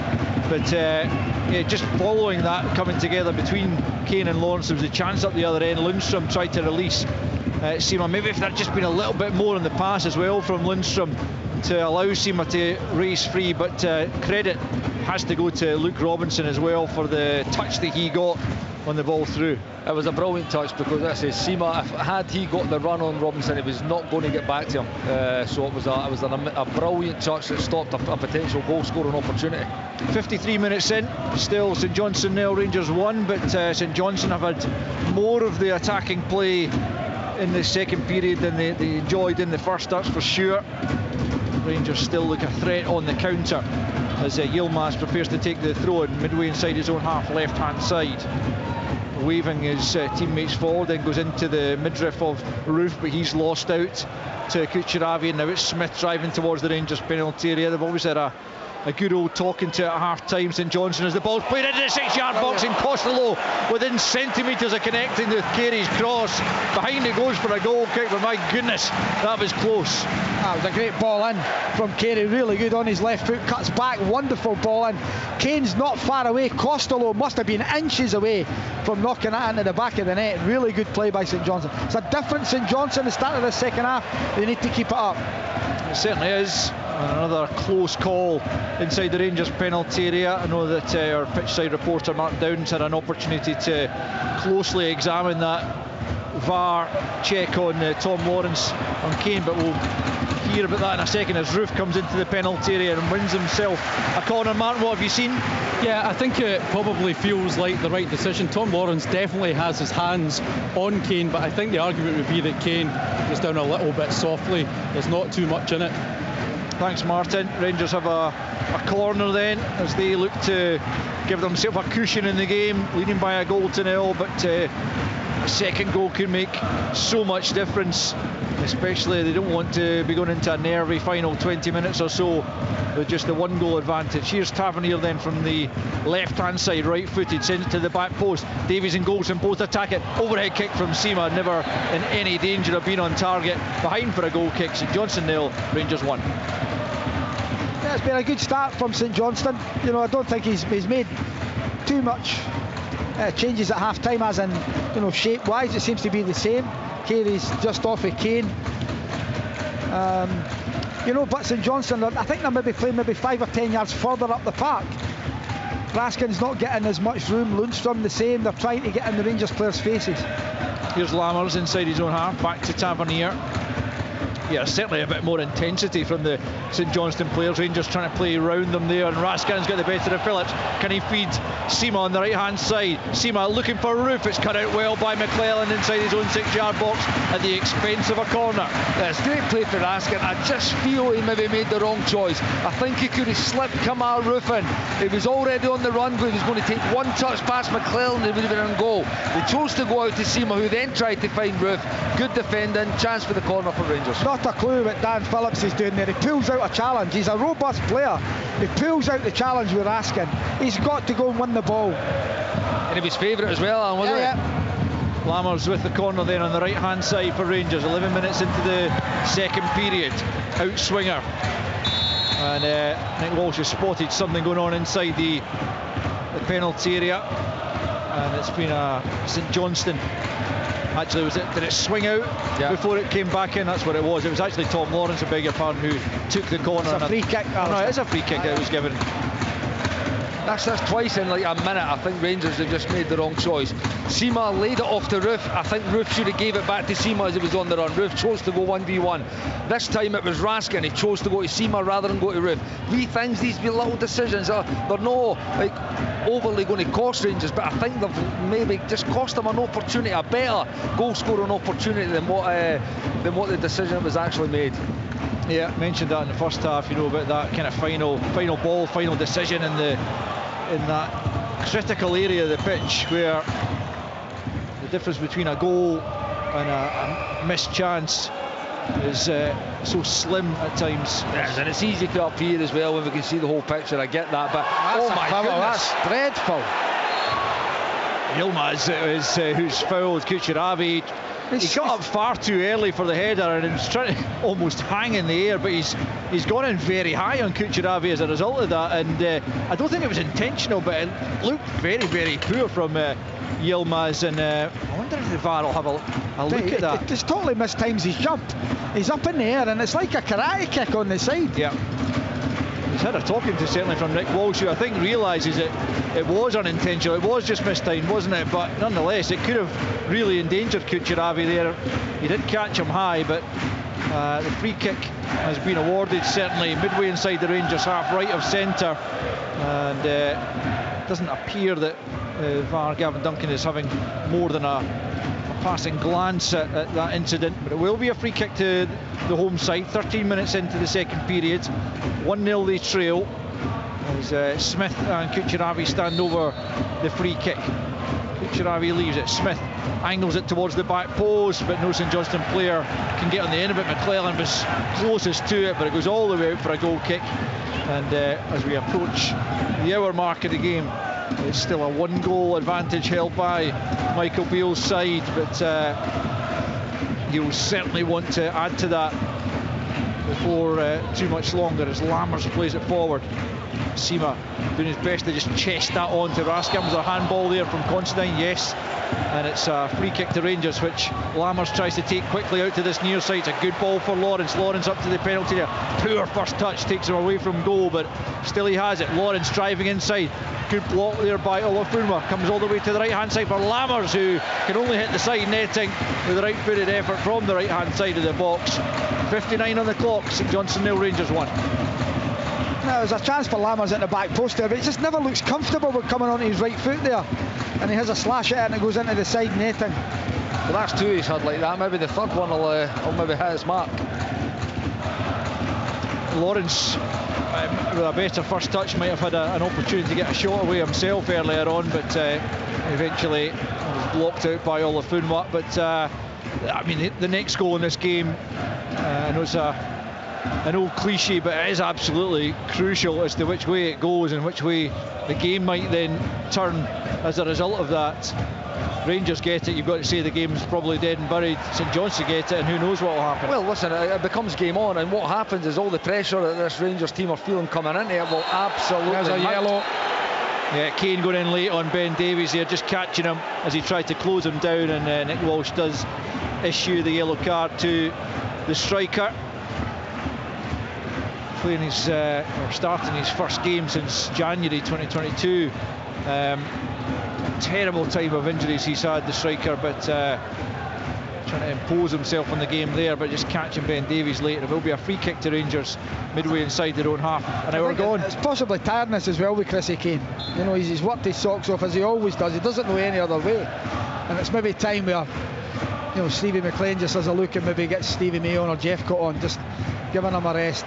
but yeah, just following that coming together between Kane and Lawrence, there was a chance up the other end. Lundstrom tried to release Sima. Maybe if there'd just been a little bit more in the pass as well from Lundstrom to allow Sima to race free, but credit has to go to Luke Robinson as well for the touch that he got on the ball through. It was a brilliant touch, because as I say, Sima, had he got the run on Robinson, he was not going to get back to him. So it was a brilliant touch that stopped a potential goal scoring opportunity. 53 minutes in, still St Johnstone 0, Rangers 1, but St Johnstone have had more of the attacking play in the second period than they enjoyed in the first, that's for sure. Rangers still look a threat on the counter as Yilmaz prepares to take the throw in midway inside his own half, left hand side, waving his teammates forward, then goes into the midriff of Roof, but he's lost out to Kucheravi, and now it's Smith driving towards the Rangers penalty area. They've always had a good old talking to at half time, St Johnstone, as the ball's played into the 6-yard box, and Costello within centimetres of connecting with Carey's cross. Behind it goes for a goal kick, but my goodness, that was close. That was a great ball in from Carey, really good on his left foot, cuts back, wonderful ball in. Kane's not far away, Costello must have been inches away from knocking it into the back of the net. Really good play by St Johnstone. It's a different St Johnstone at the start of the second half. They need to keep it up. It certainly is. And another close call inside the Rangers penalty area. I know that our pitchside reporter Mark Downs had an opportunity to closely examine that VAR check on Tom Lawrence on Kane, but we'll hear about that in a second as Roof comes into the penalty area and wins himself a corner. Martin, what have you seen? Yeah, I think it probably feels like the right decision. Tom Lawrence definitely has his hands on Kane, but I think the argument would be that Kane was down a little bit softly. There's not too much in it. Thanks, Martin. Rangers have a corner then as they look to give themselves a cushion in the game, leading by a goal to 0, but a second goal could make so much difference, especially they don't want to be going into a nervy final 20 minutes or so with just the 1 goal advantage. Here's Tavernier then from the left hand side, right footed, sends it to the back post. Davies and Goldson both attack it. Overhead kick from Sima, never in any danger of being on target. Behind for a goal kick. St Johnstone 0, Rangers 1. Yeah, it's been a good start from St Johnstone. You know, I don't think he's made too much changes at half time, as in, you know, shape wise it seems to be the same. Carey's just off of Kane. You know, but St Johnstone, I think they're maybe playing 5 or 10 yards further up the park. Raskin's not getting as much room, Lundstrom the same. They're trying to get in the Rangers players' faces. Here's Lammers inside his own half, back to Tavernier. Yeah, certainly a bit more intensity from the St Johnstone players. Rangers trying to play around them there, and Raskin's got the better of Phillips. Can he feed Sima on the right hand side? Sima looking for Roof. It's cut out well by McClellan inside his own 6-yard box at the expense of a corner. It's great play for Raskin. I just feel he maybe made the wrong choice. I think he could have slipped Kamal Roof in. He was already on the run, but he was going to take one touch past McClellan and he would have been on goal. They chose to go out to Sima, who then tried to find Roof. Good defending, chance for the corner for Rangers. No, not a clue what Dan Phillips is doing there. He pulls out a challenge. He's a robust player. He pulls out the challenge we're asking. He's got to go and win the ball. And he was favourite as well, Alan, wasn't he? Lammers with the corner then on the right hand side for Rangers. 11 minutes into the second period. Out swinger. And Nick Walsh has spotted something going on inside the penalty area. And it's been a St Johnstone. Actually, did it swing out before it came back in? That's what it was. It was actually Tom Lawrence, I beg your pardon, who took the corner. It's a free kick. No, it is a free kick that was given. That's twice in like a minute. I think Rangers have just made the wrong choice. Seema laid it off to Roof. I think Roof should have gave it back to Seema as he was on the run. Roof chose to go 1v1. This time it was Raskin. He chose to go to Seema rather than go to Roof. Wee things, these wee little decisions, they're not like overly going to cost Rangers, but I think they've maybe just cost them an opportunity, a better goal scoring opportunity than what the decision was actually made. Yeah, mentioned that in the first half, about that kind of final ball, final decision in that critical area of the pitch where the difference between a goal and a missed chance is so slim at times. Yes, and it's easy to up here as well when we can see the whole picture. I get that, but That's my goodness, that's dreadful. Yilmaz is who's fouled Kucheravi. He got up far too early for the header and he was trying to almost hang in the air, but he's gone in very high on Kucheravi as a result of that, and I don't think it was intentional, but it looked very, very poor from Yilmaz, and I wonder if the VAR will have a look at that. It's totally mistimes his jump. He's up in the air and it's like a karate kick on the side. Yeah. He's had a talking to certainly from Nick Walsh, who I think realises it was unintentional. It was just mistimed, wasn't it? But nonetheless, it could have really endangered Kucheravi there. He did catch him high, but the free kick has been awarded certainly midway inside the Rangers half, right of centre, and it doesn't appear that VAR Gavin Duncan is having more than a passing glance at that incident, but it will be a free kick to the home side. 13 minutes into the second period, 1-0 they trail as Smith and Kucheravi stand over the free kick. Kucheravi leaves it, Smith angles it towards the back post, but no St Johnstone player can get on the end of it. McClellan was closest to it, but it goes all the way out for a goal kick, and as we approach the hour mark of the game, it's still a 1-goal advantage held by Michael Beale's side, but he'll certainly want to add to that before too much longer as Lammers plays it forward. Seema doing his best to just chest that on to Raskin. Was a handball there from Considine? Yes. And it's a free kick to Rangers, which Lammers tries to take quickly out to this near side. It's a good ball for Lawrence. Lawrence up to the penalty area. Poor first touch, takes him away from goal, but still he has it. Lawrence driving inside. Good block there by Olafunwa. Comes all the way to the right hand side for Lammers, who can only hit the side netting with the right footed effort from the right hand side of the box. 59 on the clock. St Johnstone 0, Rangers 1. Now, there's a chance for Lammers at the back post there, but he just never looks comfortable with coming onto his right foot there, and he has a slash at it and it goes into the side netting. Well, that's two he's had like that. Maybe the third one will maybe hit his mark. Lawrence with a better first touch might have had an opportunity to get a shot away himself earlier on, but eventually was blocked out by Olafunwa. But I mean, the next goal in this game, I know it's an old cliche, but it is absolutely crucial as to which way it goes and which way the game might then turn as a result of that. Rangers get it, you've got to say the game's probably dead and buried. St Johnstone get it, and who knows what will happen. Well, listen, it becomes game on, and what happens is all the pressure that this Rangers team are feeling coming into it will absolutely... There's a yellow. Yeah, Kane going in late on Ben Davies there, just catching him as he tried to close him down, and Nick Walsh does issue the yellow card to the striker. Playing his, or starting his first game since January 2022. A terrible time of injuries he's had, the striker, but trying to impose himself on the game there, but just catching Ben Davies late. It will be a free kick to Rangers midway inside their own half. An hour gone. It's possibly tiredness as well with Chrissy Kane. You know, he's worked his socks off as he always does. He doesn't know any other way, and it's maybe time where, you know, Stevie McLean just has a look and maybe gets Stevie May on or Jeff Cott on, just giving him a rest.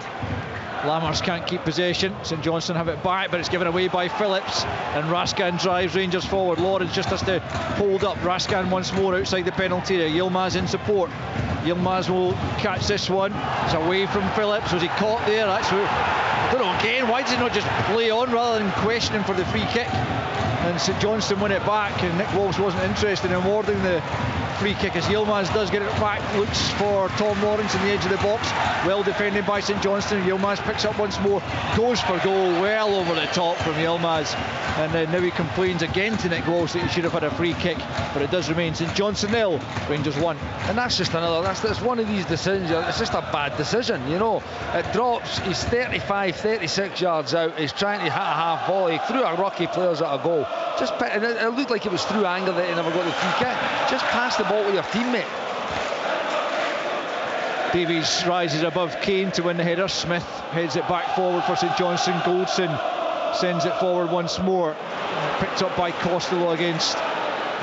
Lammers can't keep possession. St Johnstone have it back, but it's given away by Phillips, and Raskin drives Rangers forward. Lawrence just has to hold up Raskin once more outside the penalty area. Yilmaz in support. Yilmaz will catch this one. It's away from Phillips. Was he caught there? That's what, I don't know, again, why does he not just play on rather than questioning for the free kick? And St Johnstone win it back, and Nick Walsh wasn't interested in awarding the free kick as Yilmaz does get it back, looks for Tom Lawrence in the edge of the box, well defended by St Johnstone. Yilmaz picks up once more, goes for goal, well over the top from Yilmaz, and now he complains again to Nick Walsh that he should have had a free kick, but it does remain St Johnstone 0, Rangers 1. And that's just another, that's one of these decisions, it's just a bad decision, you know. It drops, he's 35, 36 yards out, he's trying to hit a half volley through a rocky players at a goal. And it looked like it was through anger that he never got the free kick. Just pass the ball to your teammate. Davies rises above Kane to win the header. Smith heads it back forward for St Johnstone. Goldson sends it forward once more. Picked up by Costello against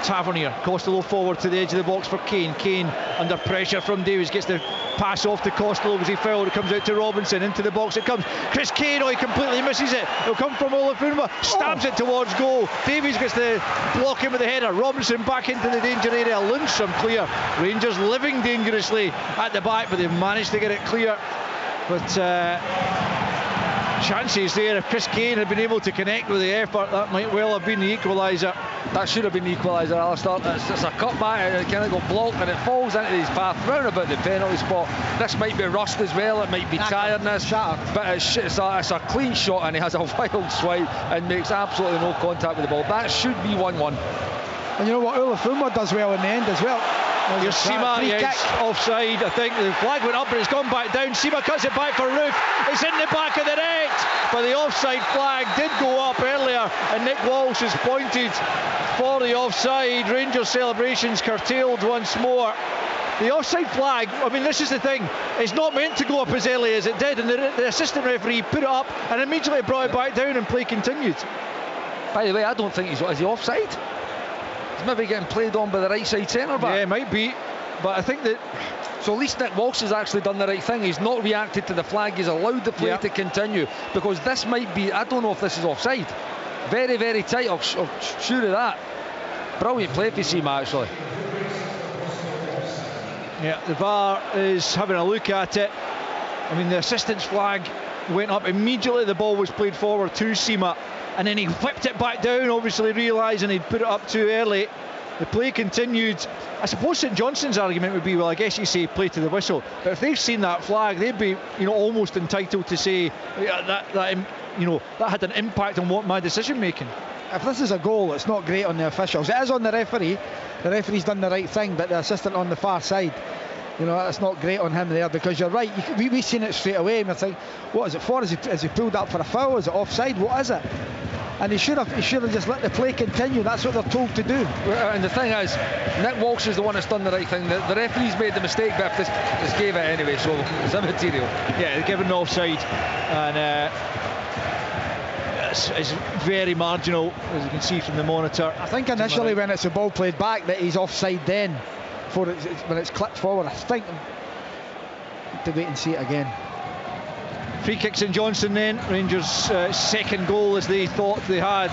Tavernier. Costello forward to the edge of the box for Kane. Kane under pressure from Davies, gets the pass off to Costello. Was he fouled? It comes out to Robinson. Into the box it comes. Chris Kane, he completely misses it. It'll come from Olafunma. Stabs it towards goal. Davies gets the block in with the header. Robinson back into the danger area. Lundstrom clear. Rangers living dangerously at the back, but they've managed to get it clear. But chances there. If Chris Kane had been able to connect with the effort, that might well have been the equaliser. That should have been the equaliser, Alistair. It's a cutback and it kind of got blocked and it falls into his path round about the penalty spot. This might be rust as well, it might be tiredness, but it's a clean shot and he has a wild swipe and makes absolutely no contact with the ball. That should be 1-1. And you know what, Olafunma does well in the end as well. Your Sima, yes, offside. I think the flag went up but it's gone back down. Sima cuts it back for Roof. It's in the back of the net, but the offside flag did go up earlier and Nick Walsh has pointed for the offside. Rangers celebrations curtailed once more. The offside flag, I mean, this is the thing, it's not meant to go up as early as it did, and the assistant referee put it up and immediately brought it back down and play continued. By the way, I don't think is he offside? He's maybe getting played on by the right side centre back. Yeah, it might be, but I think that... So at least Nick Walsh has actually done the right thing. He's not reacted to the flag, he's allowed the play to continue, because this might be, I don't know if this is offside. Very, very tight, I'm sure of that. Brilliant play for Sima, actually. Yeah, the VAR is having a look at it. I mean, the assistant's flag went up immediately, the ball was played forward to Sima, and then he whipped it back down, obviously realising he'd put it up too early. The play continued. I suppose St Johnstone's argument would be, well, I guess you say play to the whistle, but if they've seen that flag, they'd be, almost entitled to say that had an impact on what my decision making. If this is a goal, it's not great on the officials. It is on the referee. The referee's done the right thing, but the assistant on the far side, it's not great on him there, because you're right. We've seen it straight away, and I think, what is it for? Is he pulled up for a foul? Is it offside? What is it? And he should have just let the play continue. That's what they're told to do. And the thing is, Nick Walsh is the one that's done the right thing. The referee's made the mistake, but if this gave it anyway, so it's immaterial. Yeah, they're given the offside, and it's very marginal, as you can see from the monitor. I think initially when it's a ball played back that he's offside then, when it's clipped forward. I think to wait and see it again. Free kicks in Johnstone then. Rangers' second goal, as they thought they had,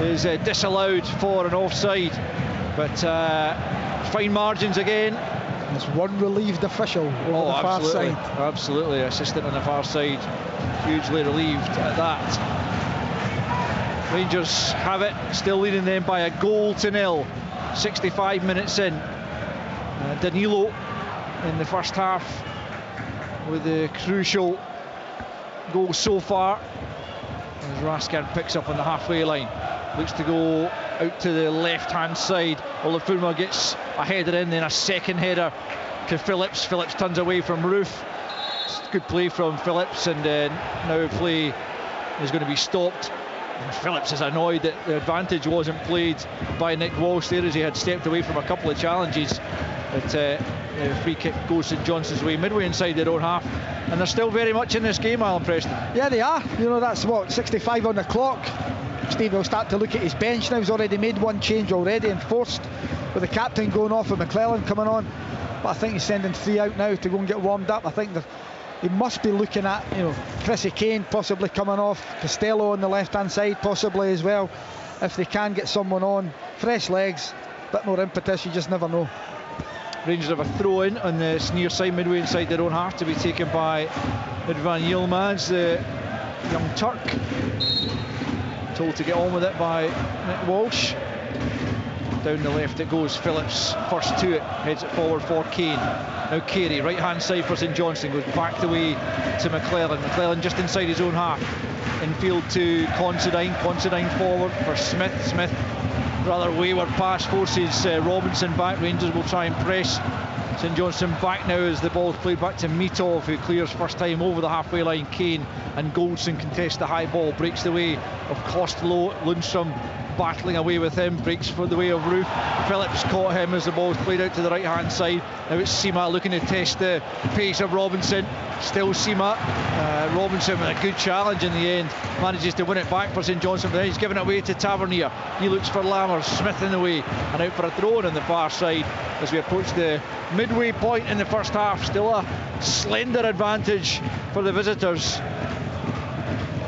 is disallowed for an offside, but fine margins again. There's one relieved official over the far side. Absolutely, assistant on the far side, hugely relieved at that. Rangers have it, still leading them by 1-0. 65 minutes in. Danilo in the first half with the crucial goal so far, as Raskin picks up on the halfway line, looks to go out to the left hand side. Olafunma gets a header in, then a second header to Phillips. Phillips turns away from Roof. Good play from Phillips, and now play is going to be stopped. And Phillips is annoyed that the advantage wasn't played by Nick Walsh there, as he had stepped away from a couple of challenges. But the free kick goes St Johnstone's way, midway inside their own half, and they're still very much in this game, Alan Preston. Yeah, they are. That's what, 65 on the clock. Steve will start to look at his bench now. He's already made one change already, enforced, with the captain going off and McClellan coming on. But I think he's sending 3 out now to go and get warmed up. I think he must be looking at, Chrissy Kane possibly coming off, Costello on the left hand side possibly as well. If they can get someone on, fresh legs, bit more impetus, you just never know. Rangers have a throw in on the near side, midway inside their own half, to be taken by Irfan Yilmaz, the young Turk. Told to get on with it by Nick Walsh. Down the left it goes. Phillips first to it, heads it forward for Kane. Now Carey, right hand side for St Johnstone, goes back the way to McClellan. McClellan just inside his own half. Infield to Considine. Considine forward for Smith. Smith, rather wayward pass, forces Robinson back. Rangers will try and press St Johnstone back now as the ball's played back to Mitov, who clears first time over the halfway line. Kane and Goldson contest the high ball, breaks the way of Costello. Lundstrom battling away with him, breaks for the way of Roof. Phillips caught him as the ball's played out to the right hand side. Now it's Sima looking to test the pace of Robinson. Still Sima. Robinson with a good challenge in the end, manages to win it back for St Johnstone, but then he's given it away to Tavernier. He looks for Lammers. Smith in the way and out for a throw on the far side as we approach the midway point in the first half. Still a slender advantage for the visitors.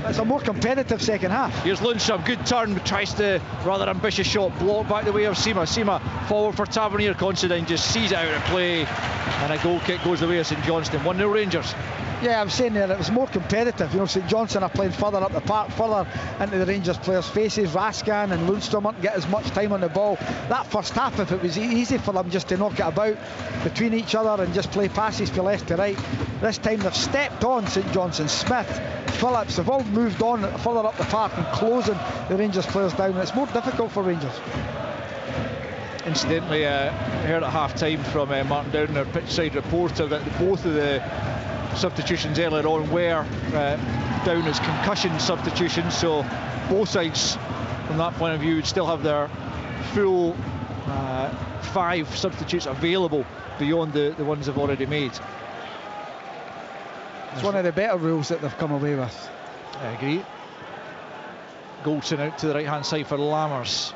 It's a more competitive second half. Here's Lundstrom, good turn, tries the rather ambitious shot, blocked back the way of Sima. Sima forward for Tavernier. Considine just sees it out of play, and a goal kick goes the way of St Johnstone. 1-0 Rangers. Yeah, I was saying there it was more competitive. You know, St Johnstone are playing further up the park, further into the Rangers players' faces. Rascan and Lundstrom aren't get as much time on the ball. That first half, if it was easy for them just to knock it about between each other and just play passes from left to right, this time they've stepped on St Johnstone. Smith, Phillips have all moved on further up the park and closing the Rangers players down. It's more difficult for Rangers. Incidentally, I heard at half time from Martin Dowden, our pitch side reporter, that both of the substitutions earlier on were down as concussion substitutions, so both sides from that point of view would still have their full 5 substitutes available beyond the ones they've already made. It's one of the better rules that they've come away with. I agree. Goldson out to the right hand side for Lammers,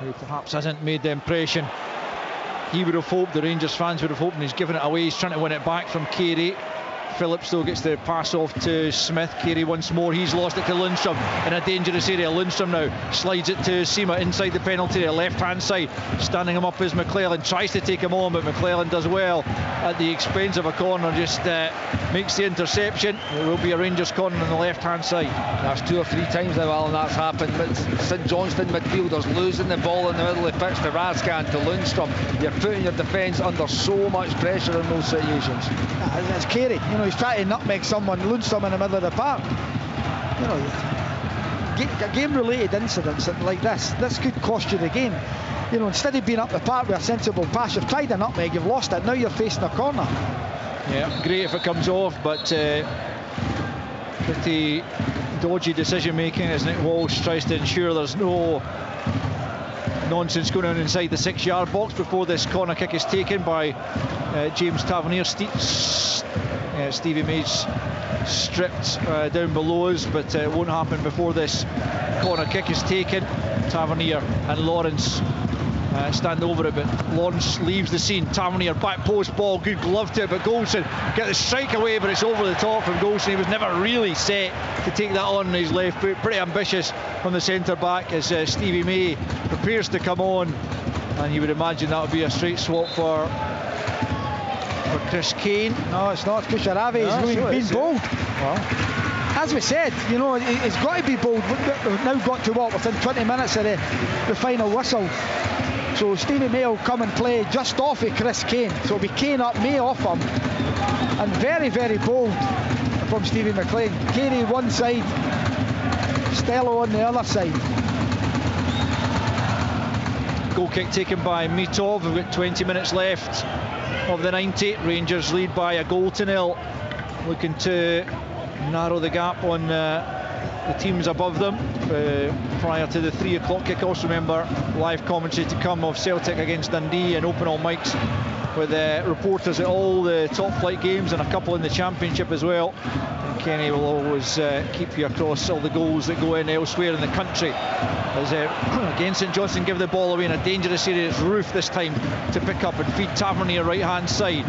who perhaps hasn't made the impression he would have hoped, the Rangers fans would have hoped, and he's given it away. He's trying to win it back from Carey. Phillips though gets the pass off to Smith. Carey once more, he's lost it to Lundstrom in a dangerous area. Lundstrom now slides it to Sima inside the penalty area, left hand side. Standing him up is McClellan, tries to take him on, but McClellan does well at the expense of a corner, just makes the interception. It will be a Rangers corner on the left hand side. That's 2 or 3 times now, Alan, that's happened. But St Johnstone midfielders losing the ball in the middle of the pitch to Rascan, to Lundstrom. You're putting your defence under so much pressure in those situations. It's Carey, you know, he's trying to nutmeg someone. Lundstrom in the middle of the park. You know, game-related incidents like this could cost you the game. You know, instead of being up the park with a sensible pass, you've tried a nutmeg, you've lost it, now you're facing a corner. Yeah, great if it comes off, but pretty dodgy decision making as Nick Walsh tries to ensure there's no nonsense going on inside the 6-yard box before this corner kick is taken by James Tavernier. Stevie May's stripped down below us, but it won't happen before this corner kick is taken. Tavernier and Lawrence stand over it, but Lawrence leaves the scene. Tavernier back post ball, good glove to it, but Goldson get the strike away, but it's over the top from Goldson. He was never really set to take that on his left foot. Pretty ambitious from the centre back as Stevie May prepares to come on, and you would imagine that would be a straight swap for Chris Kane. No, it's not. Kusharavi is being bold. Well, as we said, you know, it's got to be bold. We've now got to what, within 20 minutes of the final whistle. So Stevie May will come and play just off of Chris Kane. So it'll be Kane up, May off him. And very, very bold from Stevie McLean. Carey one side, Stello on the other side. Goal kick taken by Mitov. We've got 20 minutes left of the 90. Rangers lead by a goal to 0. Looking to narrow the gap on the teams above them prior to the 3 o'clock kick-offs. Remember, live commentary to come of Celtic against Dundee and open all mics with reporters at all the top flight games and a couple in the Championship as well. And Kenny will always keep you across all the goals that go in elsewhere in the country. As again, St Johnstone give the ball away in a dangerous area. It's Roof this time to pick up and feed Tavernier right hand side.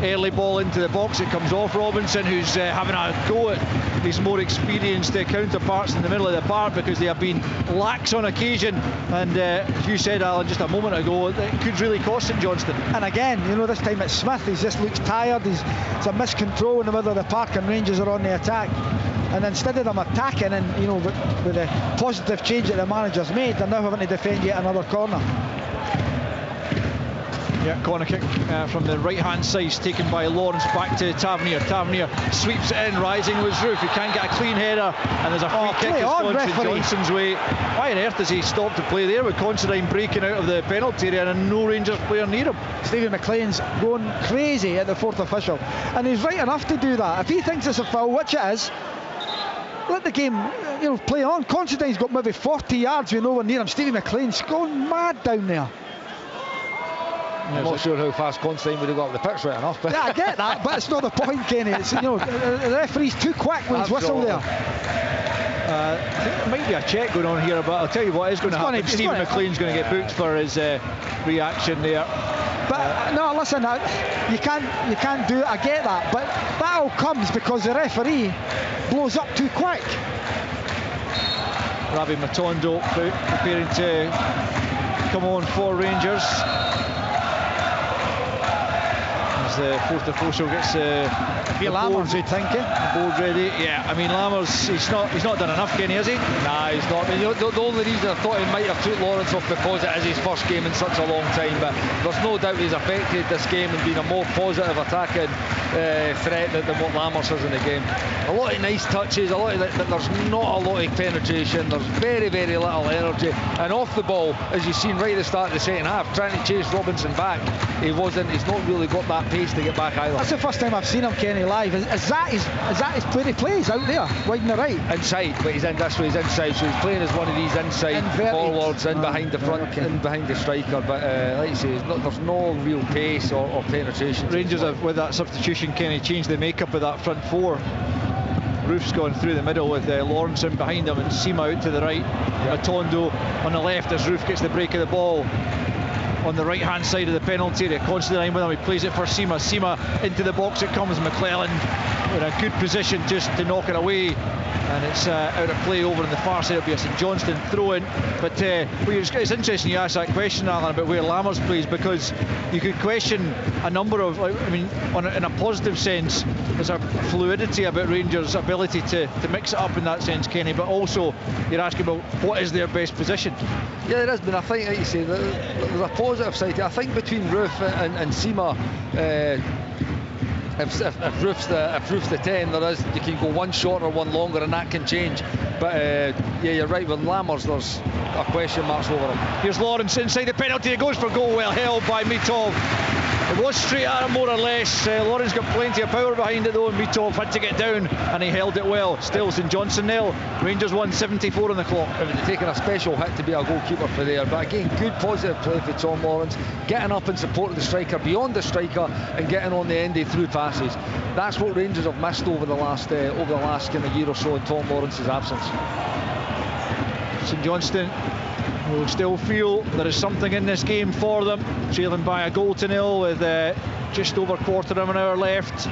early ball into the box. It comes off Robinson, who's having a go at his more experienced counterparts in the middle of the park because they have been lax on occasion. And as you said, Alan, just a moment ago, it could really cost St Johnstone. And again, this time it's Smith. He just looks tired. It's a miscontrol in the middle of the park, and Rangers are on the attack. And instead of them attacking, and with the positive change that the manager's made, they're now having to defend yet another corner. Yeah, corner kick from the right-hand side is taken by Lawrence back to Tavernier. Tavernier sweeps it in, rising was Roof. He can't get a clean header, and there's a free kick that's gone St Johnston's way. Why on earth does he stop to play there with Considine breaking out of the penalty area and no Rangers player near him? Stephen McLean's going crazy at the fourth official, and he's right enough to do that. If he thinks it's a foul, which it is, let the game play on. Considine's got maybe 40 yards with no one near him. Stevie McLean's going mad down there. I'm not sure how fast Considine would have got up the pitch right enough. But yeah, I get that, but it's not the point, Kenny. It's, the referee's too quick with his whistle there. I think there might be a check going on here, but I'll tell you what is going to happen. Stephen McLean's going to get booked for his reaction there. But no, listen, you can't do it. I get that, but that all comes because the referee blows up too quick. Ravi Matondo preparing to come on for Rangers. As the fourth official gets Lammers, you'd think, board ready. Yeah, I mean Lammers, he's not done enough, Kenny, has he? Nah, he's not. I mean, the only reason I thought he might have took Lawrence off because it is his first game in such a long time, but there's no doubt he's affected this game and been a more positive attacking threat than what Lammers has in the game. A lot of nice touches, but there's not a lot of penetration. There's very, very little energy, and off the ball, as you've seen right at the start of the second half, trying to chase Robinson back, he's not really got that pace to get back either. That's the first time I've seen him, Kenny, live. Is that his play to play? He's out there, wide and the right. Inside, but he's in this way, he's inside, so he's playing as one of these inside forwards, in behind the front, in behind the striker, but like you say, there's no real pace or penetration. Rangers have, with that substitution, Kenny, changed the makeup of that front four. Roof's gone through the middle with Lawrence in behind him and Sima out to the right. Matondo on the left as Roof gets the break of the ball. On the right hand side of the penalty area, Considine with him, he plays it for Sima. Sima into the box it comes. McClellan in a good position just to knock it away, and it's out of play over on the far side. It'll be a St Johnstone throw in. But it's interesting you asked that question, Alan, about where Lammers plays, because you could question a number of, in a positive sense, there's a fluidity about Rangers' ability to mix it up in that sense, Kenny, but also you're asking about what is their best position. Yeah, there has been. I think, like you say, there's a positive side. I think between Roof and Sima, if Roof's the 10, you can go one shorter, one longer, and that can change. But yeah, you're right, with Lammers there's a question marks over him. Here's Lawrence inside the penalty, it goes for goal, well held by Mitov. It was straight at him more or less. Lawrence got plenty of power behind it though, and Mitov had to get down, and he held it well. Still St Johnstone nil, Rangers 1:74 on the clock. It would have taken a special hit to be a goalkeeper for there, but again, good positive play for Tom Lawrence, getting up in support of the striker, beyond the striker, and getting on the end through passes. That's what Rangers have missed over the last kind of year or so in Tom Lawrence's absence. St Johnstone will still feel there is something in this game for them, trailing by a 1-0 with just over quarter of an hour left.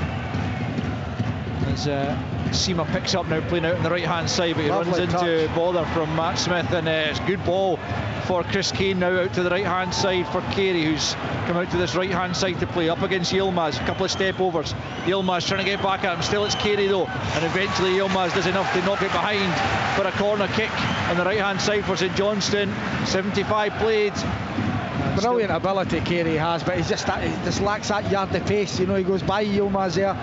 As Sima picks up now, playing out on the right hand side, but he runs into bother from Matt Smith, and it's a good ball for Chris Kane now out to the right hand side for Carey, who's come out to this right hand side to play up against Yilmaz. A couple of step overs, Yilmaz trying to get back at him, still it's Carey though, and eventually Yilmaz does enough to knock it behind for a corner kick on the right hand side for St Johnstone. 75 played. Brilliant ability Carey has, but he just lacks that yard of pace. He goes by Yilmaz there,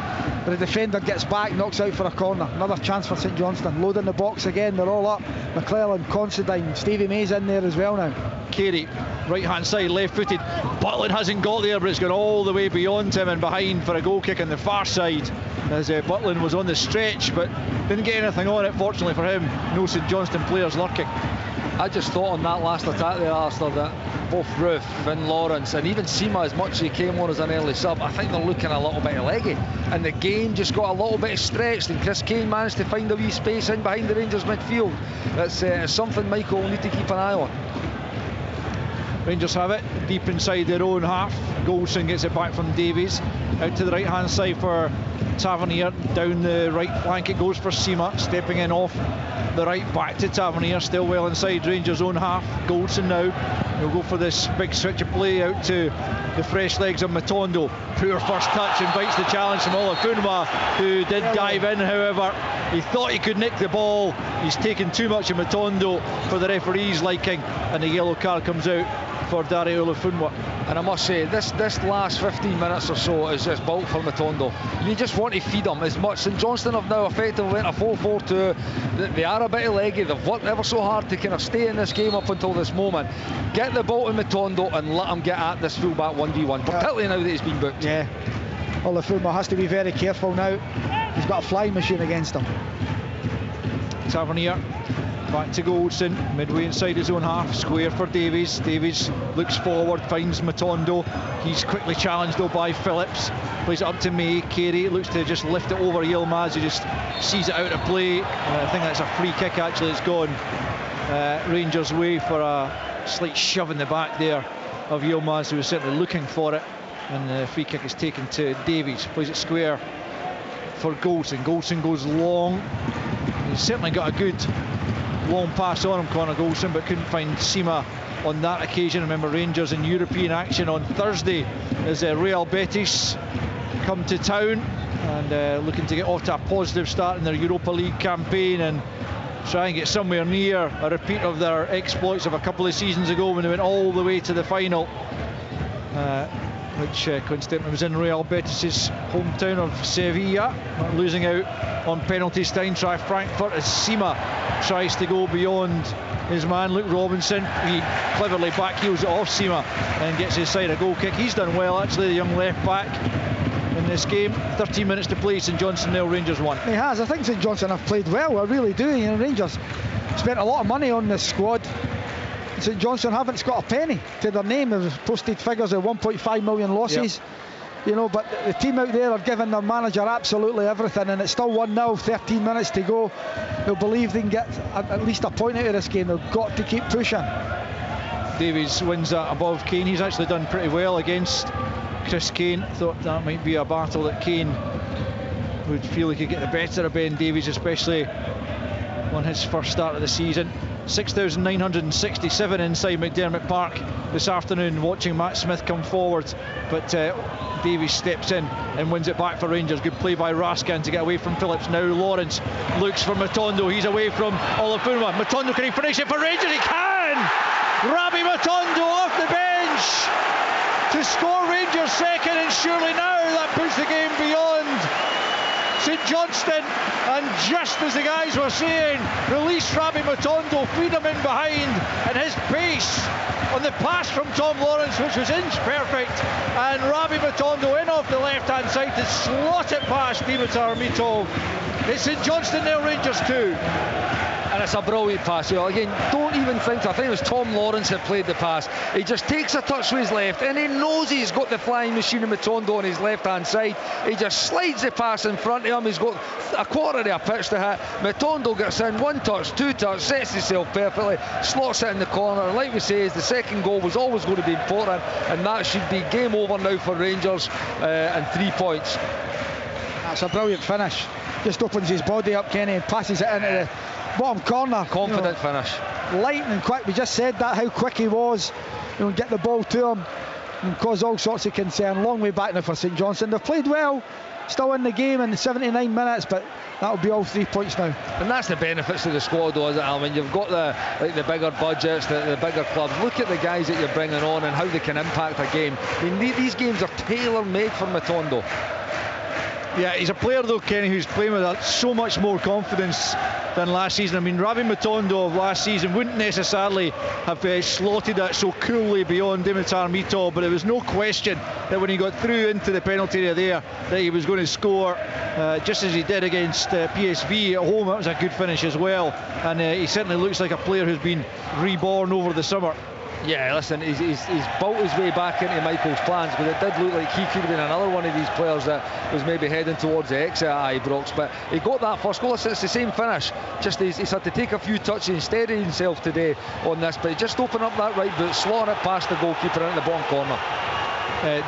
but the defender gets back, knocks out for a corner. Another chance for St Johnstone. Loading the box again, they're all up. McClellan, Considine, Stevie May's in there as well now. Carey, right hand side, left footed. Butland hasn't got there, but it's gone all the way beyond him and behind for a goal kick on the far side, as Butland was on the stretch but didn't get anything on it, fortunately for him. No St Johnstone players lurking. I just thought on that last attack there, Alistair, that both Roof and Lawrence and even Sima, as much as he came on as an early sub, I think they're looking a little bit leggy, and the game just got a little bit stretched, and Chris Kane managed to find a wee space in behind the Rangers midfield. That's something Michael will need to keep an eye on. Rangers have it deep inside their own half. Goldson gets it back from Davies. Out to the right hand side for Tavernier. Down the right flank it goes for Sima. Stepping in off the right, back to Tavernier. Still well inside Rangers' own half. Goldson now. He'll go for this big switch of play out to the fresh legs of Matondo. Poor first touch, invites the challenge from Olafunwa, who did dive in. However, he thought he could nick the ball. He's taken too much of Matondo for the referee's liking, and the yellow card comes out for Dare Olafunwa. And I must say, this last 15 minutes or so is just built for Matondo. You just want to feed him as much. St Johnstone have now effectively went a 4-4-2. They are a bit leggy. They've worked ever so hard to kind of stay in this game up until this moment. Get the ball to Matondo and let him get at this fullback 1v1, particularly now that he's been booked. Yeah. Olafunwa has to be very careful now. He's got a flying machine against him. Tavernier back to Goldson, midway inside his own half, square for Davies. Davies looks forward, finds Matondo. He's quickly challenged though by Phillips. Plays it up to May. Carey looks to just lift it over Yilmaz, who just sees it out of play. I think that's a free kick actually. It's gone Rangers' way for a slight shove in the back there of Yilmaz, who was certainly looking for it. And the free kick is taken to Davies. Plays it square for Goldson. Goldson goes long. He's certainly got a good long pass on him, Connor Goldson, but couldn't find Sima on that occasion. Remember, Rangers in European action on Thursday as Real Betis come to town and looking to get off to a positive start in their Europa League campaign and try and get somewhere near a repeat of their exploits of a couple of seasons ago when they went all the way to the final, which coincidentally was in Real Betis' hometown of Sevilla. Not losing out on penalties. Time try Frankfurt as Sima tries to go beyond his man Luke Robinson. He cleverly backheels it off Sima and gets his side a goal kick. He's done well actually, the young left back in this game. 13 minutes to play. St Johnstone 0, Rangers 1. He has. I think St Johnstone have played well. I really do. You know, Rangers spent a lot of money on this squad. St Johnstone haven't got a penny to their name. They've posted figures of 1.5 million losses. Yep. You know, but the team out there are giving their manager absolutely everything, and it's still 1-0, 13 minutes to go. They'll believe they can get at least a point out of this game. They've got to keep pushing. Davies wins that above Kane. He's actually done pretty well against Chris Kane. Thought that might be a battle that Kane would feel he could get the better of Ben Davies, especially on his first start of the season. 6,967 inside McDermott Park this afternoon watching Matt Smith come forward, but Davies steps in and wins it back for Rangers. Good play by Raskin to get away from Phillips. Now Lawrence looks for Matondo. He's away from Olafunwa. Matondo, can he finish it for Rangers? He can! Rabi Matondo off the bench to score Rangers second, and surely now that puts the game beyond St Johnstone. And just as the guys were saying, release Rabi Matondo, feed him in behind, and his pace on the pass from Tom Lawrence, which was inch perfect, and Rabi Matondo in off the left hand side to slot it past Dimitar Mitov. It's St Johnstone 0, Rangers 2. And it's a brilliant pass. Well, again, don't even think, I think it was Tom Lawrence that played the pass. He just takes a touch with his left, and he knows he's got the flying machine of Matondo on his left hand side. He just slides the pass in front of him. He's got a quarter of a pitch to hit. Matondo gets in, one touch, two touch, sets himself perfectly, slots it in the corner. Like we say, the second goal was always going to be important, and that should be game over now for Rangers, and 3 points. That's a brilliant finish. Just opens his body up, Kenny, and passes it into the bottom corner. Confident finish. Lightning quick. We just said that, how quick he was. Get the ball to him and cause all sorts of concern. Long way back now for St Johnstone. They've played well, still in the game in 79 minutes, but that'll be all 3 points now. And that's the benefits of the squad, though, isn't it, Alvin? You've got the bigger budgets, the bigger clubs. Look at the guys that you're bringing on and how they can impact a game. I mean, these games are tailor-made for Matondo. Yeah, he's a player though, Kenny, who's playing with so much more confidence than last season. I mean, Rabi Matondo of last season wouldn't necessarily have slotted it so coolly beyond Dimitar Mitov, but it was no question that when he got through into the penalty area there that he was going to score, just as he did against PSV at home. That was a good finish as well, and he certainly looks like a player who's been reborn over the summer. Yeah, listen, he's built his way back into Michael's plans, but it did look like he could have been another one of these players that was maybe heading towards the exit at Ibrox. But he got that first goal. It's the same finish. Just he's had to take a few touches and steady himself today on this. But he just opened up that right boot, slotting it past the goalkeeper into the bottom corner.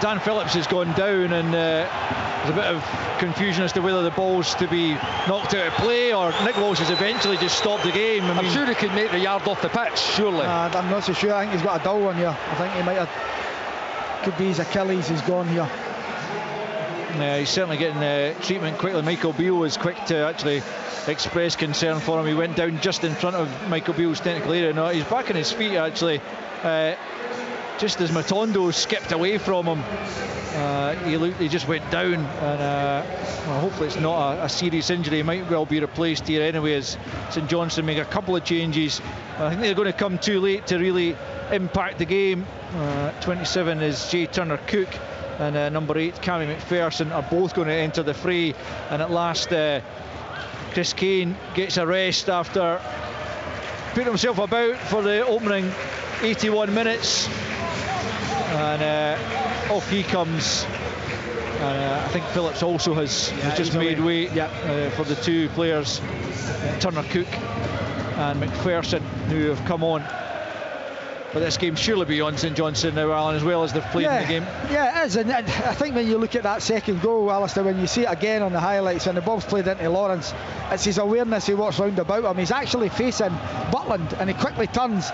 Dan Phillips has gone down, and there's a bit of confusion as to whether the ball's to be knocked out of play or Nick Walsh has eventually just stopped the game. I'm sure he could make the yard off the pitch, surely. I'm not so sure. I think he's got a dull one here. I think he might have, could be his Achilles. He's gone here. He's certainly getting treatment quickly. Michael Beale was quick to actually express concern for him. He went down just in front of Michael Beale's technical area. No, he's back on his feet actually. Just as Matondo skipped away from him, he just went down, and hopefully it's not a serious injury. He might well be replaced here anyway, as St Johnstone make a couple of changes. I think they're going to come too late to really impact the game. 27 is Jay Turner-Cook, and number 8 Cammy McPherson are both going to enter the fray. And at last Chris Kane gets a rest after putting himself about for the opening 81 minutes, and off he comes. I think Phillips also has just made way for the two players, Turner-Cook and McPherson, who have come on. But this game surely beyond St Johnstone now, Alan, as well as they've played in the game. Yeah, it is, and I think when you look at that second goal, Alistair, when you see it again on the highlights, and the ball's played into Lawrence, it's his awareness he walks round about him. He's actually facing Butland, and he quickly turns,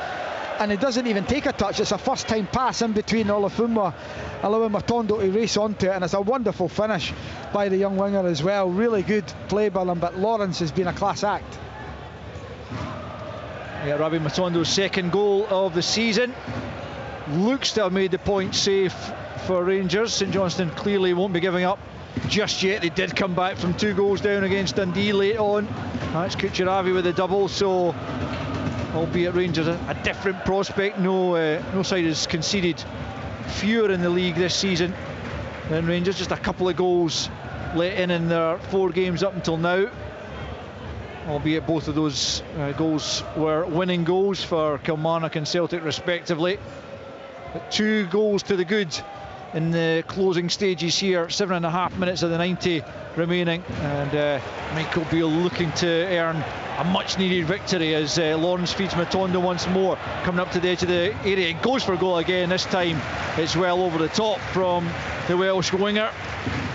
and he doesn't even take a touch. It's a first time pass in between Olafumwa, allowing Matondo to race onto it, and it's a wonderful finish by the young winger as well. Really good play by him, but Lawrence has been a class act. Yeah, Rabbi Matondo's second goal of the season. Looks to have made the point safe for Rangers. St Johnstone clearly won't be giving up just yet. They did come back from 2 goals down against Dundee late on. That's Kucheravi with a double, so albeit Rangers a different prospect. No side has conceded fewer in the league this season than Rangers. Just a couple of goals let in their 4 games up until now, albeit both of those goals were winning goals for Kilmarnock and Celtic respectively. But 2 goals to the good in the closing stages here. 7.5 minutes of the 90 remaining, and Michael Beale looking to earn a much needed victory as Lawrence feeds Matondo once more, coming up to the edge of the area. It goes for a goal again. This time it's well over the top from the Welsh winger,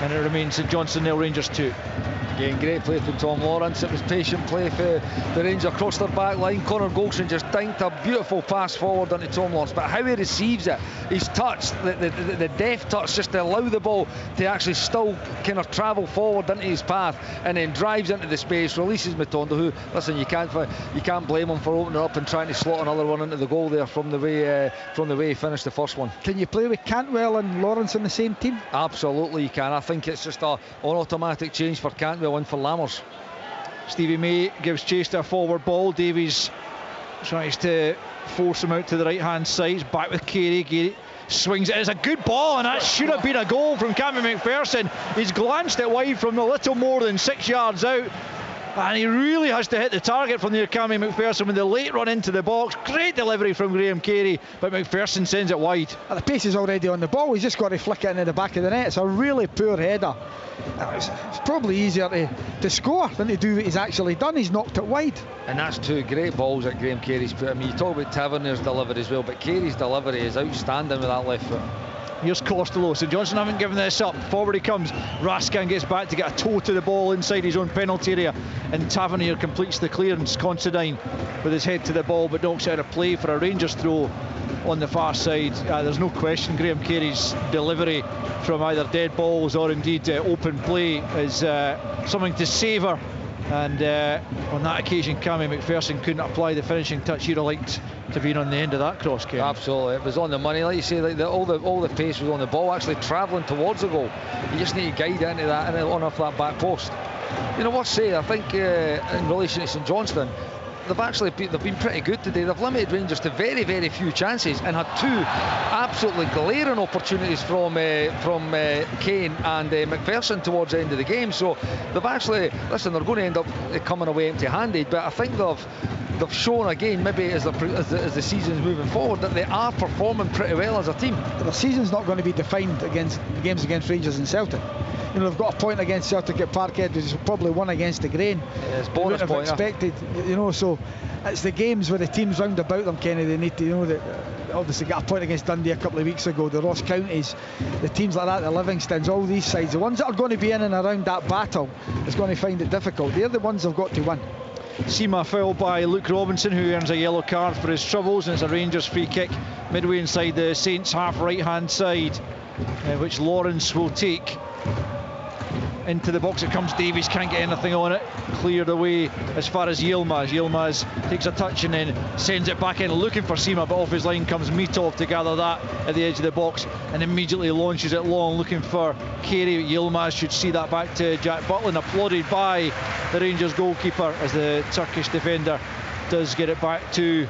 and it remains St Johnstone 0, Rangers 2. Again, great play from Tom Lawrence. It was patient play for the Rangers across their back line. Conor Goldson just dinked a beautiful pass forward into Tom Lawrence, but how he receives it, his touch, the deft touch, just to allow the ball to actually still kind of travel forward into his path, and then drives into the space, releases Matondo, who, listen, you can't blame him for opening up and trying to slot another one into the goal there from the way he finished the first one. Can you play with Cantwell and Lawrence in the same team? Absolutely you can. I think it's just an automatic change for Cantwell and for Lammers. Stevie May gives chase to a forward ball. Davies tries to force him out to the right hand side. Back with Carey. Carey swings it. It's a good ball, and that should have been a goal from Cammy McPherson. He's glanced it wide from a little more than 6 yards out, and he really has to hit the target from there, Cammy McPherson, with the late run into the box. Great delivery from Graham Carey, but McPherson sends it wide. The pace is already on the ball. He's just got to flick it into the back of the net. It's a really poor header. It's probably easier to score than to do what he's actually done. He's knocked it wide. And that's 2 great balls that Graham Carey's put. I mean, you talk about Taverner's delivery as well, but Carey's delivery is outstanding with that left foot. Here's Costello. St Johnstone haven't given this up. Forward he comes. Raskin gets back to get a toe to the ball inside his own penalty area, and Tavernier completes the clearance. Considine with his head to the ball, but knocks it out of play for a Rangers throw on the far side. There's no question Graham Carey's delivery from either dead balls or indeed open play is something to savour, and on that occasion Cammy McPherson couldn't apply the finishing touch he'd have liked to be on the end of that cross, Ken. Absolutely, it was on the money, like you say. Like all the pace was on the ball, actually travelling towards the goal. You just need to guide into that and on off that back post. You know what, say, I think in relation to St Johnstone, they've been pretty good today. They've limited Rangers to very, very few chances and had two absolutely glaring opportunities from Kane and McPherson towards the end of the game. So they've actually, listen, they're going to end up coming away empty-handed, but I think they've shown again, maybe as the season's moving forward, that they are performing pretty well as a team. The season's not going to be defined against the games against Rangers and Celtic. You know, they've got a point against Celtic at Parkhead, which is probably one against the grain. Yeah, it's bonus point. Expected, you know, so it's the games where the teams round about them, Kenny, they need to, you know, that obviously got a point against Dundee a couple of weeks ago, the Ross Counties, the teams like that, the Livingstons, all these sides, the ones that are going to be in and around that battle is going to find it difficult. They're the ones they've got to win. Sima fouled by Luke Robinson, who earns a yellow card for his troubles, and it's a Rangers free kick midway inside the Saints half right hand side, which Lawrence will take. Into the box it comes. Davies can't get anything on it. Cleared away as far as Yilmaz. Yilmaz takes a touch and then sends it back in, looking for Sima, but off his line comes Mitov to gather that at the edge of the box and immediately launches it long, looking for Carey. Yilmaz should see that back to Jack Butland, applauded by the Rangers goalkeeper as the Turkish defender does get it back to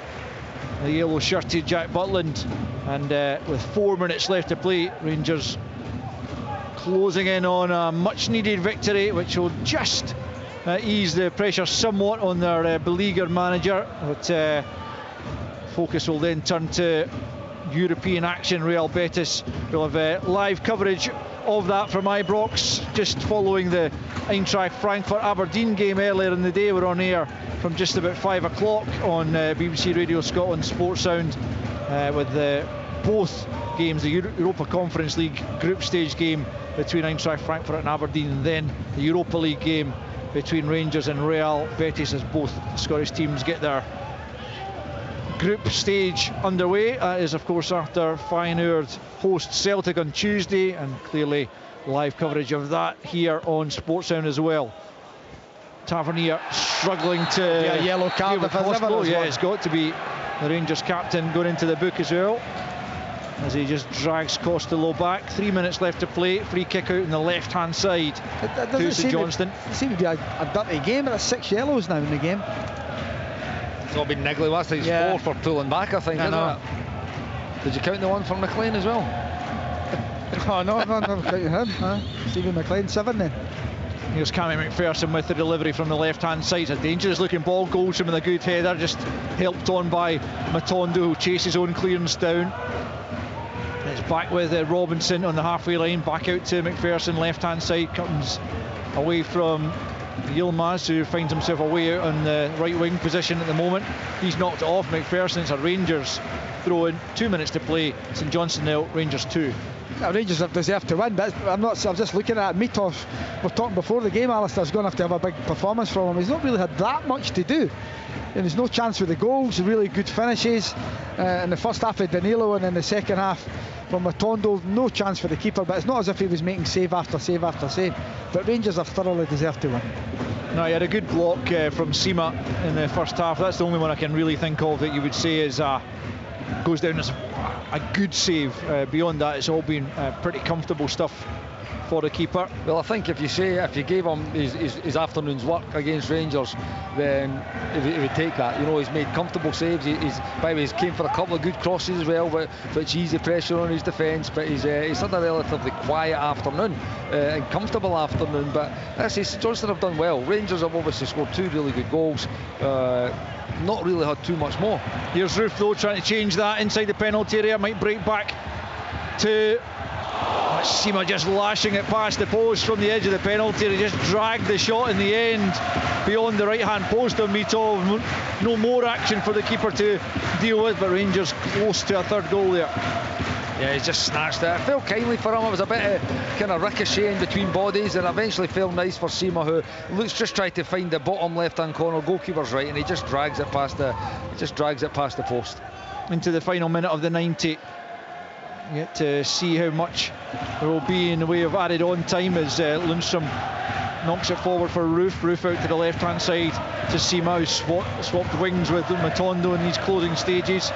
the yellow shirted Jack Butland. And with 4 minutes left to play, Rangers closing in on a much needed victory, which will just ease the pressure somewhat on their beleaguered manager. But focus will then turn to European action. Real Betis will have live coverage of that from Ibrox just following the Eintracht Frankfurt Aberdeen game earlier in the day. We're on air from just about 5 o'clock on BBC Radio Scotland Sports Sound with both games, the Europa Conference League group stage game between Eintracht Frankfurt and Aberdeen, and then the Europa League game between Rangers and Real Betis, as both Scottish teams get their group stage underway. That is of course after Feyenoord host Celtic on Tuesday, and clearly live coverage of that here on Sportsound as well. Tavernier struggling to yellow card. It's got to be the Rangers captain going into the book as well, as he just drags Costello back. 3 minutes left to play. Free kick out on the left hand side to St Johnstone. It seems to be a dirty game. There's 6 yellows now in the game. It's all been niggly. Last time 4 for pulling back, I think, isn't it? Did you count the one from McLean as well? Oh no, counting him. Stephen McLean, 7 then. Here's Cammy McPherson with the delivery from the left hand side. It's a dangerous looking ball, goes from with a good header, just helped on by Matondo, who chases his own clearance down. It's back with Robinson on the halfway line, back out to McPherson, left hand side, comes away from Yilmaz, who finds himself away out on the right wing position at the moment. He's knocked it off McPherson. It's a Rangers throw in. 2 minutes to play. St Johnstone 0, Rangers 2. Rangers have deserved to win, but I'm just looking at Mitov. We're talking before the game, Alistair's going to have a big performance from him. He's not really had that much to do, and there's no chance with the goals. Really good finishes in the first half of Danilo, and in the second half from Matondo. No chance for the keeper, but it's not as if he was making save after save after save. But Rangers have thoroughly deserved to win. No, he had a good block from Sima in the first half. That's the only one I can really think of that you would say is goes down as a good save. Beyond that, it's all been pretty comfortable stuff for the keeper. Well, I think if you gave him his afternoon's work against Rangers, then he would take that. You know, he's made comfortable saves. By the way, he's came for a couple of good crosses as well, which easy pressure on his defence. But he's had a relatively quiet afternoon and comfortable afternoon. But Johnstone have done well. Rangers have obviously scored 2 really good goals. Not really had too much more. Here's Roof though trying to change that inside the penalty area. Might break back to Sima, just lashing it past the post from the edge of the penalty. He just dragged the shot in the end beyond the right hand post of Mitov. No more action for the keeper to deal with, but Rangers close to a third goal there. Yeah, he just snatched it. I felt kindly for him. It was a bit of kind of ricocheting between bodies, and eventually felt nice for Sima, who just tried to find the bottom left-hand corner. Goalkeeper's right, and he just drags it past the post. Into the final minute of the 90. Yet to see how much there will be in the way of added on time as Lundstrom knocks it forward for Roof out to the left hand side to Sima, who swapped wings with Matondo in these closing stages.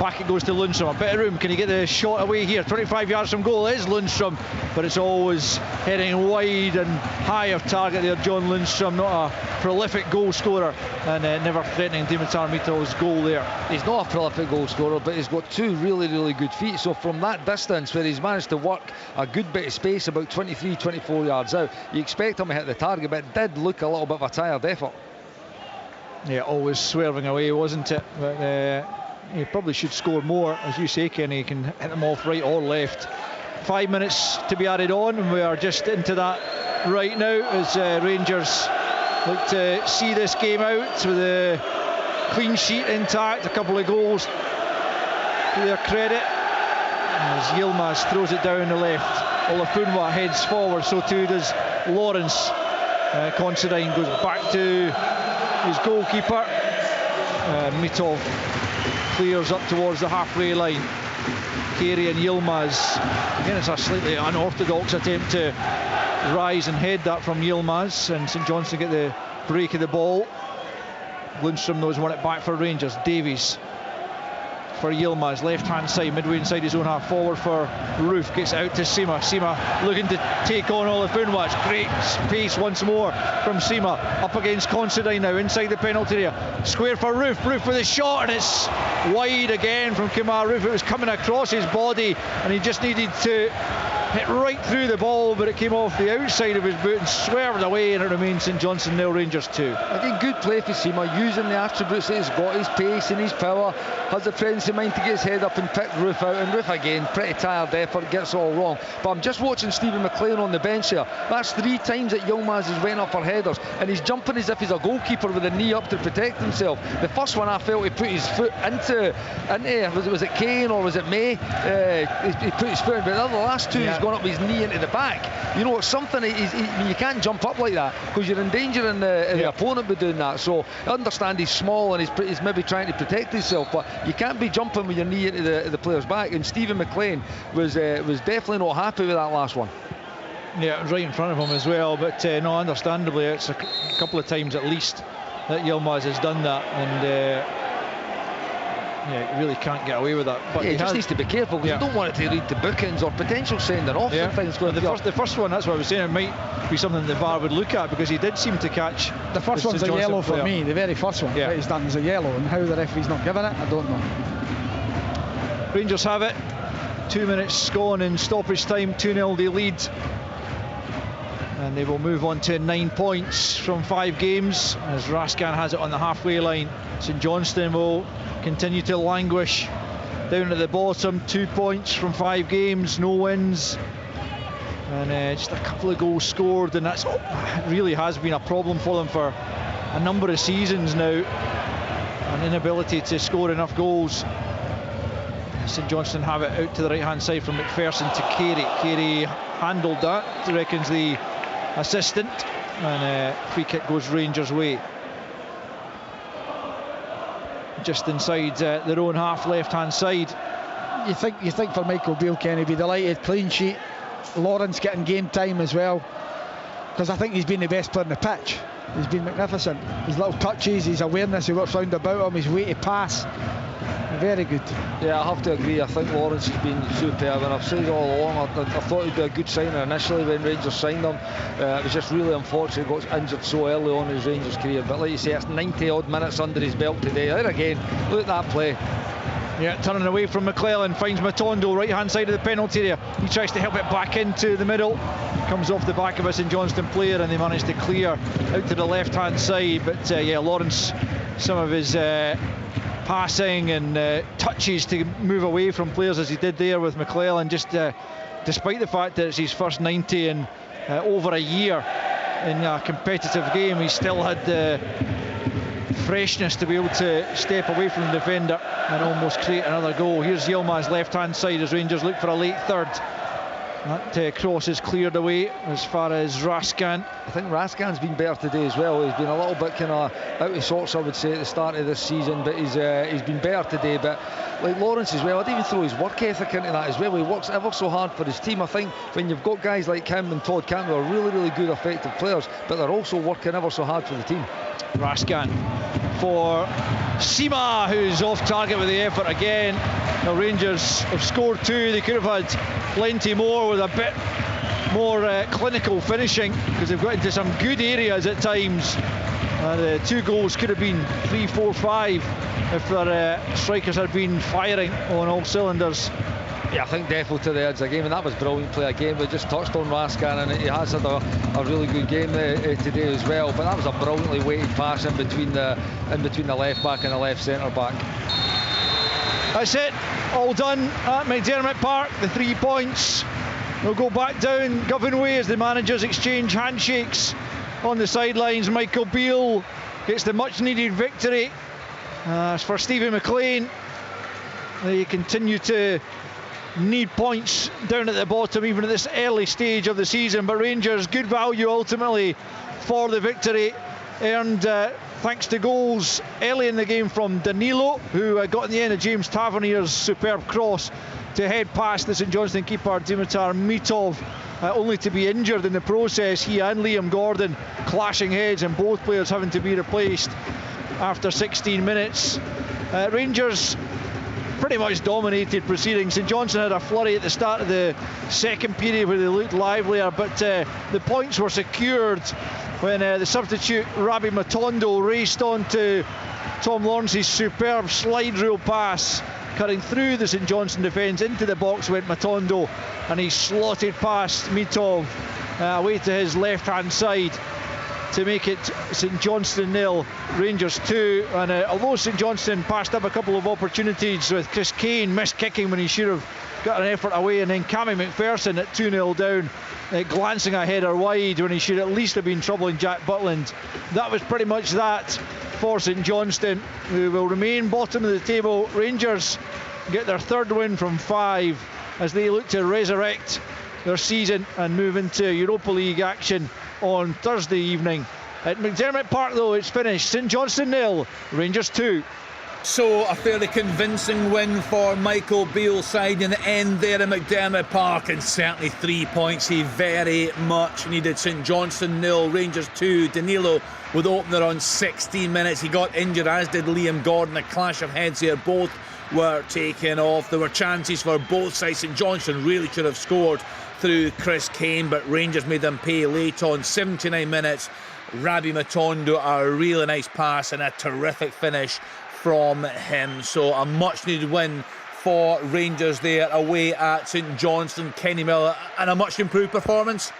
Back it goes to Lundstrom, a bit of room, can he get the shot away here? 25 yards from goal is Lundstrom, but it's always heading wide and high of target there. John Lundstrom, not a prolific goal scorer, and never threatening Dimitar Mitov's goal there. He's not a prolific goal scorer, but he's got two really good feet, so from that distance where he's managed to work a good bit of space, about 23-24 yards out, you expect him to hit the target, but it did look a little bit of a tired effort. Yeah, always swerving away, wasn't it? But he probably should score more, as you say, Kenny. He can hit them off right or left. 5 minutes to be added on, and we are just into that right now as Rangers look to see this game out with a clean sheet intact, a couple of goals to their credit. As Yilmaz throws it down the left, Olafunwa heads forward, so too does Lawrence. Considine goes back to his goalkeeper. Mitov clears up towards the halfway line. Carey and Yilmaz. Again, it's a slightly unorthodox attempt to rise and head that from Yilmaz, and St Johnstone get the break of the ball. Lundstrom knows won it back for Rangers. Davies for Yilmaz, left hand side, midway inside his own half, forward for Roof, gets out to Sima. Sima looking to take on Olafunwa. It's great pace once more from Sima, up against Considine now, inside the penalty area. Square for Roof with a shot, and it's wide again from Kemar Roof. It was coming across his body, and he just needed to hit right through the ball, but it came off the outside of his boot and swerved away, and it remains St Johnstone nil, Rangers 2. Again, good play for Sima, using the attributes that he's got, his pace and his power, has the presence of mind to get his head up and pick Roof out, and Roof again, pretty tired effort, gets it all wrong. But I'm just watching Stephen McLean on the bench here. That's 3 times that Yilmaz has went up for headers, and he's jumping as if he's a goalkeeper with a knee up to protect himself. The first one I felt he put his foot into was it Kane or was it May? He put his foot in, but the last two he's gone up his knee into the back. You know, it's something you can't jump up like that because you're endangering the opponent by doing that. So I understand he's small and he's maybe trying to protect himself, but you can't be jumping with your knee into the player's back. And Stephen McLean was definitely not happy with that last one. Yeah, right in front of him as well, but no, understandably, it's a couple of times at least that Yilmaz has done that, and he really can't get away with that. But he just needs to be careful, because you don't want it to lead to bookings or potential sending off and things. The first one, that's what I was saying, it might be something the VAR would look at, because he did seem to catch. The first one's a yellow for me, the very first one that he's done is a yellow, and how the referee's not giving it, I don't know. Rangers have it, 2 minutes gone in stoppage time, 2-0 they lead, and they will move on to 9 points from 5 games as Raskan has it on the halfway line. St Johnstone will continue to languish down at the bottom, 2 points from 5 games, no wins, and just a couple of goals scored, and that's really has been a problem for them for a number of seasons now, an inability to score enough goals. St Johnstone have it out to the right hand side from McPherson to Carey. Carey handled that, reckons the assistant, and free kick goes Rangers' way. Just inside their own half, left hand side. You think for Michael Beale, Kenny, be delighted, clean sheet. Lawrence getting game time as well, because I think he's been the best player on the pitch. He's been magnificent. His little touches, his awareness of what's round about him, his way to pass, very good. Yeah, I have to agree. I think Lawrence has been superb, and I've said it all along. I thought he'd be a good signer initially when Rangers signed him. It was just really unfortunate he got injured so early on in his Rangers career. But like you say, it's 90 odd minutes under his belt today. There again, look at that play. Yeah, turning away from McClellan, finds Matondo, right hand side of the penalty area. He tries to help it back into the middle, comes off the back of a St Johnstone player, and they manage to clear out to the left hand side. But Lawrence, some of his passing and touches to move away from players as he did there with McClellan, just despite the fact that it's his first 90 in over a year in a competitive game, he still had the freshness to be able to step away from the defender and almost create another goal. Here's Yilmaz left hand side as Rangers look for a late third. That cross is cleared away as far as Raskan. I think Raskan's been better today as well. He's been a little bit kind of out of sorts, I would say, at the start of this season, but he's been better today. But like Lawrence as well, I'd even throw his work ethic into that as well. He works ever so hard for his team. I think when you've got guys like him and Todd Campbell, are really, really good, effective players, but they're also working ever so hard for the team. Raskan for Sima, who's off target with the effort again. Now Rangers have scored 2. They could have had plenty more with a bit more clinical finishing, because they've got into some good areas at times. The 2 goals could have been 3, 4, 5 if their strikers had been firing on all cylinders. Yeah, I think definitely to the edge of the game, and that was brilliant play again. We just touched on Raskan, and he has had a really good game today as well. But that was a brilliantly weighted pass in between the left back and the left centre back. That's it, all done at McDermott Park. The 3 points. They'll go back down Govan Way as the managers exchange handshakes on the sidelines. Michael Beale gets the much needed victory. As for Stephen McLean, they continue to need points down at the bottom even at this early stage of the season, but Rangers good value ultimately for the victory, earned thanks to goals early in the game from Danilo, who got in the end of James Tavernier's superb cross to head past the St Johnstone keeper Dimitar Mitov, only to be injured in the process. He and Liam Gordon clashing heads and both players having to be replaced after 16 minutes. Rangers pretty much dominated proceedings. St Johnstone had a flurry at the start of the second period where they looked livelier, but the points were secured when the substitute Rabbi Matondo raced on to Tom Lawrence's superb slide rule pass. Cutting through the St Johnstone defence, into the box went Matondo, and he slotted past Mitov away to his left hand side to make it St Johnstone 0, Rangers 2. And although St Johnstone passed up a couple of opportunities, with Chris Kane missed kicking when he should have got an effort away, and then Cammy McPherson at 2-0 down, glancing a header wide when he should at least have been troubling Jack Butland. That was pretty much that for St Johnstone, who will remain bottom of the table. Rangers get their 3rd win from 5 as they look to resurrect their season and move into Europa League action on Thursday evening. At McDermott Park though, it's finished. St Johnstone 0, Rangers 2. So a fairly convincing win for Michael Beale's side in the end there at McDermott Park, and certainly 3 points he very much needed. St Johnstone 0, Rangers 2. Danilo with the opener on 16 minutes. He got injured, as did Liam Gordon. A clash of heads here. Both were taken off. There were chances for both sides. St Johnstone really should have scored through Chris Kane, but Rangers made them pay late on. 79 minutes. Rabbi Matondo, a really nice pass and a terrific finish from him. So a much needed win for Rangers there away at St Johnstone. Kenny Miller, and a much improved performance.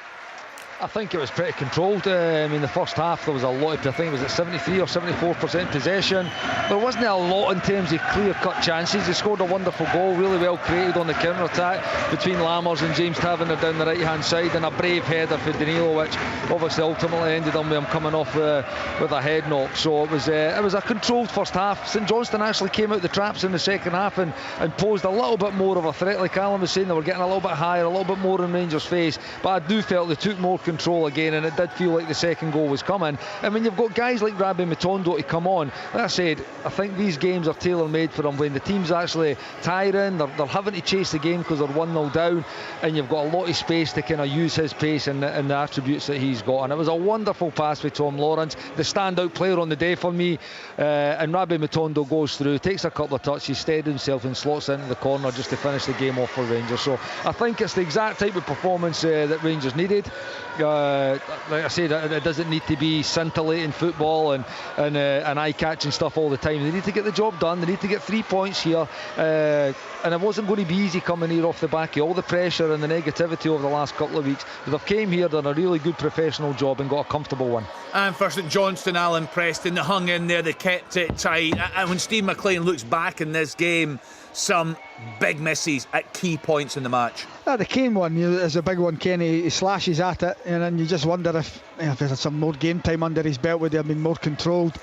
I think it was pretty controlled. I mean, the first half there was a lot of, I think it was at 73 or 74% possession. There wasn't a lot in terms of clear-cut chances. They scored a wonderful goal, really well created on the counter-attack between Lammers and James Taverner down the right-hand side, and a brave header for Danilo, which obviously ultimately ended up with him coming off with a head knock. So it was a controlled first half. St Johnstone actually came out the traps in the second half and posed a little bit more of a threat. Like Alan was saying, they were getting a little bit higher, a little bit more in Rangers' face, but I do felt they took more control again, and it did feel like the second goal was coming. And when you've got guys like Rabbi Matondo to come on, like I said, I think these games are tailor-made for them. When the team's actually tiring, they're having to chase the game because they're 1-0 down, and you've got a lot of space to kind of use his pace and the attributes that he's got. And it was a wonderful pass with Tom Lawrence, the standout player on the day for me. And Rabbi Matondo goes through, takes a couple of touches, steadies himself and slots into the corner just to finish the game off for Rangers. So I think it's the exact type of performance that Rangers needed. Like I said, it doesn't need to be scintillating football and eye-catching stuff all the time. They need to get the job done. They need to get 3 points here, and it wasn't going to be easy coming here off the back of all the pressure and the negativity over the last couple of weeks. But they've came here, done a really good professional job and got a comfortable one. And for St Johnstone, Alan Preston, they hung in there, they kept it tight. And when Steve McLean looks back in this game, some big misses at key points in the match. The Kane one is a big one, Kenny. He slashes at it, and then you just wonder if there's some more game time under his belt, would he have been more controlled.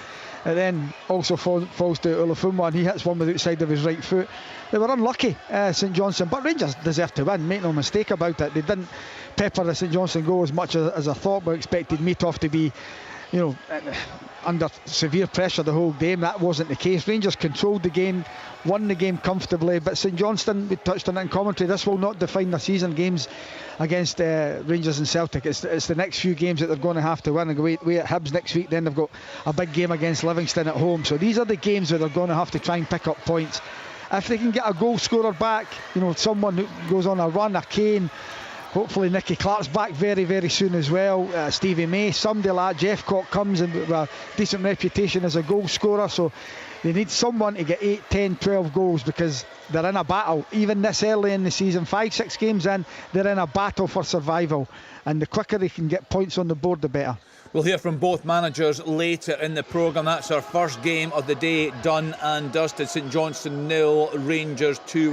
It then also falls to Olafumwa, and he hits one with the outside of his right foot. They were unlucky, St Johnstone, but Rangers deserved to win, make no mistake about it. They didn't pepper the St Johnstone goal as much as I thought. We expected Meathoff to be, under severe pressure the whole game. That wasn't the case. Rangers controlled the game, won the game comfortably, but St Johnstone, we touched on it in commentary, this will not define their season. Games against Rangers and Celtic, it's the next few games that they're going to have to win. And go away at Hibs next week, then they've got a big game against Livingston at home, so these are the games where they're going to have to try and pick up points. If they can get a goal scorer back, someone who goes on a run, a Kane, hopefully Nicky Clark's back very, very soon as well. Stevie May, somebody like Jeff Cock comes in with a decent reputation as a goal scorer, so they need someone to get 8, 10, 12 goals, because they're in a battle. Even this early in the season, 5-6 games in, they're in a battle for survival, and the quicker they can get points on the board, the better. We'll hear from both managers later in the programme. That's our first game of the day done and dusted. St Johnstone 0, Rangers 2.